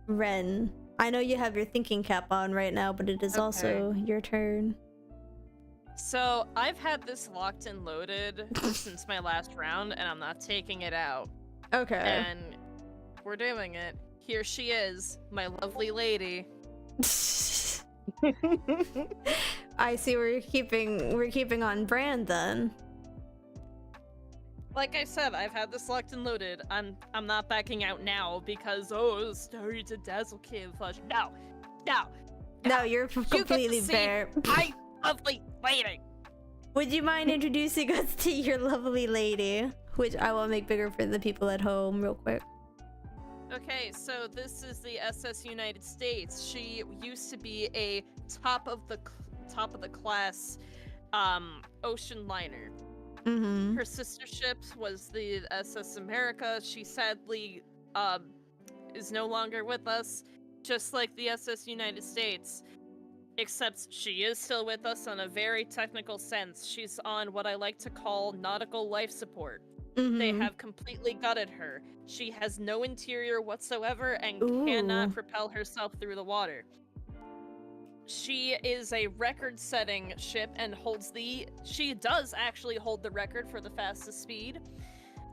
Ren, I know you have your thinking cap on right now, but it is also your turn. So, I've had this locked and loaded since my last round, and I'm not taking it out. Okay. And we're doing it. Here she is, my lovely lady. I see we're keeping on brand then. Like I said, I've had this locked and loaded. I'm not backing out now because Starry to dazzle camouflage. No, you're completely fair. My lovely lady. Would you mind introducing us to your lovely lady? Which I will make bigger for the people at home real quick. Okay, so this is the SS United States. She used to be a top of the class ocean liner. Mm-hmm. Her sister ship was the SS America. She sadly is no longer with us, just like the SS United States. Except she is still with us on a very technical sense. She's on what I like to call nautical life support. They Mhm. have completely gutted her. She has no interior whatsoever and Ooh. cannot propel herself through the water. She is a record-setting ship and she does actually hold the record for the fastest speed.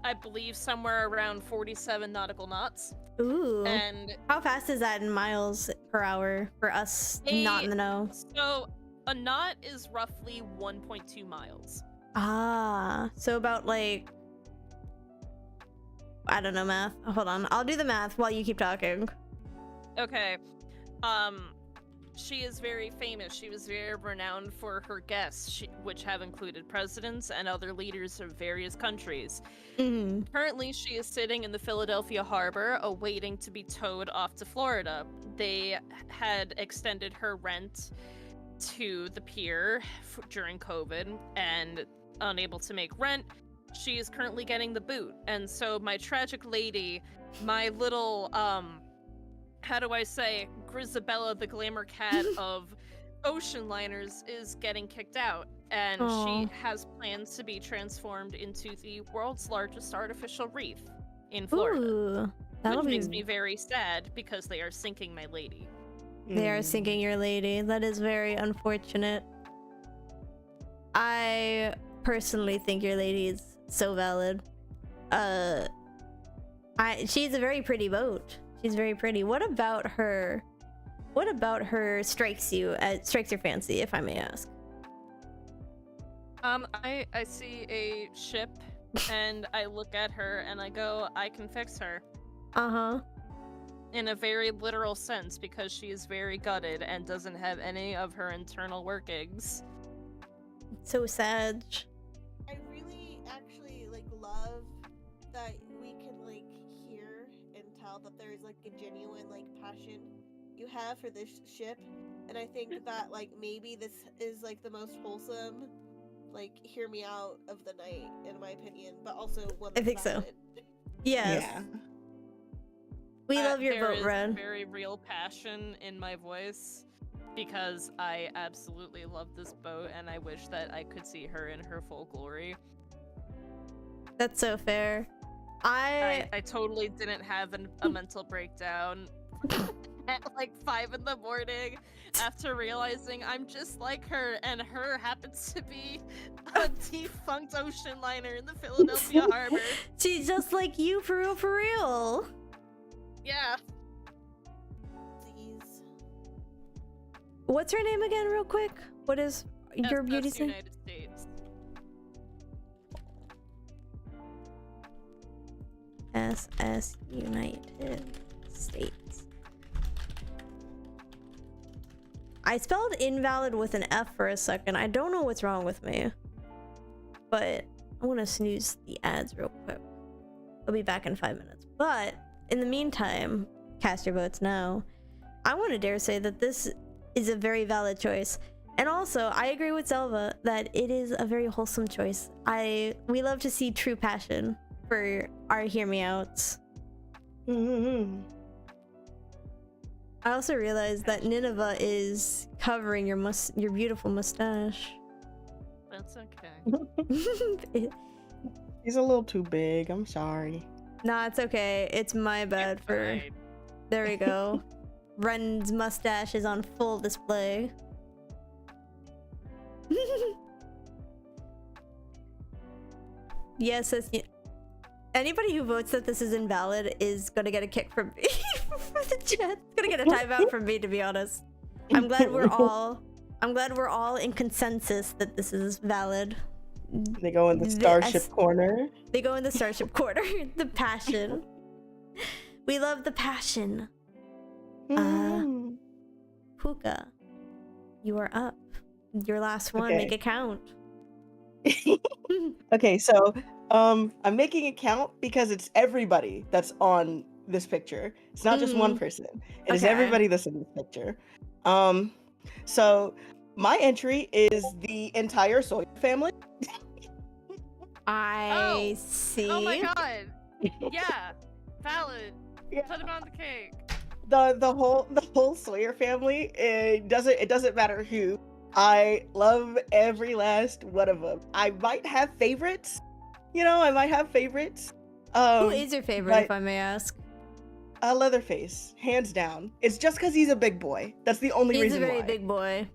I believe somewhere around 47 nautical knots. Ooh. And how fast is that in miles per hour for us not in the know? So a knot is roughly 1.2 miles. Ah, so about like, I don't know math. Hold on, I'll do the math while you keep talking. Okay. She is very famous. She was very renowned for her guests, which have included presidents and other leaders of various countries. Mhm. Currently, she is sitting in the Philadelphia harbor, awaiting to be towed off to Florida. They had extended her rent to the pier during COVID, and unable to make rent, she is currently getting the boot. And so my tragic lady, my little, how do I say, Grisabella the glamour cat of ocean liners, is getting kicked out. And Aw. she has plans to be transformed into the world's largest artificial reef in Florida. Ooh, that'll which be... makes me very sad because they are sinking my lady. They are sinking your lady. That is very unfortunate. I personally think your lady is so valid. She's a very pretty boat. She's very pretty. What about her? What about her strikes your fancy, if I may ask? I see a ship and I look at her and I go, I can fix her. Uh-huh. In a very literal sense, because she is very gutted and doesn't have any of her internal workings. So sad. I really actually love that we can hear and tell that there's a genuine passion you have for this ship, and I think that maybe this is the most wholesome hear me out of the night, in my opinion, but also one that's I think valid. so. Yes. Yeah. We love your there boat, is Red. very real passion in my voice because I absolutely love this boat and I wish that I could see her in her full glory. That's so fair. I totally didn't have a mental breakdown at 5 in the morning after realizing I'm just like her, and her happens to be a defunct ocean liner in the Philadelphia harbor. She's just like you, for real, for real. Yeah. Please. What's her name again, real quick? What is your beauty's name? United States. SS United States. I spelled invalid with an F for a second. I don't know what's wrong with me, but I want to snooze the ads real quick. I'll be back in 5 minutes. But in the meantime, cast your votes now. I want to dare say that this is a very valid choice. And also, I agree with Zelva that it is a very wholesome choice. We love to see true passion for our hear me outs. Mm-hmm. I also realized that Nineveh is covering your beautiful mustache. That's okay. He's a little too big. I'm sorry. Nah, it's okay. It's my bad for... Fine. There we go. Ren's mustache is on full display. Yes, anybody who votes that this is invalid is gonna get a kick from me. From the chat. Gonna get a timeout from me, to be honest. I'm glad we're all in consensus that this is valid. They go in the Starship corner. They go in the Starship corner. The passion. We love the passion. Puka, you are up. Your last one. Okay. Make it count. Okay, so I'm making it count because it's everybody that's on this picture. It's not just one person. It is Okay. everybody that's in this picture. So my entry is the entire Sawyer family. I see. Oh my god. Yeah. Valid. Yeah. Put it on the cake. The whole Sawyer family. It doesn't matter who. I love every last one of them. I might have favorites, you know, I might have favorites. Who is your favorite, but- if I may ask? Leatherface, hands down. It's just because he's a big boy. That's the only He's a reason very why. big boy.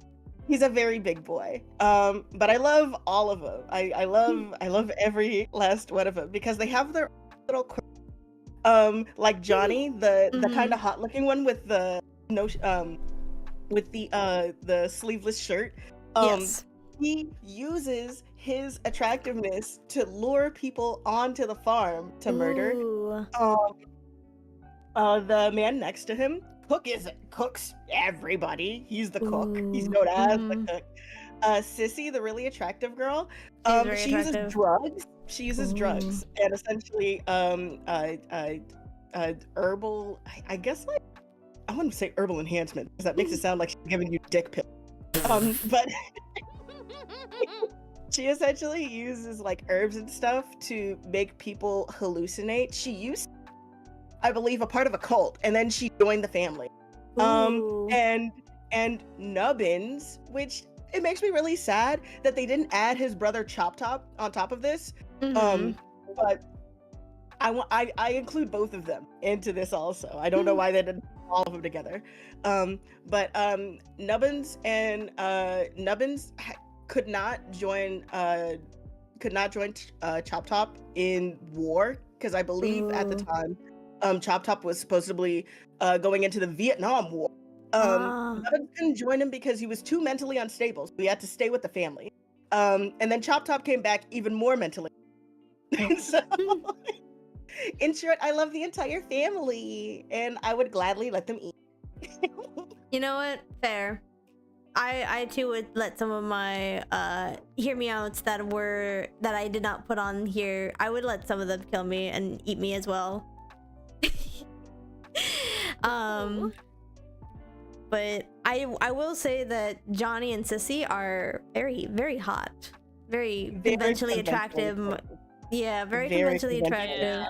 He's a very big boy. But I love all of them. I love every last one of them because they have their little like Johnny, the kind of hot looking one with the with the sleeveless shirt. Yes. He uses his attractiveness to lure people onto the farm to murder. Ooh. The man next to him, cooks everybody. He's the cook. He's Ooh. known as the cook. Sissy, the really attractive girl, Very she uses attractive. drugs. She uses Ooh. drugs and essentially herbal. I guess like I wouldn't say herbal enhancement because that makes it sound like she's giving you dick pills. But she essentially uses like herbs and stuff to make people hallucinate. She used, I believe, a part of a cult, and then she joined the family. Ooh. And Nubbins, which it makes me really sad that they didn't add his brother Chop Top on top of this. Mhm. But I include both of them into this also. I don't know why they didn't put all of them together. But Nubbins and Nubbins could not join Chop Top in war because I believe at the time Chop Top was supposedly going into the Vietnam War. Nubbins couldn't join him because he was too mentally unstable, so he had to stay with the family. And then Chop Top came back even more mentally. So, in short, I love the entire family, and I would gladly let them eat. You know what? Fair. I too would let some of my hear me outs that I did not put on here. I would let some of them kill me and eat me as well. But I will say that Johnny and Sissy are very, very hot. Very conventionally attractive. Yeah, very conventionally attractive.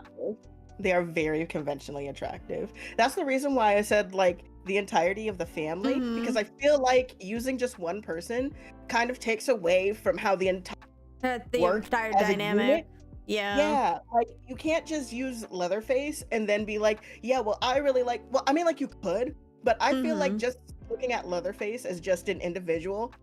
They are very conventionally attractive. That's the reason why I said like the entirety of the family, because I feel like using just one person kind of takes away from how the entire dynamic. Yeah, like you can't just use Leatherface and then be like, yeah, well, I really like. Well, I mean, like you could, but I feel like just looking at Leatherface as just an individual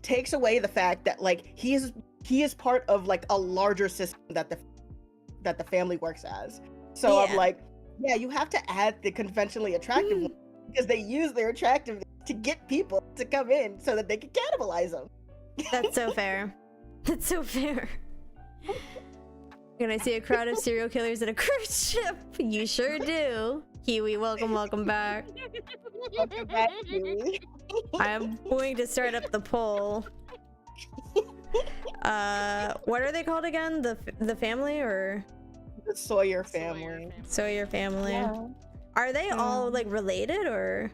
takes away the fact that like he is part of like a larger system that the family works as. So I'm like, yeah, you have to add the conventionally attractive one because they use their attractiveness to get people to come in so that they can cannibalize them. That's so fair. That's so fair. Can I see a crowd of serial killers at a cruise ship? You sure do. Kiwi, welcome back. Welcome back, Kiwi. I am going to start up the poll. What are they called again? The family or the Sawyer family? Sawyer family. Yeah. Are they all like related or?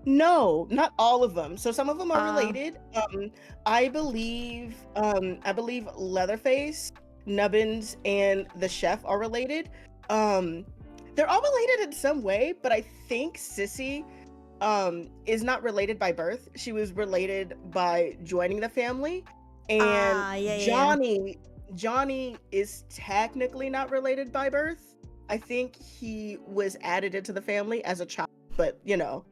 No, not all of them. So some of them are related. I believe Leatherface, Nubbins, and the chef are related. They're all related in some way, but I think Sissy is not related by birth. She was related by joining the family. And Johnny is technically not related by birth. I think he was added into the family as a child, but you know,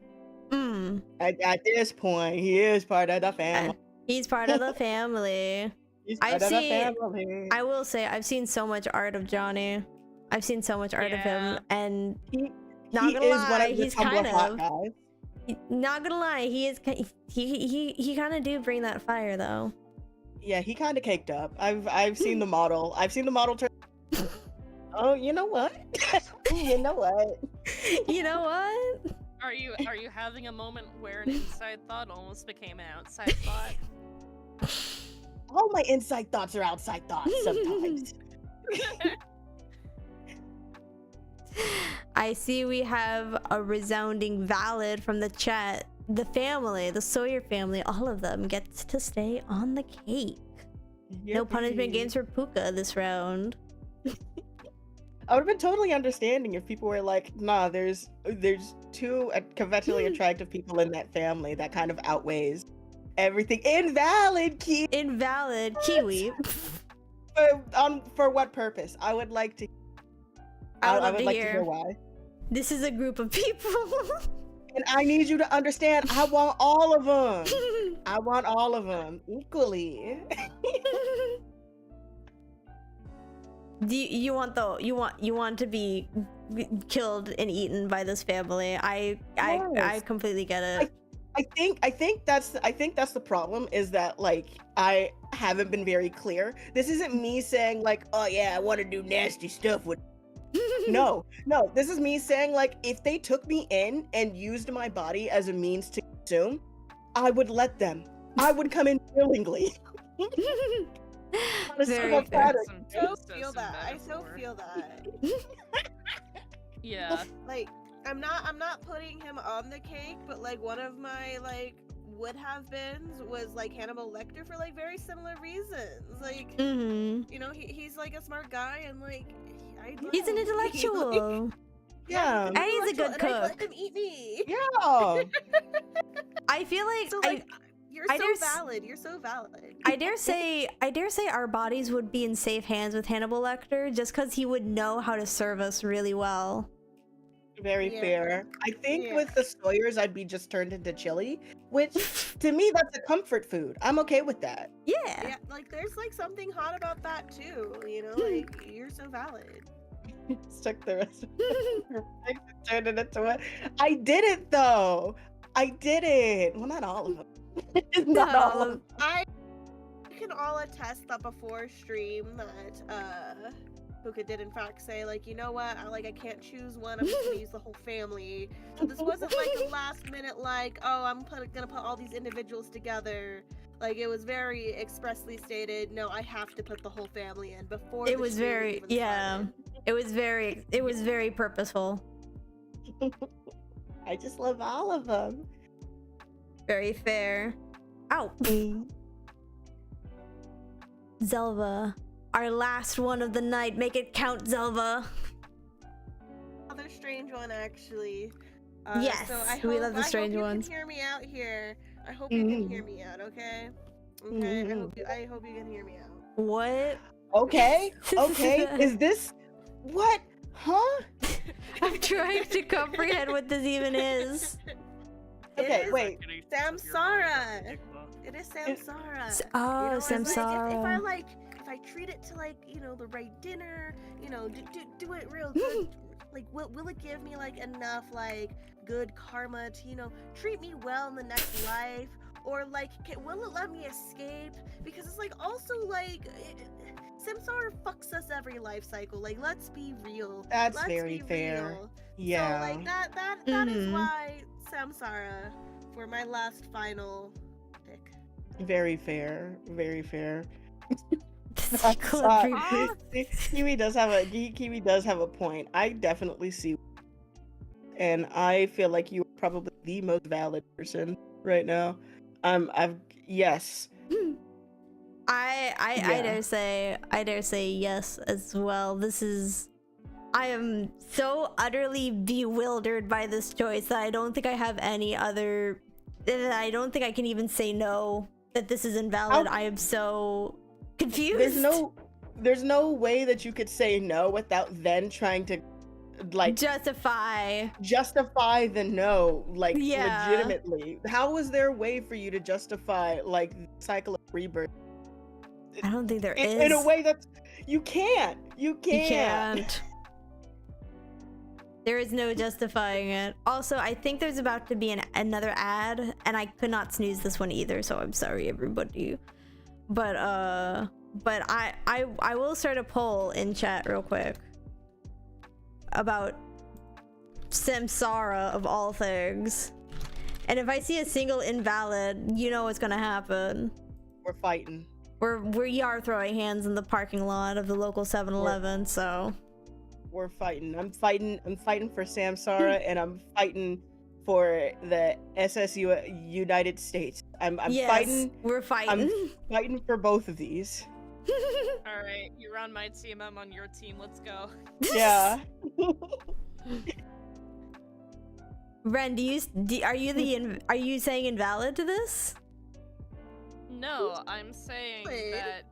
at this point, he is part of the family. He's part of the family. I will say, I've seen so much art of Johnny. I've seen so much art of him, and not gonna lie, he's kind of. Not gonna lie, he is. He kind of do bring that fire though. Yeah, he kind of caked up. I've seen the model. I've seen the model turn. Oh, you know what? You know what? You know what? Are you having a moment where an inside thought almost became an outside thought? All my inside thoughts are outside thoughts sometimes. I see we have a resounding valid from the chat. The family, the Sawyer family, all of them gets to stay on the cake. No punishment games for Puka this round. I would have been totally understanding if people were like, nah, there's two conventionally attractive people in that family that kind of outweighs everything. Invalid, Kiwi. Invalid, Kiwi. For what purpose? I would like to. I would like to hear why. This is a group of people. And I need you to understand. I want all of them. I want all of them equally. You want to be killed and eaten by this family? I completely get it. I think that's the problem, is that like I haven't been very clear. This isn't me saying like, oh yeah, I want to do nasty stuff with. No, this is me saying like, if they took me in and used my body as a means to consume, I would let them. I would come in willingly. Very fair. I so feel that. Yeah. Like, I'm not putting him on the cake, but like one of my like would have beens was like Hannibal Lecter for like very similar reasons. Like, you know, he's like a smart guy, and like he's an intellectual. Yeah, and he's a good cook. Let him eat me. Yeah. I feel like, so, you're valid. You're so valid. I dare say our bodies would be in safe hands with Hannibal Lecter, just because he would know how to serve us really well. Very fair. I think with the Sawyers, I'd be just turned into chili, which to me, that's a comfort food. I'm okay with that. Yeah. Like there's like something hot about that too. You know, like you're so valid. Stuck the rest of her face and turned it into what? I did it though. I did it. Well, not all of them. Not all of them. I can all attest that before stream that Puka did in fact say like, you know what, I can't choose one, I'm just gonna use the whole family. So this wasn't like a last minute like, oh, I'm gonna put all these individuals together. Like, it was very expressly stated, no, I have to put the whole family in before it was very started. It was very purposeful. I just love all of them. Very fair. Ow. Zelva, our last one of the night. Make it count, Zelva. Another strange one, actually. Yes, so we love the strange ones. I hope you can hear me out here. I hope you can hear me out, okay? Okay, I hope you can hear me out. What? Okay, is this... What? Huh? I'm trying to comprehend what this even is. Okay, wait. Samsara. It is Samsara. Oh, you know, Samsara. Like, if I treat it to like, you know, the right dinner, you know, do it real good. Like, will it give me like enough like good karma to, you know, treat me well in the next life, or like will it let me escape? Because it's like also like Samsara fucks us every life cycle. Like, let's be real. Let's very fair. Real. Yeah. So like that is why Samsara for my last final pick. Very fair. Very fair. Kiwi does have a point. I definitely see, and I feel like you are probably the most valid person right now. Yes. I dare say yes as well. I am so utterly bewildered by this choice that I don't think I have any other. I don't think I can even say no. That this is invalid. I am so confused. There's no way that you could say no without then trying to like justify the no, like legitimately. How is there a way for you to justify like the cycle of rebirth? I don't think there is. In a way that you can't. There is no justifying it. Also, I think there's about to be another ad, and I could not snooze this one either, so I'm sorry, everybody. But I will start a poll in chat real quick about Samsara of all things. And if I see a single invalid, you know what's gonna happen. We're fighting. We are throwing hands in the parking lot of the local 7-Eleven, so we're fighting. I'm fighting for Samsara, and I'm fighting for the SSU United States. I'm fighting. We're fighting. I'm fighting for both of these. All right, you're on my team. I'm on your team. Let's go. Yeah. Ren, are you saying invalid to this? No, I'm saying that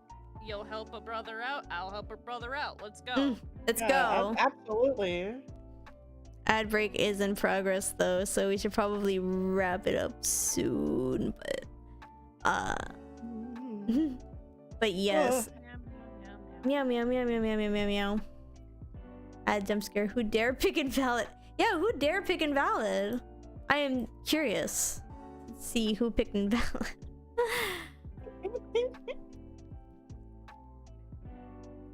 You'll help a brother out. I'll help a brother out. Let's go. Let's Yeah, go. Absolutely. Ad break is in progress though, so we should probably wrap it up soon. But yes. Meow meow meow meow meow meow meow meow. Ad jump scare. Who dare pick invalid? Yeah, who dare pick invalid? I am curious. Let's see who picked invalid.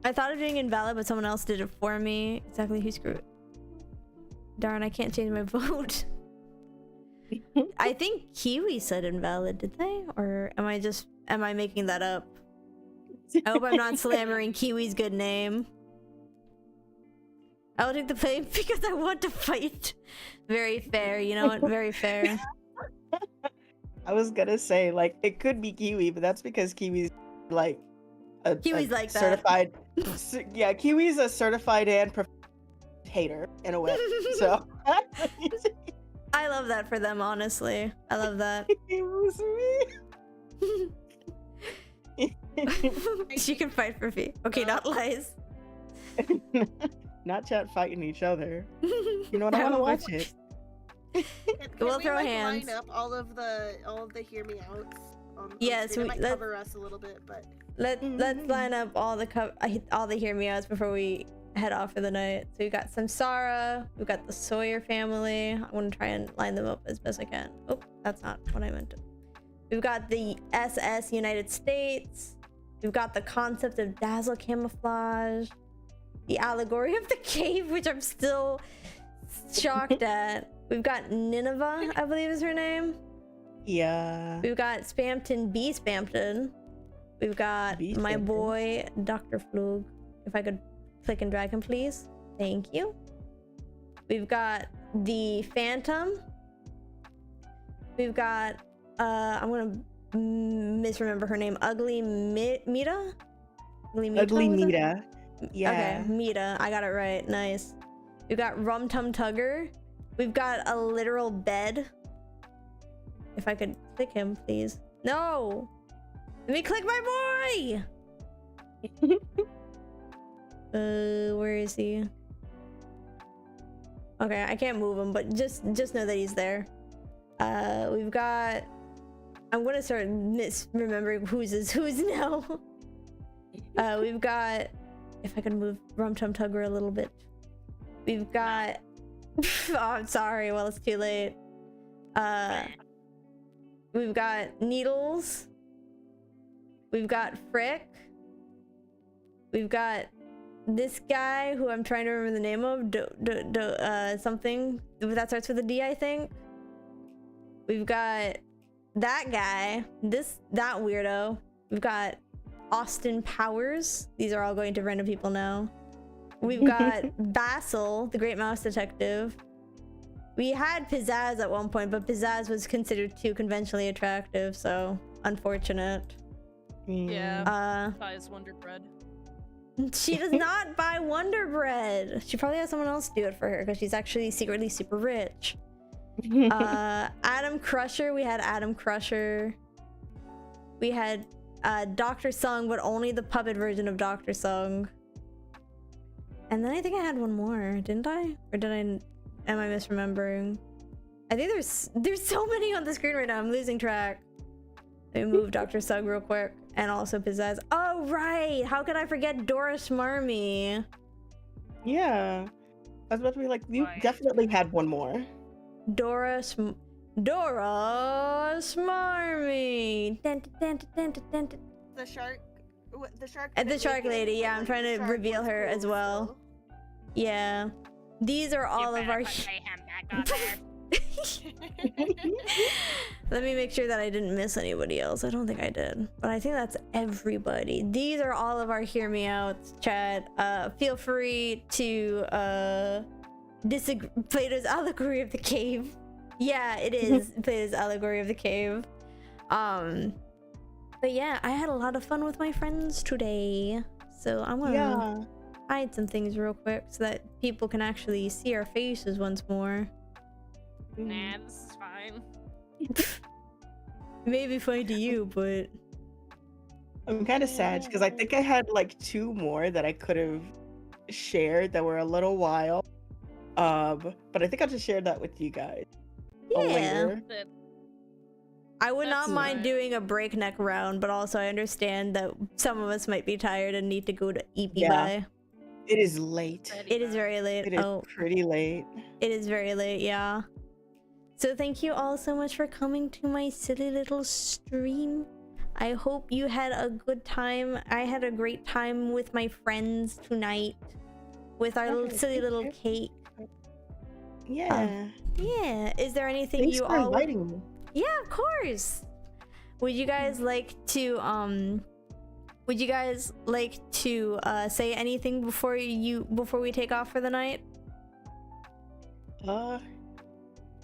I thought of doing invalid, but someone else did it for me. Exactly who screwed. Darn, I can't change my vote. I think Kiwi said invalid, did they? Or am I making that up? I hope I'm not slandering Kiwi's good name. I'll take the blame because I want to fight. Very fair, you know what? Very fair. I was gonna say, like, it could be Kiwi, but that's because Kiwi's like Kiwi's like certified. Yeah, Kiwi's a certified and hater in a way. So I love that for them, honestly. I love that. it was me. She can fight for me. Okay, not lies. Not chat fighting each other. You know what? I want to watch it. We'll we, throw like, hands. Line up all of the hear me outs. Yes, it might cover us a little bit, but let's line up all the hear me outs before we head off for the night. So we got Samsara, we've got the Sawyer family. I want to try and line them up as best I can. Oh, that's not what I meant to. We've got the SS United States. We've got the concept of dazzle camouflage. The allegory of the cave, which I'm still shocked at. We've got Nineveh, I believe is her name. Yeah. We've got Spampton B. Spampton. We've got my boy, Dr. Flug. If I could click and drag him, please. Thank you. We've got the Phantom. We've got, I'm gonna misremember her name. Ugly Mita? Ugly Mita. Yeah. Okay, Mita. I got it right. Nice. We've got Rum Tum Tugger. We've got a literal bed. If I could click him, please. No! Let me click my boy! Where is he? Okay, I can't move him, but just know that he's there. We've got... I'm gonna start misremembering whose is whose now. We've got... If I could move Rum Tum Tugger a little bit. We've got... Oh, I'm sorry. Well, it's too late. We've got Needles. We've got Frick. We've got this guy who I'm trying to remember the name of. Something that starts with a D, I think. We've got that guy. That weirdo. We've got Austin Powers. These are all going to random people now. We've got Basil, the Great Mouse Detective. We had Pizzazz at one point, but Pizzazz was considered too conventionally attractive, so unfortunate. Yeah. Buys Wonder Bread. She does not buy Wonder Bread. She probably has someone else do it for her because she's actually secretly super rich. Adam Crusher. We had Adam Crusher. We had Dr. Sung, but only the puppet version of Dr. Sung. And then I think I had one more, didn't I? Or did I? Am I misremembering? I think there's so many on the screen right now. I'm losing track. Let me move Dr. Sung real quick, and also Pizzazz. Oh right! How could I forget Dora Schmarmy? Yeah, I was about to be like, you definitely had one more. Dora Schmarmy. The shark. The shark. And the shark lady. Yeah, I'm trying to reveal her as well. Yeah, these are all of our. Let me make sure that I didn't miss anybody else. I don't think I did, but I think that's everybody. These are all of our hear me outs, chat. Feel free to disagree. Plato's allegory of the cave. Yeah, it is Plato's allegory of the cave. But yeah, I had a lot of fun with my friends today, so I'm gonna hide some things real quick so that people can actually see our faces once more. Nah, this is fine. Maybe funny to you, but I'm kind of sad because I think I had like 2 more that I could have shared that were a little wild. But I think I'll just share that with you guys Yeah. later. I would not That's mind fine. doing a breakneck round, but also I understand that some of us might be tired and need to go to EP Yeah. by. It is late. It is very late. It is pretty late. It is very late, yeah. So thank you all so much for coming to my silly little stream. I hope you had a good time. I had a great time with my friends tonight with our little silly little cake. Yeah. Yeah. Is there anything Thanks you for all inviting me. Yeah, of course. Would you guys like to say anything before we take off for the night?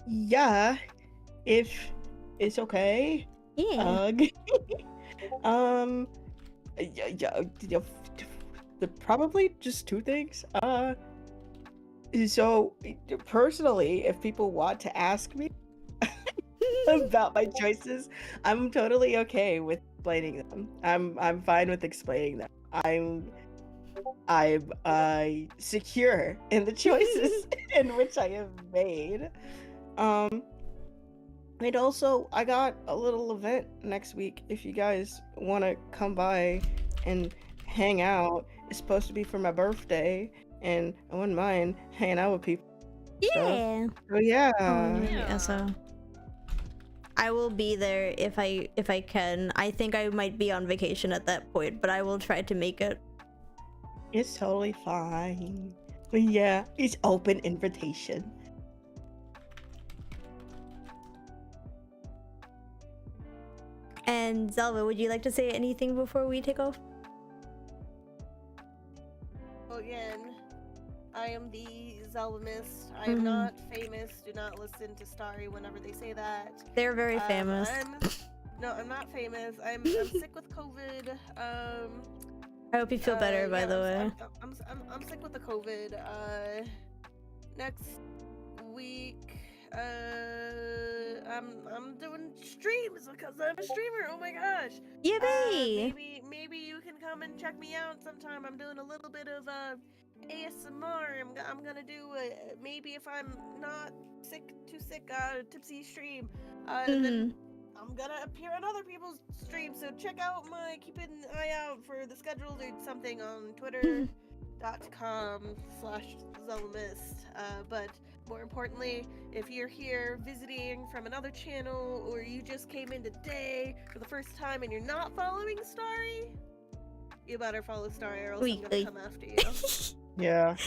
Yeah. If it's okay. Yeah. Yeah, probably just 2 things. So personally, if people want to ask me about my choices, I'm totally okay with explaining them. I'm fine with explaining them. I'm secure in the choices in which I have made. And also, I got a little event next week. If you guys want to come by and hang out, it's supposed to be for my birthday, and I wouldn't mind hanging out with people. Yeah. So yeah. Yeah. So I will be there if I can. I think I might be on vacation at that point, but I will try to make it. It's totally fine. But yeah, it's open invitation. And Zelva, would you like to say anything before we take off? Again, I am the Zelvamist. I am not famous. Do not listen to Starry whenever they say that. They're very famous. I'm not famous. I'm sick with COVID. I hope you feel better, by the way. I'm sick with the COVID. Next week, I'm doing streams because I'm a streamer. Oh my gosh! Yippee! Maybe you can come and check me out sometime. I'm doing a little bit of ASMR. I'm gonna do maybe if I'm not too sick, tipsy stream. Then I'm gonna appear on other people's streams. So keep an eye out for the schedules or something on twitter.com/Zelmist. But more importantly, if you're here visiting from another channel or you just came in today for the first time and you're not following Starry, you better follow Starry or else I'm gonna come after you. Yeah.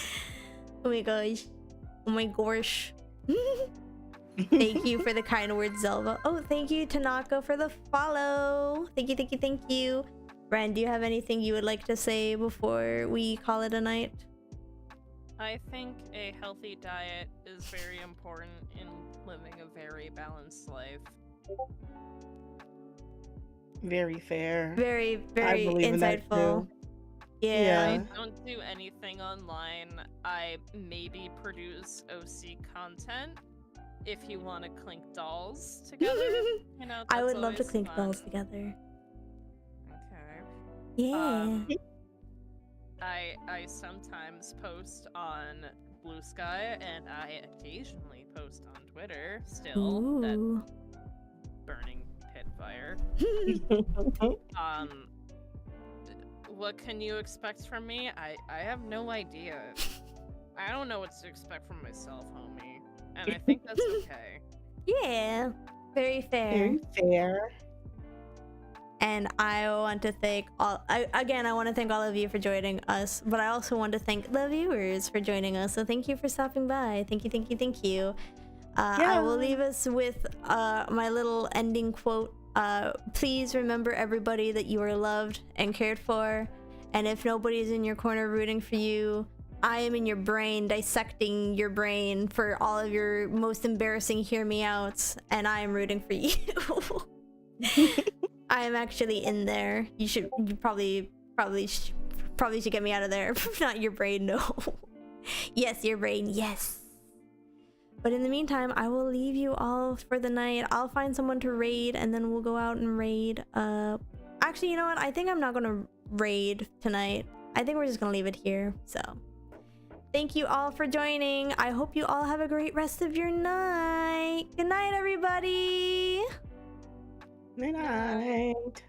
Oh my gosh. Oh my gosh. Thank you for the kind words, Zelva. Oh, thank you, Tanaka, for the follow. Thank you. Ren, do you have anything you would like to say before we call it a night? I think a healthy diet is very important in living a very balanced life. Very fair. Very, very insightful. Yeah. I don't do anything online. I maybe produce OC content. If you want to clink dolls together, I would love to always clink fun. dolls together. Okay. Yeah. I sometimes post on Blue Sky, and I occasionally post on Twitter. Still, that Ooh. burning pit fire. What can you expect from me? I have no idea. I don't know what to expect from myself, homie. And I think that's okay. Yeah. Very fair. Very fair. And I want to thank all of you for joining us, but I also want to thank the viewers for joining us. So thank you for stopping by. Thank you. I will leave us with my little ending quote. Please remember, everybody, that you are loved and cared for. And if nobody's in your corner rooting for you, I am in your brain, dissecting your brain for all of your most embarrassing hear me outs, and I am rooting for you. I am actually in there. You probably should get me out of there. Not your brain, no. Yes, your brain, yes. But in the meantime, I will leave you all for the night. I'll find someone to raid, and then we'll go out and raid. I actually, you know what? I think I'm not gonna raid tonight. I think we're just gonna leave it here. So thank you all for joining. I hope you all have a great rest of your night. Good night, everybody. Good night.